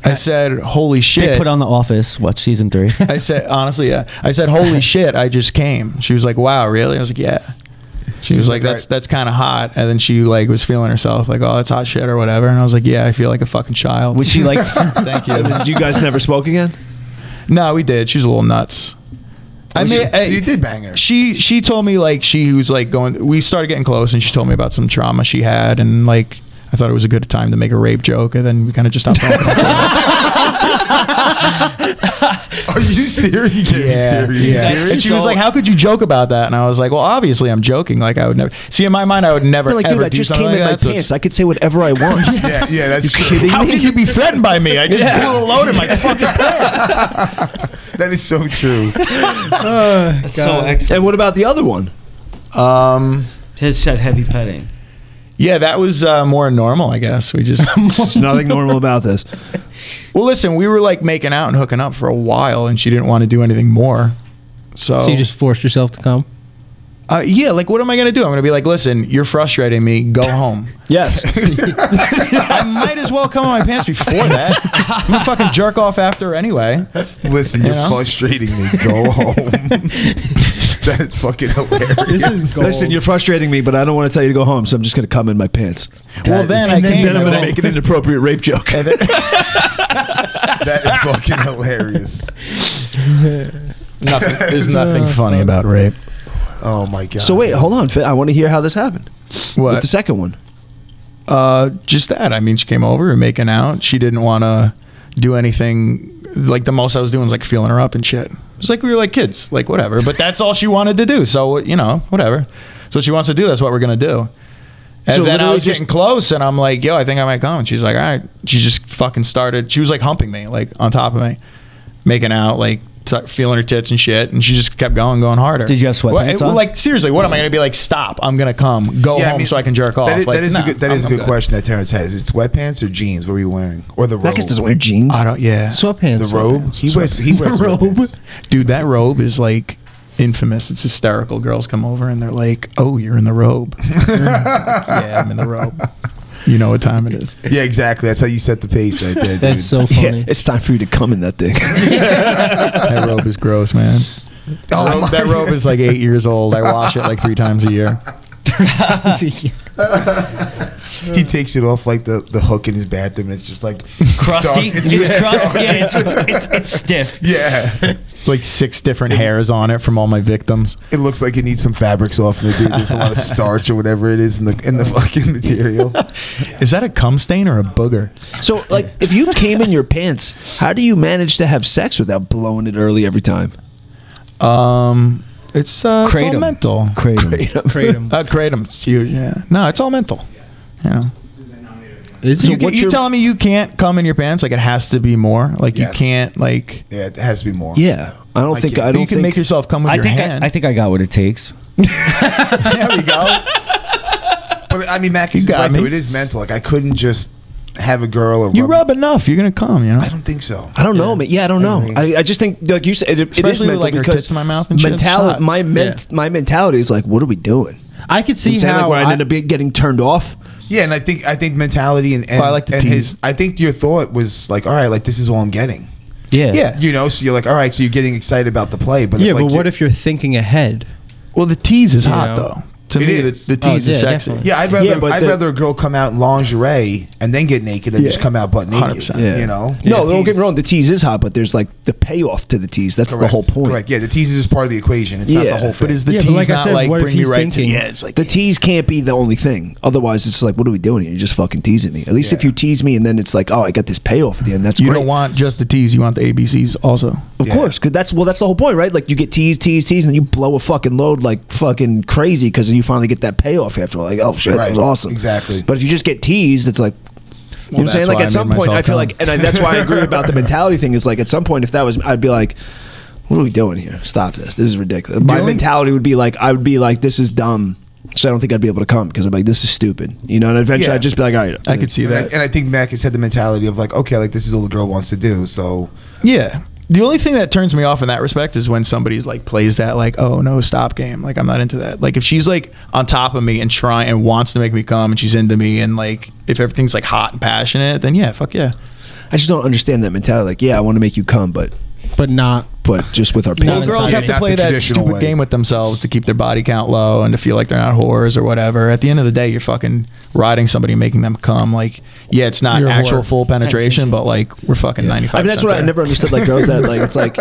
I said, "Holy They shit!" put on The Office. Watch season 3. I said, honestly, yeah. I said, "Holy shit!" I just came. She was like, "Wow, really?" I was like, "Yeah." She was like, "That's kind of hot," and then she like was feeling herself, like, "Oh, that's hot shit" or whatever. And I was like, "Yeah, I feel like a fucking child." Was she like? Thank you. Did you guys never spoke again? No, we did. She's a little nuts. I mean, so you did bang her. She told me like she was like going. We started getting close, and she told me about some trauma she had, and like I thought it was a good time to make a rape joke, and then we kind of just stopped talking. Are you serious? You can't be serious. yeah. You serious? And she was like, "How could you joke about that?" And I was like, "Well, obviously, I'm joking. Like, I would never see in my mind, I would never Like, ever dude, I do just something came like in my that, so pants. it's- I could say whatever I want. Yeah, that's true. How can you be threatened by me? I just blew a load in my fucking pants. That is so true. so excellent. And what about the other one? His said heavy petting. Yeah, that was more normal, I guess. We just There's nothing normal about this. well, listen, we were like making out and hooking up for a while, and she didn't want to do anything more. So So you just forced yourself to come? Yeah, like what am I gonna do? I'm gonna be like, listen, you're frustrating me. Go home. Yes. I might as well come in my pants before that. I'm gonna fucking jerk off after anyway. Listen, you're frustrating me. Go home. That is fucking hilarious. This is gold. Listen, you're frustrating me, but I don't want to tell you to go home, so I'm just going to come in my pants. Well, then I can't. Then I'm going to make an inappropriate rape joke. That is fucking hilarious. There's nothing funny about rape. Oh my god. So wait, hold on. I want to hear how this happened. What? With the second one. Just that. I mean, she came over and making out. She didn't want to do anything. Like the most I was doing was like feeling her up and shit. It's like we were like kids, like whatever. But that's all she wanted to do. So whatever. So what she wants to do, that's what we're gonna do. And So then I literally was getting close, and I'm like, yo, I think I might come. And she's like, all right. She just fucking started. She was like humping me, like on top of me, making out, like feeling her tits and shit. And she just kept going harder. Did you have sweatpants on? Like seriously, what am I gonna be like? Stop! I'm gonna come. Go home so I can jerk off. That is Like, a good question that Terrence has. Is it sweatpants or jeans? What were you wearing? Or the robe? Marcus doesn't wear jeans. I don't. Yeah. Sweatpants. The robe? He wears sweatpants. Dude, that robe is like infamous. It's hysterical. Girls come over and they're like, "Oh, you're in the robe." Yeah, I'm in the robe. You know what time it is. Yeah, exactly. That's how you set the pace right there, dude. That's so funny. Yeah, it's time for you to come in that thing. That robe is gross, man. That robe is like 8 years old. I wash it like 3 times a year. He takes it off like the hook in his bathroom, and it's just like Crusty. stuck. It's crusty. Yeah, it's stiff. Yeah. Like 6 different hairs on it from all my victims. It looks like it needs some fabric softener, dude. There's a lot of starch or whatever it is in the fucking material. Is that a cum stain or a booger? So, like, if you came in your pants, how do you manage to have sex without blowing it early every time? It's all Kratom. mental. Kratom. Kratom. It's huge. Yeah. No, it's all mental. You know. Is So it? you telling me you can't come in your pants? Like it has to be more? Like Yes. you can't like... Yeah, it has to be more. Yeah, I don't think. I you don't can think make yourself come with I your think hand. I think I got what it takes. There we go. But I mean, Mac You is got right me. though. It is mental. Like I couldn't just have a girl or You rub enough, you're gonna come. You know. I don't think so. I don't know, man. Yeah, I don't know. I just think, like you said, it is Especially with, mental like, her because tits in my mouth and shit, it's mentality. hot. My mentality is like, what are we doing? I could see You know what I'm saying? how Like where I end up getting turned off. Yeah, and I think mentality and I like the and tease. his. I think your thought was like, all right, like this is all I'm getting. Yeah. Yeah. You know, so you're like, all right, so you're getting excited about the play, but yeah, if, like, but what if you're thinking ahead? Well, the tease is You hot know. though. To It me, is. the tease Oh, is yeah, sexy. definitely. Yeah, I'd rather a girl come out in lingerie and then get naked than just come out butt naked. 100%. Yeah. You know? No, The don't get tease- me wrong. The tease is hot, but there's like the payoff to the tease. That's the Correct. whole point. Correct. Yeah, the tease is just part of the equation. It's not Yeah, the whole thing. But is the Yeah, but tease like I not said, like what if bring me he's right to thinking- the edge? Like The tease can't be the only thing. Otherwise, it's like, what are we doing here? You're just fucking teasing me. At least if Yeah. you tease me and then it's like, oh, I got this payoff at the end. That's you great. don't want just the tease. You want the ABCs also. Of Yeah. course, because that's the whole point, right? Like you get teased, and then you blow a fucking load like fucking crazy because you finally get that payoff after. Like, oh shit, that was awesome. Exactly. But if you just get teased, it's like, you know what I'm saying? that's Like why I at some made point, I myself feel come. like, and that's why I agree about the mentality thing. Is like at some point, if that was, I'd be like, what are we doing here? Stop this. This is ridiculous. My mentality would be like, I would be like, this is dumb. So I don't think I'd be able to come because I'm like, this is stupid. You know, and eventually Yeah. I'd just be like, all right. I could see that. And I think Mac has had the mentality of like, okay, like this is all the girl wants to do. So Yeah. The only thing that turns me off in that respect is when somebody's like plays that like, oh no, stop game. Like I'm not into that. Like if she's like on top of me and trying and wants to make me come and she's into me and like if everything's like hot and passionate, then yeah, fuck yeah. I just don't understand that mentality. Like, yeah, I want to make you come, but But just with our No, Well, pants. girls Yeah, have to not play the that traditional stupid way. game with themselves to keep their body count low and to feel like they're not whores or whatever. At the end of the day, you're fucking riding somebody and making them come. Like, yeah, it's not You're a actual whore. full penetration, but like we're fucking 95%. I mean, that's what I never understood. Like girls that like, it's like,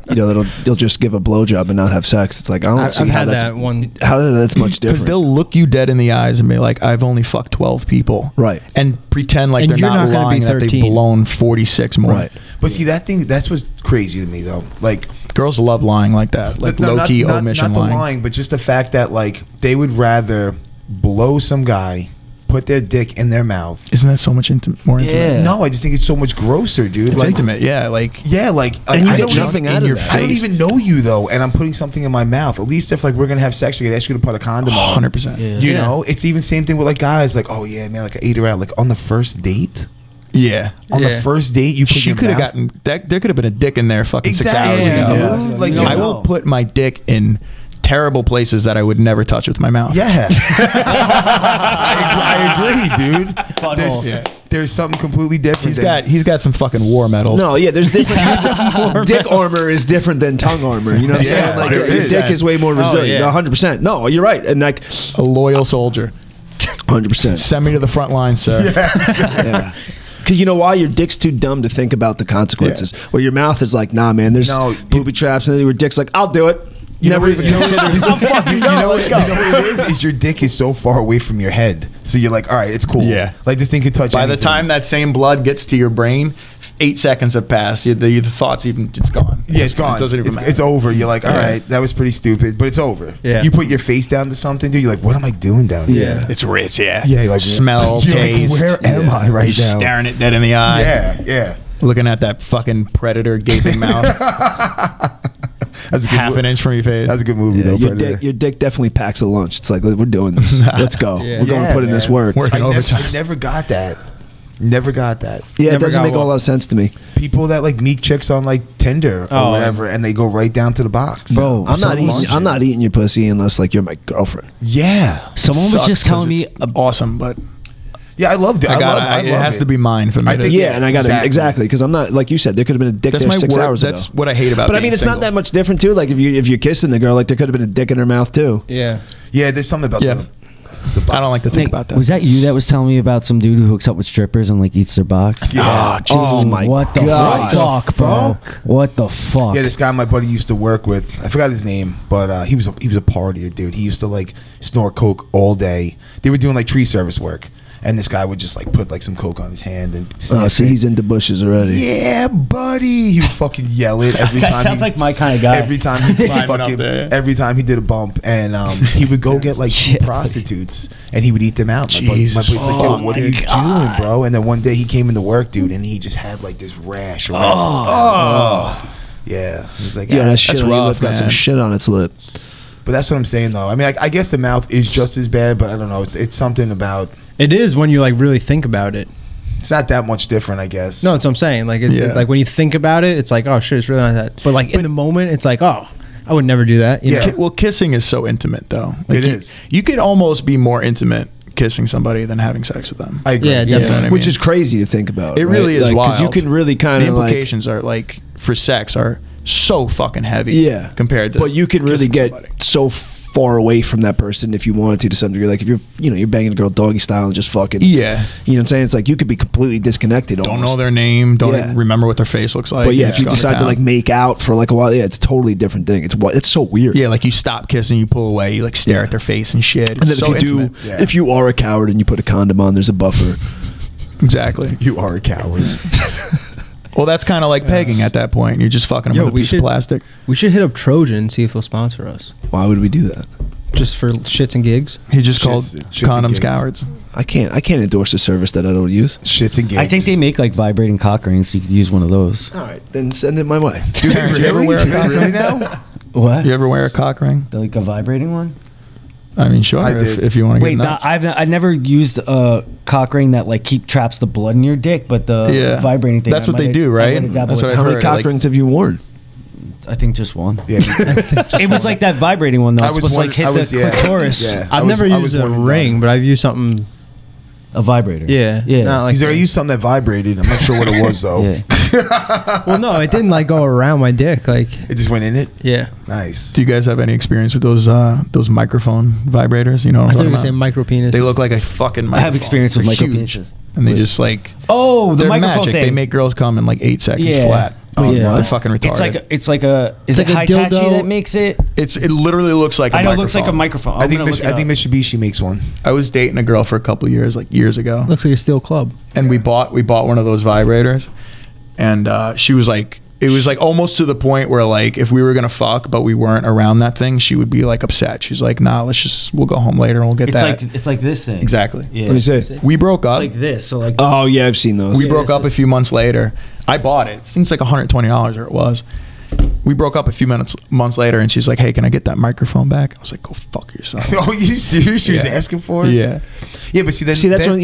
you know, they'll just give a blowjob and not have sex. It's like I don't see I've how had that's that one. how that's much because different. they'll look you dead in the eyes and be like, "I've only fucked 12 people," Right. and pretend like And they're you're not not gonna be lying that they've 13. blown 46 more. Right. but see that's what's crazy to me though. Like Girls love lying like that, like no, low key omission not the lying. lying, but just the fact that like they would rather blow some guy, put their dick in their mouth. Isn't that so much more intimate? Yeah. No, I just think it's so much grosser, dude. It's like, intimate, yeah. Like Yeah, like And you I get don't nothing even- out in of your that. I don't face. even know you though, and I'm putting something in my mouth. At least if like we're gonna have sex, I could ask you to put a condom on. 100%. Yeah. You know, it's even same thing with like guys. Like, oh yeah, man, like I ate her out. Like on the first date, Yeah. on Yeah. the first date, you put She your could have mouth- gotten that. There could have been a dick in there fucking 6 Exactly. hours ago. Yeah. Like, No, I will put my dick in terrible places that I would never touch with my mouth. Yeah. I agree, dude. There's something completely different. He's got some fucking war medals. No, yeah, there's different. Dick armor is different than tongue armor. You know what I'm saying? Like your dick is way more resilient. 100%. No, you're right. And like a loyal soldier. 100%. Send me to the front line, sir. Yes. Yeah. Because you know why? Your dick's too dumb to think about the consequences. Where your mouth is like, nah, man, there's booby traps, and then your dick's like, I'll do it. You never even consider it. You know what it is your dick is so far away from your head. So you're like, all right, it's cool. Yeah. Like this thing could touch By anything. the time that same blood gets to your brain, 8 seconds have passed. The thoughts it's gone. Yeah, it's gone. It doesn't even matter. It's over. You're like, all right, that was pretty stupid, but it's over. Yeah. You put your face down to something, dude. You're like, what am I doing down here? Yeah. It's rich, yeah. Yeah, like smell, you're taste. Like, where am I right You're now? staring it dead in the eye. Yeah. Looking at that fucking predator gaping mouth. That's a good half an inch from your face. That's a good movie, though. Your dick definitely packs a lunch. It's like, we're doing this. Let's go. We're going to put in this work. Working overtime. I never got that. Never got that. Yeah, it doesn't make a lot of sense to me. People that like meet chicks on like Tinder or whatever, and they go right down to the box. Bro, I'm not eating your pussy unless like you're my girlfriend. Yeah. Someone was just telling me awesome, but yeah, I loved it. I love it has to be mine for me. And I got to exactly because I'm not like you said. There could have been a dick there 6 hours ago. That's what I hate about. But I mean, it's not that much different too. Like if you're kissing the girl, like there could have been a dick in her mouth too. Yeah. Yeah, there's something about the box. I don't like to think about that. Was that you that was telling me about some dude who hooks up with strippers and like eats their box? Yeah. Oh my what the fuck, bro? What the fuck? Yeah, this guy my buddy used to work with. I forgot his name, but he was a partier, dude. He used to like snort coke all day. They were doing like tree service work. And this guy would just like put like some coke on his hand and see, he's into bushes already. Yeah, buddy. He would fucking yell it every time. That sounds like my kind of guy. Every time he every time he did a bump, and he would go get like 2 prostitutes, and he would eat them out. My buddy's like, yo, what are you doing, bro? And then one day he came into work, dude, and he just had like this rash around his yeah. He was like, that shit that's on your rough, lip got some shit on its lip. But that's what I'm saying, though. I mean, I guess the mouth is just as bad, but I don't know. It's something about. It is when you like really think about it. It's not that much different, I guess. No, that's what I'm saying. Like, like when you think about it, it's like, oh shit, it's really not that. But like in the moment, it's like, oh, I would never do that. You know? Well, kissing is so intimate, though. Like It is. You could almost be more intimate kissing somebody than having sex with them. I agree. Yeah, You know definitely. what I Which mean? is crazy to think about. It really is wild. because you can really kind the of like implications are like for sex are so fucking heavy. Compared to. But you can really kissing get somebody. so far away from that person if you wanted to some degree. Like if you're banging a girl doggy style and just fucking you know what I'm saying. It's like you could be completely disconnected. Don't almost. know their name. Don't remember what their face looks like. But yeah, if you decide to like make out for like a while, it's a totally different thing. It's so weird. Yeah, like you stop kissing, you pull away, you like stare at their face and shit. It's And then so if you intimate. if you are a coward and you put a condom on, there's a buffer. Exactly. You are a coward. Well, that's kind of like pegging at that point. You're just fucking them with a piece of plastic. We should hit up Trojan and see if they'll sponsor us. Why would we do that? Just for shits and gigs. He just called Shits and condoms gigs. cowards. I can't endorse a service that I don't use. Shits and gigs. I think they make like vibrating cock rings. You could use one of those. All right, then send it my way. Do they Terrence, you ever really? wear a Do they cock really ring? now? What? You ever wear a cock ring? Like a vibrating one? I mean, sure. I did. If you want to Wait, get nuts. I've never used a cock ring that like traps the blood in your dick, but the vibrating thing. That's what they do, right? That's what I've How many heard, cock like- rings have you worn? I think just one. Yeah, me too. It was like that vibrating one though. It's supposed to like hit the clitoris. Yeah. I've never used a ring, but I've used something. A vibrator. Yeah. Yeah. Not like He's like, I used something that vibrated. I'm not sure what it was though. Yeah. well, no, it didn't like go around my dick. Like, It just went in it. yeah. Nice. Do you guys have any experience with those microphone vibrators? You know what I I'm thought you talking were saying about? micro penis. They look like a fucking microphone. I have experience with They're micro huge. penises. And they just like Oh, the they're microphone magic. thing. They make girls come in like 8 seconds flat. Oh, yeah. They're fucking retarded. It's like a is It's it like a Hitachi dildo. that makes it? It literally looks like a I know it microphone. looks like a microphone. I think Mitsubishi makes one. I was dating a girl for a couple of years, like years ago, Looks like a steel club. and we bought one of those vibrators, and she was like, it was like almost to the point where like if we were gonna fuck but we weren't around that thing, she would be like upset. She's like, nah, we'll go home later and we'll get that. It's like this thing. Exactly. Yeah. What do you say? We broke It's up. like this. So like Oh yeah, I've seen those. We broke up a few months later. I bought it. I think it's like $120 or it was. We broke up a few months later, and she's like, "Hey, can I get that microphone back?" I was like, "Go fuck yourself." Oh, you serious? She was Yeah. asking for it? Yeah. Yeah, but see, that's when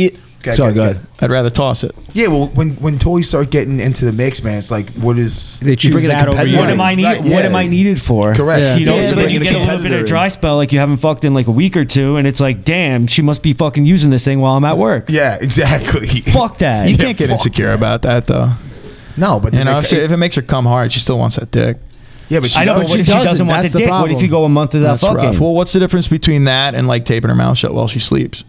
Sorry, go ahead. I'd rather toss it. Yeah, well, when toys start getting into the mix, man, it's like, what is... They choose bringing a that over competitor. you. What am I Right, What am I needed for? Correct. Yeah. You know, Yeah, so but then you bringing get a a little bit of competitor dry spell, like you haven't fucked in like a week or two, and it's like, damn, she must be fucking using this thing while I'm at work. Yeah, exactly. Fuck that. You can't get insecure about that, though. No, but You then know, they- if it makes her come hard, she still wants that dick. yeah, but I know, but does. what if she doesn't want the That's the dick? What if problem. you go a month without That's rough. fucking? Well, what's the difference between that and like taping her mouth shut while she sleeps?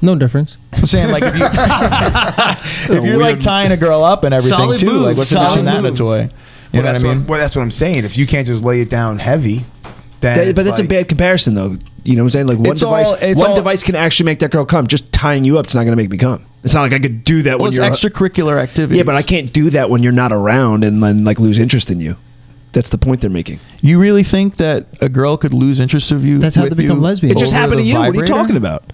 No difference. I'm saying, like, if you're like tying a girl up and everything Solid too, move, like, what's the difference in that in a solid toy? You know what I mean? Well, that's what I'm saying. If you can't just lay it down heavy, then But that's a bad comparison, though. You know what I'm saying? Like one It's device can actually make that girl come. Just tying you up, it's not going to make me come. It's not like I could do that Well, when it's you're extracurricular activity. Yeah, but I can't do that when you're not around and then like lose interest in you. That's the point they're making. You really think that a girl could lose interest of you? That's how with they become you lesbian. It just over happened to the you. What are you vibrator? talking about?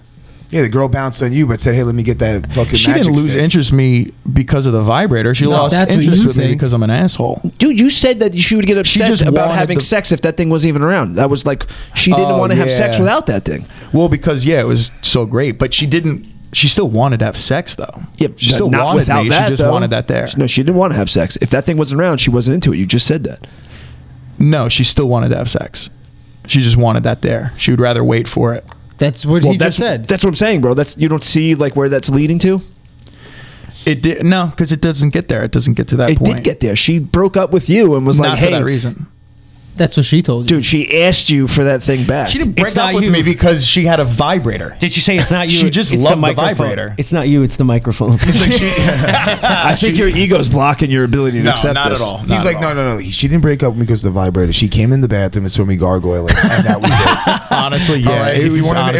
Yeah, the girl bounced on you, but said, "Hey, let me get that fucking." She magic didn't lose stick. interest in me because of the vibrator. She lost that's what interest you with me think. because I'm an asshole. Dude, you said that she would get upset just about wanted having the- sex if that thing wasn't even around. That was like she didn't Oh, want to have sex yeah. without that thing. Well, because it was so great, but she didn't. She still wanted to have sex, though. Yeah, she still not wanted without me. that. She just though. wanted that there. No, she didn't want to have sex. If that thing wasn't around, she wasn't into it. You just said that. No, she still wanted to have sex. She just wanted that there. She would rather wait for it. That's what he just said. That's what I'm saying, bro. That's you don't see like where that's leading to. It did because it doesn't get there. It doesn't get to that It point. did get there. She broke up with you and was Not like, for "Hey, that reason. That's what she told you. dude." She asked you for that thing back. She didn't It's break up not with you. me because she had a vibrator. Did you say it's not you? She just it's loved the microphone. vibrator. It's not you. It's the microphone. I think your ego's blocking your ability to No, accept not this. at all. He's like, no. She didn't break up with me because of the vibrator. She came in the bathroom and saw me gargoyling, and that was it. Honestly, yeah. All right, if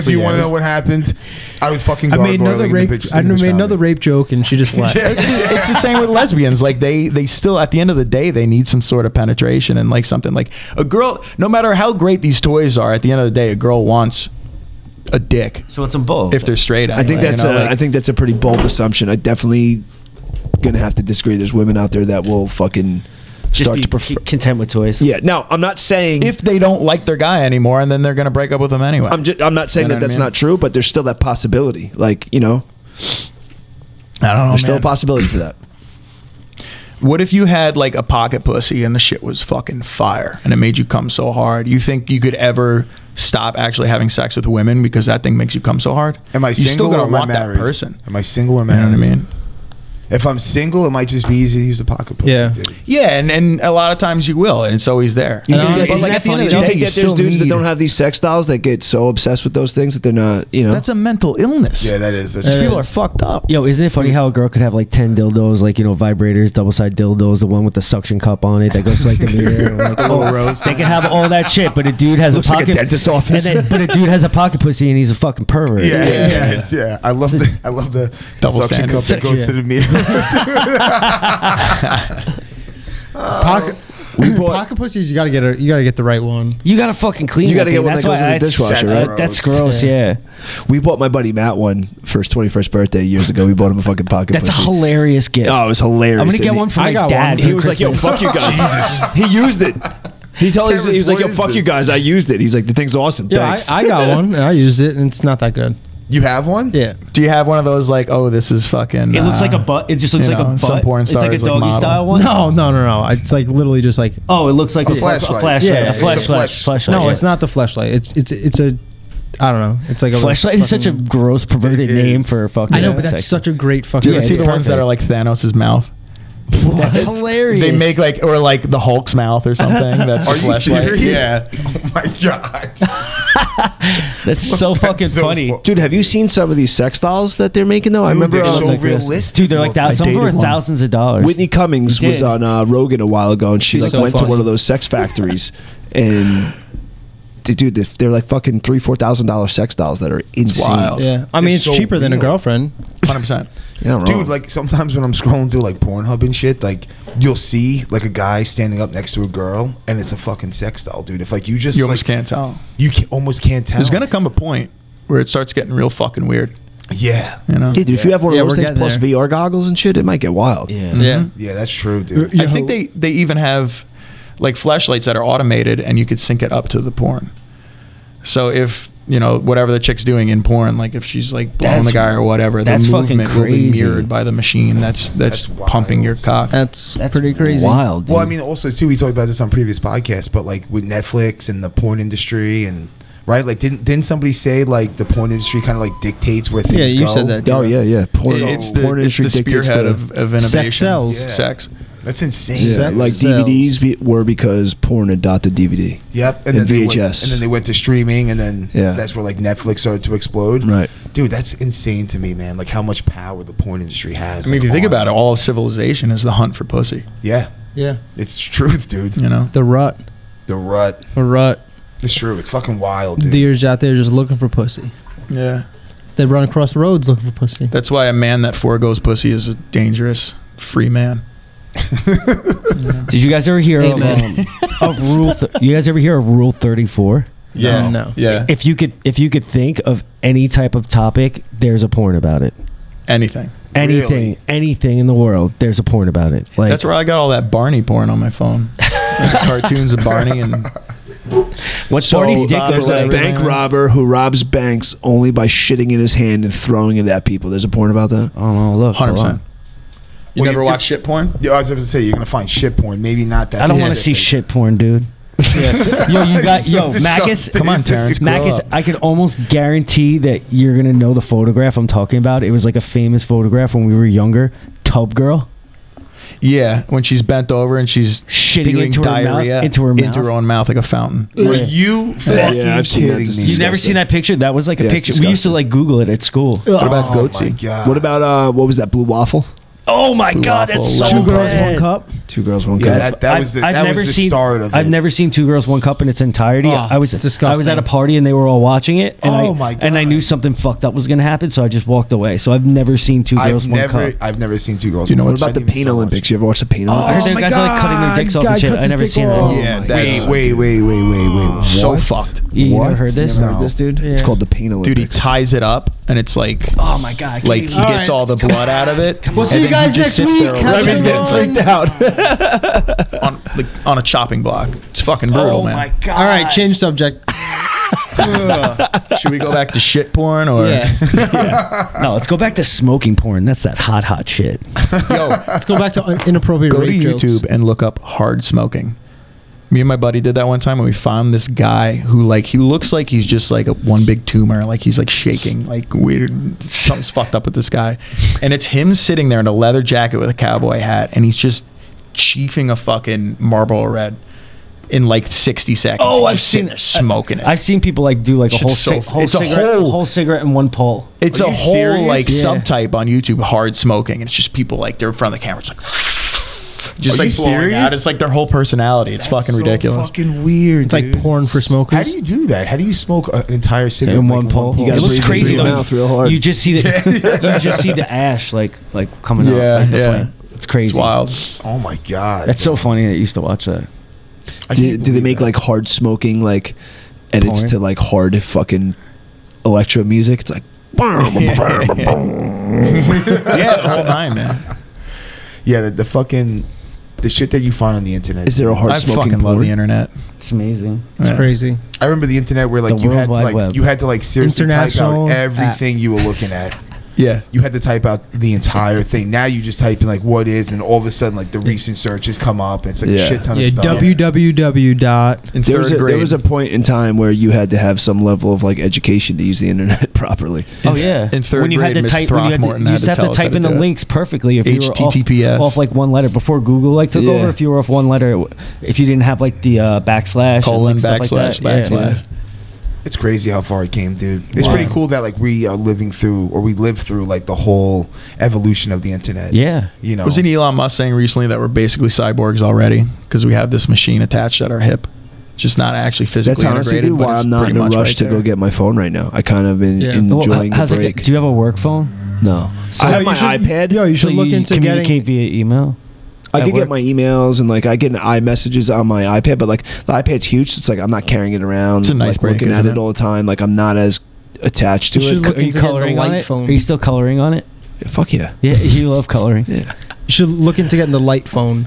you want to know what happened, I was fucking I gargoyling. made another and rape. the bitch- I the bitch made found another me. rape joke, and she just left. It's the same with lesbians. Like they still at the end of the day they need some sort of penetration and like something like a girl. No matter how great these toys are, at the end of the day, a girl wants a dick So it's them both. if they're straight. I think anyway, that's you know, I think that's a pretty bold assumption. I definitely gonna have to disagree. There's women out there that will fucking just start be to prefer. content with toys. Yeah, no, I'm not saying if they don't like their guy anymore, and then they're gonna break up with him anyway. I'm not saying You know that what I that's mean? not true, but there's still that possibility. Like, you know, I don't know. there's still a man. possibility for that. What if you had like a pocket pussy and the shit was fucking fire and it made you come so hard? You think you could ever stop actually having sex with women because that thing makes you come so hard? Am I You single still or gonna am I want that married? person. Am I single or You know married? what I mean? If I'm single, it might just be easy to use the pocket pussy. Yeah. dude. Yeah, and a lot of times you will, and it's always there. You And think honestly, that- isn't that funny? do you though? think that there's still dudes that need- don't have these sex dolls that get so obsessed with those things that they're not, you know? That's a mental illness. Yeah, that is. That's It true. People are is. fucked up. Yo, isn't it funny how a girl could have like 10 dildos, like, you know, vibrators, double-side dildos, the one with the suction cup on it that goes to like the mirror. Like, they can have all that shit, but a dude has Looks a like a pocket. dentist's office. But a dude has a pocket pussy and he's a fucking pervert. Yeah. I love the Double suction cup standards. that goes to the mirror. Pocket, pocket pussies, you gotta get the right one. You gotta fucking clean. You gotta that get thing. one That's that goes why in the that's- dishwasher, that's- right? That's gross. Yeah. We bought my buddy Matt one for his 21st birthday years ago. We bought him a fucking pocket That's a pussy. hilarious gift. Oh, it was hilarious. I'm gonna get And one for I my got dad. one. for He was like, "Yo, Christmas. fuck you guys." Jesus. He used it. He told us, he was like, What "Yo, is fuck you this? guys. I used it." He's like, "The thing's awesome. Yeah, Thanks." I got one and I used it, and it's not that good. You have one? Yeah. Do you have one of those like, oh, this is fucking? It looks like a butt. It just looks you like a know, butt. some porn It's like a stars, like, doggy model. style one. No. It's like literally just like. Oh, it looks like A a flashlight. flashlight. Yeah, a it's the flashlight. Flashlight. No, yeah. it's not the flashlight. It's a. I don't know. It's like a Flashlight is such a fucking- gross, perverted It name is. for a fucking. I know, but that's sex. such a great Do fucking. you ever see it's the ones that perfect. are like Thanos' mouth? That's hilarious. They make like or like the Hulk's mouth or something. That's Are the you fleshlight. serious? Yeah. Oh my god. That's so fucking so funny. fu- Dude, have you seen some of these sex dolls that they're making though? I Dude, remember they're so like this. realistic. Dude, they're like that. I Some of them are dated one. thousands of dollars. Whitney Cummings You was did. on Rogan a while ago, and she She's like so went to funny. one of those sex factories, and dude, they're like fucking $3,000-$4,000 sex dolls that are insane. wild. Yeah, I mean They're it's so cheaper than a real. girlfriend. 100%. You're not wrong. Dude, like sometimes when I'm scrolling through like Pornhub and shit, like you'll see like a guy standing up next to a girl, and it's a fucking sex doll, dude. If like you just You almost like, can't tell. almost can't tell. There's gonna come a point where it starts getting real fucking weird. Yeah, You know. yeah, dude, if you have one Yeah, of those we're things getting plus there. VR goggles and shit, it might get wild. Yeah. Yeah. yeah, that's true, dude. You I think know- they even have like flashlights that are automated and you could sync it up to the porn. So if you know, whatever the chick's doing in porn, like if she's like blowing the guy or whatever, the that's fucking movement will be crazy. mirrored by the machine that's pumping your cock. That's pretty crazy. Wild, dude. Well, I mean, also too, we talked about this on previous podcasts, but like with Netflix and the porn industry, and right, like didn't somebody say like the porn industry kind of like dictates where things go? Yeah, you said that. Oh yeah. Porn It's industry the dictates spearhead the- of innovation. Sex sells. Yeah. Sex. That's insane. Yeah, like sells. DVDs were because porn adopted DVD. Yep, And then they went- VHS. and then they went to streaming, and then Yeah. that's where like Netflix started to explode. Right. Dude, that's insane to me, man. Like how much power the porn industry has. I mean, if you think about it, all of civilization is the hunt for pussy. yeah, Yeah. it's truth, dude. You know, The rut. The rut. A rut. It's true. It's fucking wild, dude. Deers out there just looking for pussy. yeah. They run across the roads looking for pussy. That's why a man that foregoes pussy is a dangerous free man. Did you guys ever hear of, Amen. of Rule? You guys ever hear of Rule 34? Yeah. No. Yeah. If you could think of any type of topic, there's a porn about it. Anything. Anything in the world, there's a porn about it. Like That's where I got all that Barney porn on my phone. Cartoons of Barney and what's Barney's dick? There's a whatever his bank name is. robber who robs banks only by shitting in his hand and throwing it at people. There's a porn about that. Oh no! Look, hold 100%. on. You Well, never you- watch shit porn? Yeah, I was going to say you're gonna find shit porn. Maybe not that. I don't want to see specific. shit porn, dude. Yo, you got So Macus. disgusting. Come on, Terrence. grow Macus, up. I could almost guarantee that you're gonna know the photograph I'm talking about. It was like a famous photograph when we were younger. Tub girl Yeah, when she's bent over and she's shitting spewing into her mouth, diarrhea into her mouth. into her own mouth like a fountain. Are you fucking I've seen that. kidding This me? is You never disgusting. seen that picture? That was like a Yeah, it's picture. We used to disgusting. like Google it at school. What about Oh my Goatsy? God. What about what was that, blue waffle? Oh my Blue god, waffle, that's so lemon Two girls, bad. one cup. Two girls, one Yeah, cup. that was the start of it. I've never seen Two Girls One Cup in its entirety. Oh, I was it's disgusting. I was at a party and they were all watching it. And Oh I, my And I God. knew something fucked up was gonna happen, so I just walked away. So I've never seen Two Girls One Cup. I've never seen Two Girls. You know One What Cup. about the I didn't even Pain so much. Olympics? You ever watch the Pain I Olympics? heard my guys are like cutting their God, dicks off guy and shit. cuts I his never dick seen off. that. Yeah, my that's God. Wait. so What? fucked. You What? never heard this? You never No. heard this, dude? Yeah. It's called the Pain Dude, he Olympics. ties it up and it's like Oh my god! I can't like even- he gets all the blood out of it. We'll see and you then he guys just next sits week. there Catch Remy's you getting on. freaked out on a chopping block. It's fucking brutal, oh man. my god! All right, change subject. Should we go back to shit porn or No, let's go back to smoking porn. That's that hot shit. yo? Let's go back to inappropriate Go to rape jokes. YouTube and look up hard smoking. Me and my buddy did that one time, and we found this guy who, like, he looks like he's just like one big tumor, like he's like shaking, like weird. Something's fucked up with this guy, and it's him sitting there in a leather jacket with a cowboy hat, and he's just chiefing a fucking Marlboro Red in like 60 seconds. Oh, He's I've just sitting seen there smoking it. I've seen people like do like a Shit's whole, so- it's a whole cigarette in one pull. It's Are a you whole serious? like Yeah. subtype on YouTube, hard smoking. And it's just people like they're in front of the camera, it's like just Are like you blowing serious? out. It's like their whole personality. It's fucking so ridiculous. Fucking weird. It's like dude. porn for smokers. How do you do that? How do you smoke an entire cigarette In like, one pull. You gotta It looks breathe crazy into your though. mouth real hard. You just see the you just see the ash like coming out. Yeah, Like the yeah. flame. It's crazy. It's wild. Oh my god. That's so funny that you used to watch that. I Do can't they believe make that. like hard smoking like edits Porn? to like hard fucking electro music? It's like Yeah, the whole nine, man. Yeah, the fucking the shit that you find on the internet. Is there a hard I smoking fucking love porn? the internet. It's amazing. It's Yeah. crazy. I remember the internet where like The you World had to Wide like Web. you had to like seriously type out International everything you were looking at. Yeah. You had to type out the entire thing. Now you just type in like what is, and all of a sudden like the recent searches come up, and it's like a Yeah. shit ton Yeah, of stuff. www. In There was, third grade. there was a point in time where you had to have some level of like education to use the internet properly. Oh yeah. in third when you had grade, to Miss type, when you had to, Throckmorton you had used to to have tell to us how type to in the do it. links perfectly if you were HTTPS. off like one letter before Google like took Yeah. over. If you were off one letter, if you didn't have like the backslash, Colon, and, like, stuff backslash, like that. backslash. Yeah. It's crazy how far it came, dude. It's Wow. pretty cool that like we are living through, or we lived through like the whole evolution of the internet. Yeah. You know. Wasn't Elon Musk saying recently that we're basically cyborgs already because we have this machine attached at our hip, just not actually physically That's honestly, integrated? dude, but why it's I'm not pretty in a much rush right to go there. get my phone right now. I kind of been Yeah. enjoying How's the it break. get- do you have a work phone? No. So I have you my should- iPad. Yo, you should So look you into communicate getting. via email. I at can work? get my emails and like I get iMessages on my iPad, but like the iPad's huge. So it's like I'm not carrying it around. It's a nice like, break, looking at isn't it it? all the time. Like I'm not as attached to You it. should look Are you into getting the coloring on light it? phone. Are you still coloring on it? Fuck yeah. Yeah, you love coloring. Yeah. You should look into getting the light phone.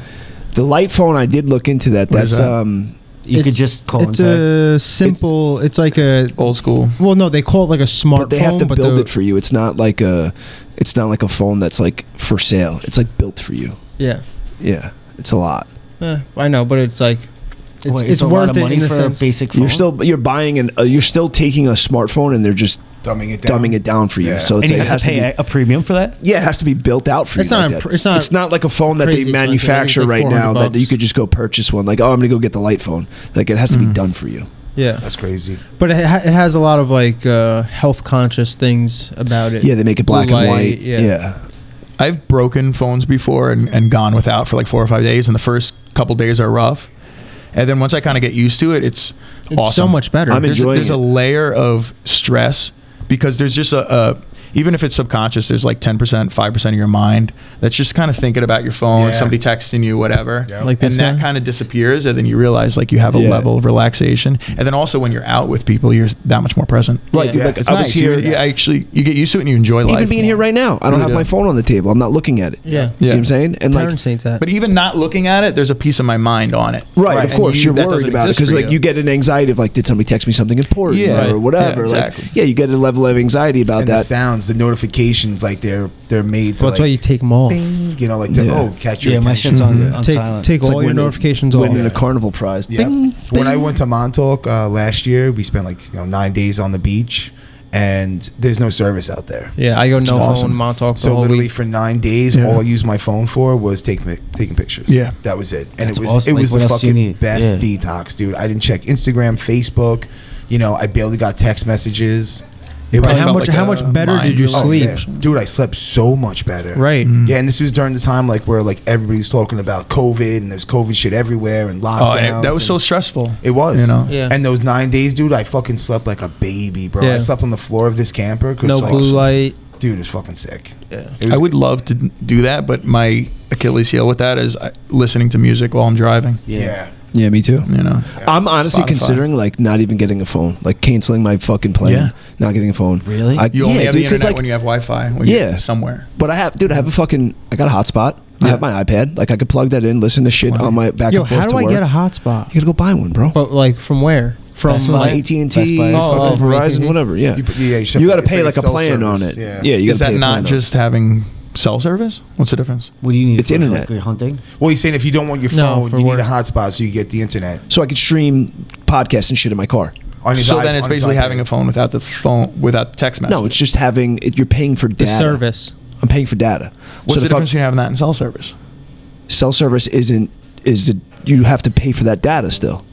The light phone, I did look into that. What is That's that? You could just call It's and a simple. It's like a Old school. Well, no, they call it like a smartphone. But they have to build it for you. It's not like a phone that's like for sale. It's like built for you. Yeah. Yeah, it's a lot. I know, but it's like it's a lot worth of it money in the for sense. a basic phone. You're buying you're still taking a smartphone and they're just Dumbing it down. dumbing it down for you. Yeah. So it's and you like, it have has to pay a premium for that. Yeah, it has to be built out for It's you. not like pr- that. it's not like a phone that crazy they expensive. manufacture It's like right now that $400. you could just go purchase one. Like, oh, I'm gonna go get the light phone. Like, it has to be done for you. Yeah, That's crazy. but it has a lot of like health conscious things about it. Yeah, they make it black Blue and light, white. yeah. Yeah. I've broken phones before and gone without for like 4 or 5 days, and the first couple days are rough. And then once I kind of get used to it, it's awesome. so much better. I'm enjoying There's a it. layer of stress because there's just even if it's subconscious, there's like 10%, 5% of your mind that's just kind of thinking about your phone, Yeah. somebody texting you, whatever. Yep. Like this and that guy? kind of disappears, and then you realize like you have a Yeah. level of relaxation. And then also when you're out with people, you're that much more present. Right. Yeah. Dude, like, It's I nice. was here. You actually you get used to it and you enjoy life. Even being more. here right now, I don't Really have do. my phone on the table. I'm not looking at it. Yeah. You know what I'm saying? And like, Terence ain't that. But even not looking at it, there's a piece of my mind on it. right, of And course, you're that worried doesn't about it exist because for like you get an anxiety of like, did somebody text me something important Yeah. or whatever? Yeah, Like, exactly. yeah, you get a level of anxiety about And the that. sounds, the notifications, like they're made to Well, that's why you take them off. bing, you know, like to, Yeah. catch your Yeah, my attention. shit's on Take silent. take It's all like your winning- notifications off. Winning Yeah. a carnival prize. Yep. Bing, When I bing. went to Montauk last year, we spent like 9 days on the beach, and there's no service out there. Yeah, I go no Awesome. phone Montauk the So whole literally week. for 9 days, Yeah. all I used my phone for was taking pictures. Yeah. That was it. And That's it was awesome. Like, the what else do you fucking need? best Yeah. detox, dude. I didn't check Instagram, Facebook. I barely got text messages. It Right, was- how felt much like how a much better mind did you relaxation. sleep? yeah. Dude, I slept so much better. Right. Yeah, and this was during the time like where like everybody's talking about COVID and there's COVID shit everywhere and Oh, lockdowns. and that was so and stressful. it was, You know? Yeah. And those 9 days, dude, I fucking slept like a baby, bro. Yeah. I slept on the floor of this camper. 'Cause, No like, blue light. Dude, it's fucking sick. Yeah. It was, I would love to do that, but my Achilles heel with that is listening to music while I'm driving. yeah. Yeah, me too. You know, I'm honestly Spotify. considering like not even getting a phone, like canceling my fucking plan, Yeah. not getting a phone. Really? you only have the dude, 'cause, internet like, when you have Wi-Fi. When Yeah. you're somewhere. But I have got a hotspot. I have my iPad. Like I could plug that in, listen to shit on my back Yo, and forth how do to I work. get a hotspot? You gotta go buy one, bro. But like from where? From Best From Buy. AT&T, Best Buy. fucking from Verizon, AT&T? whatever. Yeah, you you got to it's pay like a cell plan on service, it. Yeah, you Is got to that pay a plan not on it. just having cell service? What's the difference? What do you need? It's for, internet. Like, you're hunting. Well, he's saying if you don't want your No, phone, for you work. need a hotspot so you get the internet. so I could stream podcasts and shit in my car. On his So i- then it's on his basically iPad. having a phone without text message. No, it's just having you're paying for the data. service. I'm paying for data. What's So the if I- difference between having that and cell service? Cell service you have to pay for that data still,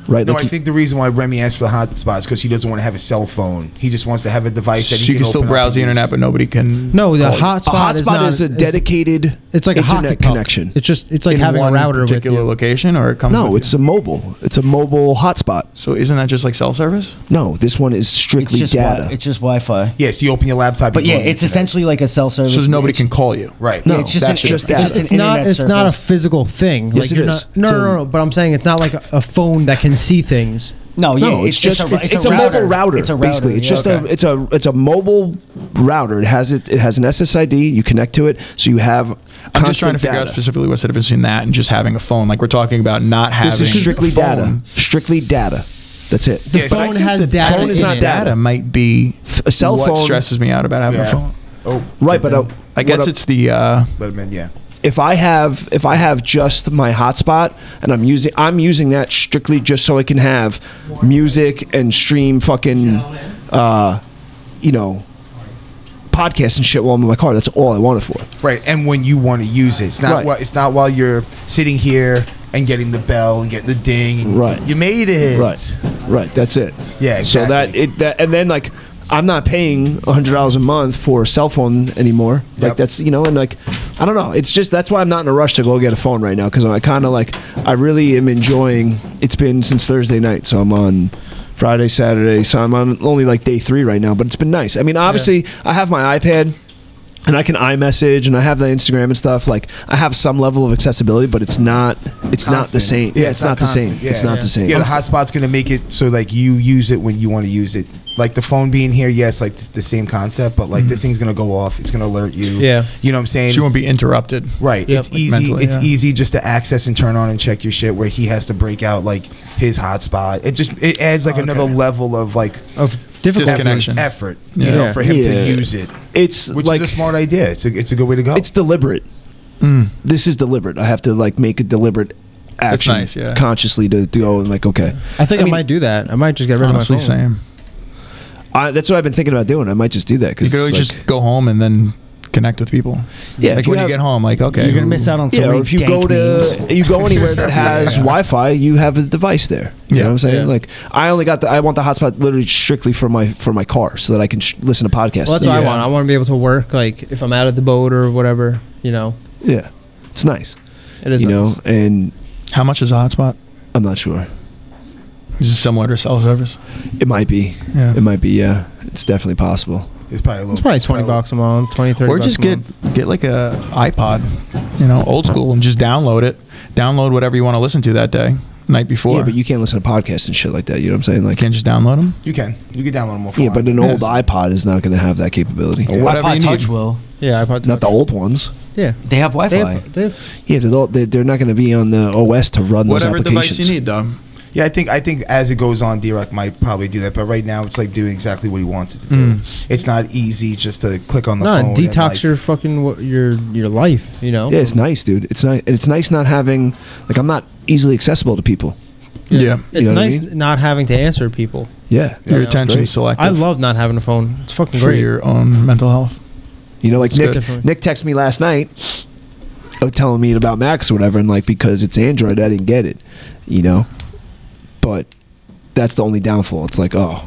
right? No, Like I think the reason why Remy asked for the hotspot is because he doesn't want to have a cell phone. He just wants to have a device that So he you can can still open up browse and the use. internet, but nobody can. No, the call you. hotspot is a not. hotspot is a dedicated. It's like a internet hockey puck. connection. It's like in having a one router with particular you. location, or it comes. No, with it's you? a mobile. It's a mobile hotspot. So isn't that just like cell service? No, this one is strictly It's just data. It's just Wi-Fi. Yes, you open your laptop. But you yeah, go on the it's internet. essentially like a cell service. So nobody It's- can call you. Right. No, it's just that's an- just it's data. an It's not. internet It's not a service. physical thing. Yes, like it you're is. not. So- No. But I'm saying it's not like a phone that can see things. No, yeah, No, it's just a mobile router. It's a router. Basically, it's yeah. just Okay. it's a mobile router. It has an SSID. You connect to it, so you have. I'm just trying to constant figure out data. specifically what's the difference between that and just having a phone. Like we're talking about not having. This is strictly a phone. data. Strictly data. That's it. The Yes, I phone think has the data. phone is in not it. data. Data might be A cell what phone stresses me out about having Yeah. a phone. Oh, Right, but I guess it's the. let him in. Yeah. if I have just my hotspot and I'm using that strictly just so I can have music and stream fucking podcasts and shit while I'm in my car. That's all I want it for. Right, and when you want to use it, it's not Right. it's not while you're sitting here and getting the bell and getting the ding. And Right. You made it. Right, that's it. Yeah, So exactly. and then like I'm not paying $100 a month for a cell phone anymore. Like Yep. that's and like I don't know. It's just that's why I'm not in a rush to go get a phone right now because I kind of like I really am enjoying. It's been since Thursday night, so I'm on Friday, Saturday. So I'm on only like day 3 right now, but it's been nice. I mean, obviously I have my iPad. and I can iMessage, and I have the Instagram and stuff. Like, I have some level of accessibility, but it's not the same. Yeah, it's not the same. Yeah. It's not the same. Yeah, the hotspot's gonna make it so like you use it when you want to use it. Like the phone being here, yes, like the same concept, but like this thing's gonna go off. It's gonna alert you. Yeah. You know what I'm saying? So you won't be interrupted. Right. Yep. It's easy. Mentally, It's yeah. easy just to access and turn on and check your shit. Where he has to break out like his hotspot. It adds like another level of like Of difficult Disconnection. effort. Yeah. You know, for him Yeah. to use it. It's Which like is a smart idea. It's a good way to go. it's deliberate. This is deliberate. I have to like make a deliberate action nice, yeah. consciously to go and like, okay. I think I mean, might do that. I might just get rid Honestly, of my phone. same. That's what I've been thinking about doing. I might just do that You because could always just go home and then connect with people. Yeah, like if you when have- you get home, like okay, You're gonna miss out on so yeah, many or if you dank go memes. to you go anywhere that has Wi-Fi, you have a device there. You know what I'm saying? Yeah. Like I only got I want the hotspot literally strictly for my car so that I can listen to podcasts. Well, that's what I want. I want to be able to work, like, if I'm out at the boat or whatever, you know. Yeah, it's nice. It is you nice. know, and How much is a hotspot? I'm not sure. Is it similar to cell service? It might be. Yeah. It might be. Yeah, it's definitely possible. It's probably a little. It's probably 20 bucks a month, 20, 30 Or bucks just a get month. like a iPod, old school, and just download it. Download whatever you want to listen to that day, night before. Yeah, but you can't listen to podcasts and shit like that. You know what I'm saying? Like, You can't just download them. You can download them offline. yeah, but an old iPod is not going to have that capability. Whatever iPod you Touch need. will. Yeah, iPod Not the Touch. old ones. Yeah. They have Wi-Fi. They have, Yeah, they're not going to be on the OS to run those Whatever applications. device you need, though. Yeah, I think as it goes on, D-Rock might probably do that. But right now, it's like doing exactly what he wants it to do. It's not easy just to click on the phone. detox and, like, your fucking your life, you know. Yeah, it's nice, dude. It's nice. It's nice not having I'm not easily accessible to people. Yeah. It's You know what I nice mean? not having to answer people. Yeah, Your it's attention great. selective. I love not having a phone. It's fucking for great. your own mental health. You know, like It's Nick. good. Nick texted me last night, telling me about Max or whatever, and like because it's Android, I didn't get it. You know, but that's the only downfall. It's like, oh,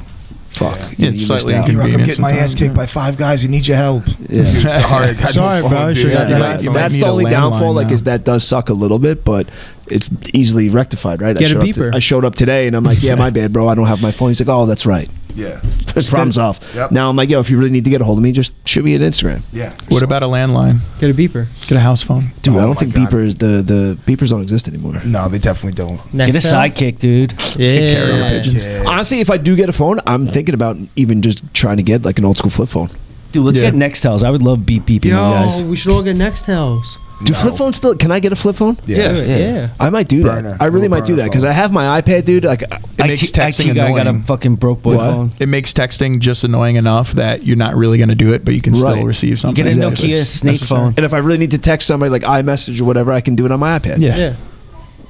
fuck. Yeah. You It's missed slightly out. D-Rock, I'm Convenient getting my ass sometimes, kicked yeah. by 5 guys who need your help. Yeah. Sorry, I got Sorry, no bro, phone, I dude. should've got You that might- iPhone. you might That's need the a only downfall. landline Like, now. is that does suck a little bit, but it's easily rectified, right? Get a beeper. I showed up today, and I'm like, yeah, my bad, bro. I don't have my phone. He's like, oh, that's right. Yeah. Problem's off. Yep. Now I'm like, yo, if you really need to get a hold of me, just shoot me an Instagram. Yeah. What about a landline? Get a beeper. Get a house phone. Dude, Oh I don't my think God. beepers, the beepers don't exist anymore. No, they definitely don't. Get a sidekick, dude. carrier pigeons. Yeah. Honestly, if I do get a phone, I'm thinking about even just trying to get like an old school flip phone. Dude, let's Yeah. get Nextels. I would love beep beeping you guys. we should all get Nextels. Do No. flip phones still? Can I get a flip phone? Yeah. Yeah. I might do Burner. that. I really Little might do burner that because phone. I have my iPad, dude. Like, It makes texting IT guy got a annoying. fucking broke boy What? phone. It makes texting just annoying enough that you're not really going to do it, but you can Right. still receive something. Get a Exactly. Nokia It's Snake necessary. phone. and if I really need to text somebody like iMessage or whatever, I can do it on my iPad. Yeah. Yeah.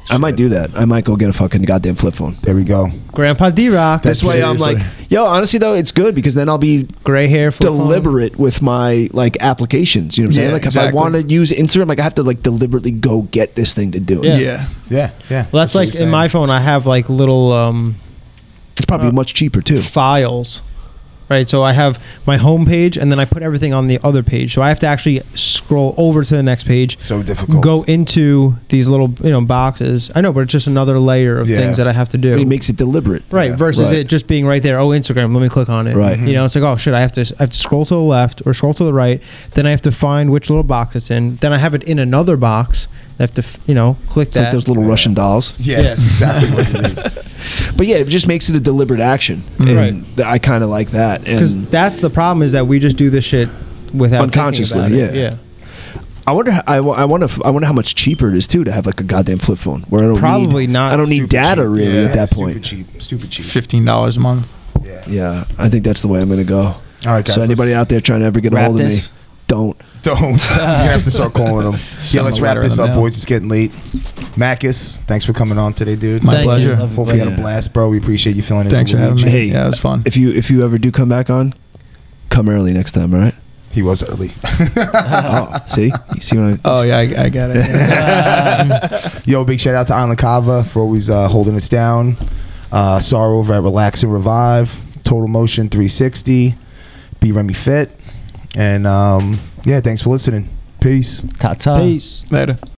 I might do that. I might go get a fucking goddamn flip phone. There we go. Grandpa D-Rock. This way, I'm seriously. like, yo, honestly though, it's good because then I'll be Gray hair. Flip phone. deliberate with my like applications. You know what I'm saying? Yeah, Like exactly. if I want to use Instagram, like I have to like deliberately go get this thing to do it. Yeah. Yeah. Yeah. Yeah. Well, that's what like you're in my saying. phone. I have like little It's probably much cheaper too. files, right? So I have my home page, and then I put everything on the other page. So I have to actually scroll over to the next page, So difficult. go into these little boxes. I know, but it's just another layer of Yeah. things that I have to do. It makes it deliberate. Right, Yeah. versus Right. it just being right there. Oh, Instagram, let me click on it. Right. You know, it's like, oh shit, I have to scroll to the left or scroll to the right. Then I have to find which little box it's in. Then I have it in another box. I have to, click It's that. like those little Russian dolls. Yeah, that's exactly what it is. But yeah, it just makes it a deliberate action. And Right. I kind of like that. Because And that's the problem is that we just do this shit without Unconsciously, thinking about it. yeah. I wonder. I wonder how much cheaper it is too to have like a goddamn flip phone where I don't Probably need, not I don't need Super data cheap. really Yeah, at that stupid point. cheap. Stupid cheap. $15 a month. Yeah. Yeah, I think that's the way I'm gonna go. All right, guys. So anybody let's- out there trying to ever get a Wrap hold of me, this? don't. Don't. You have to start calling them. Yeah, Send let's a wrap letter this in the up, mail. boys. It's getting late. Marcus, thanks for coming on today, dude. My Thank you. pleasure. Love you, Hopefully you buddy. had a blast, bro. We appreciate you filling in. Thanks for having Luigi. me. Hey, Yeah, it was fun. If you ever do come back on, come early next time, all right? He was early. Oh, see, you see what I? Oh, yeah, I got it. Yo, big shout out to Island Kava for always holding us down. Sorrow over at Relax and Revive. Total Motion 360. Be Remy Fit. And yeah, thanks for listening. Peace. Ta-ta. Peace. Later.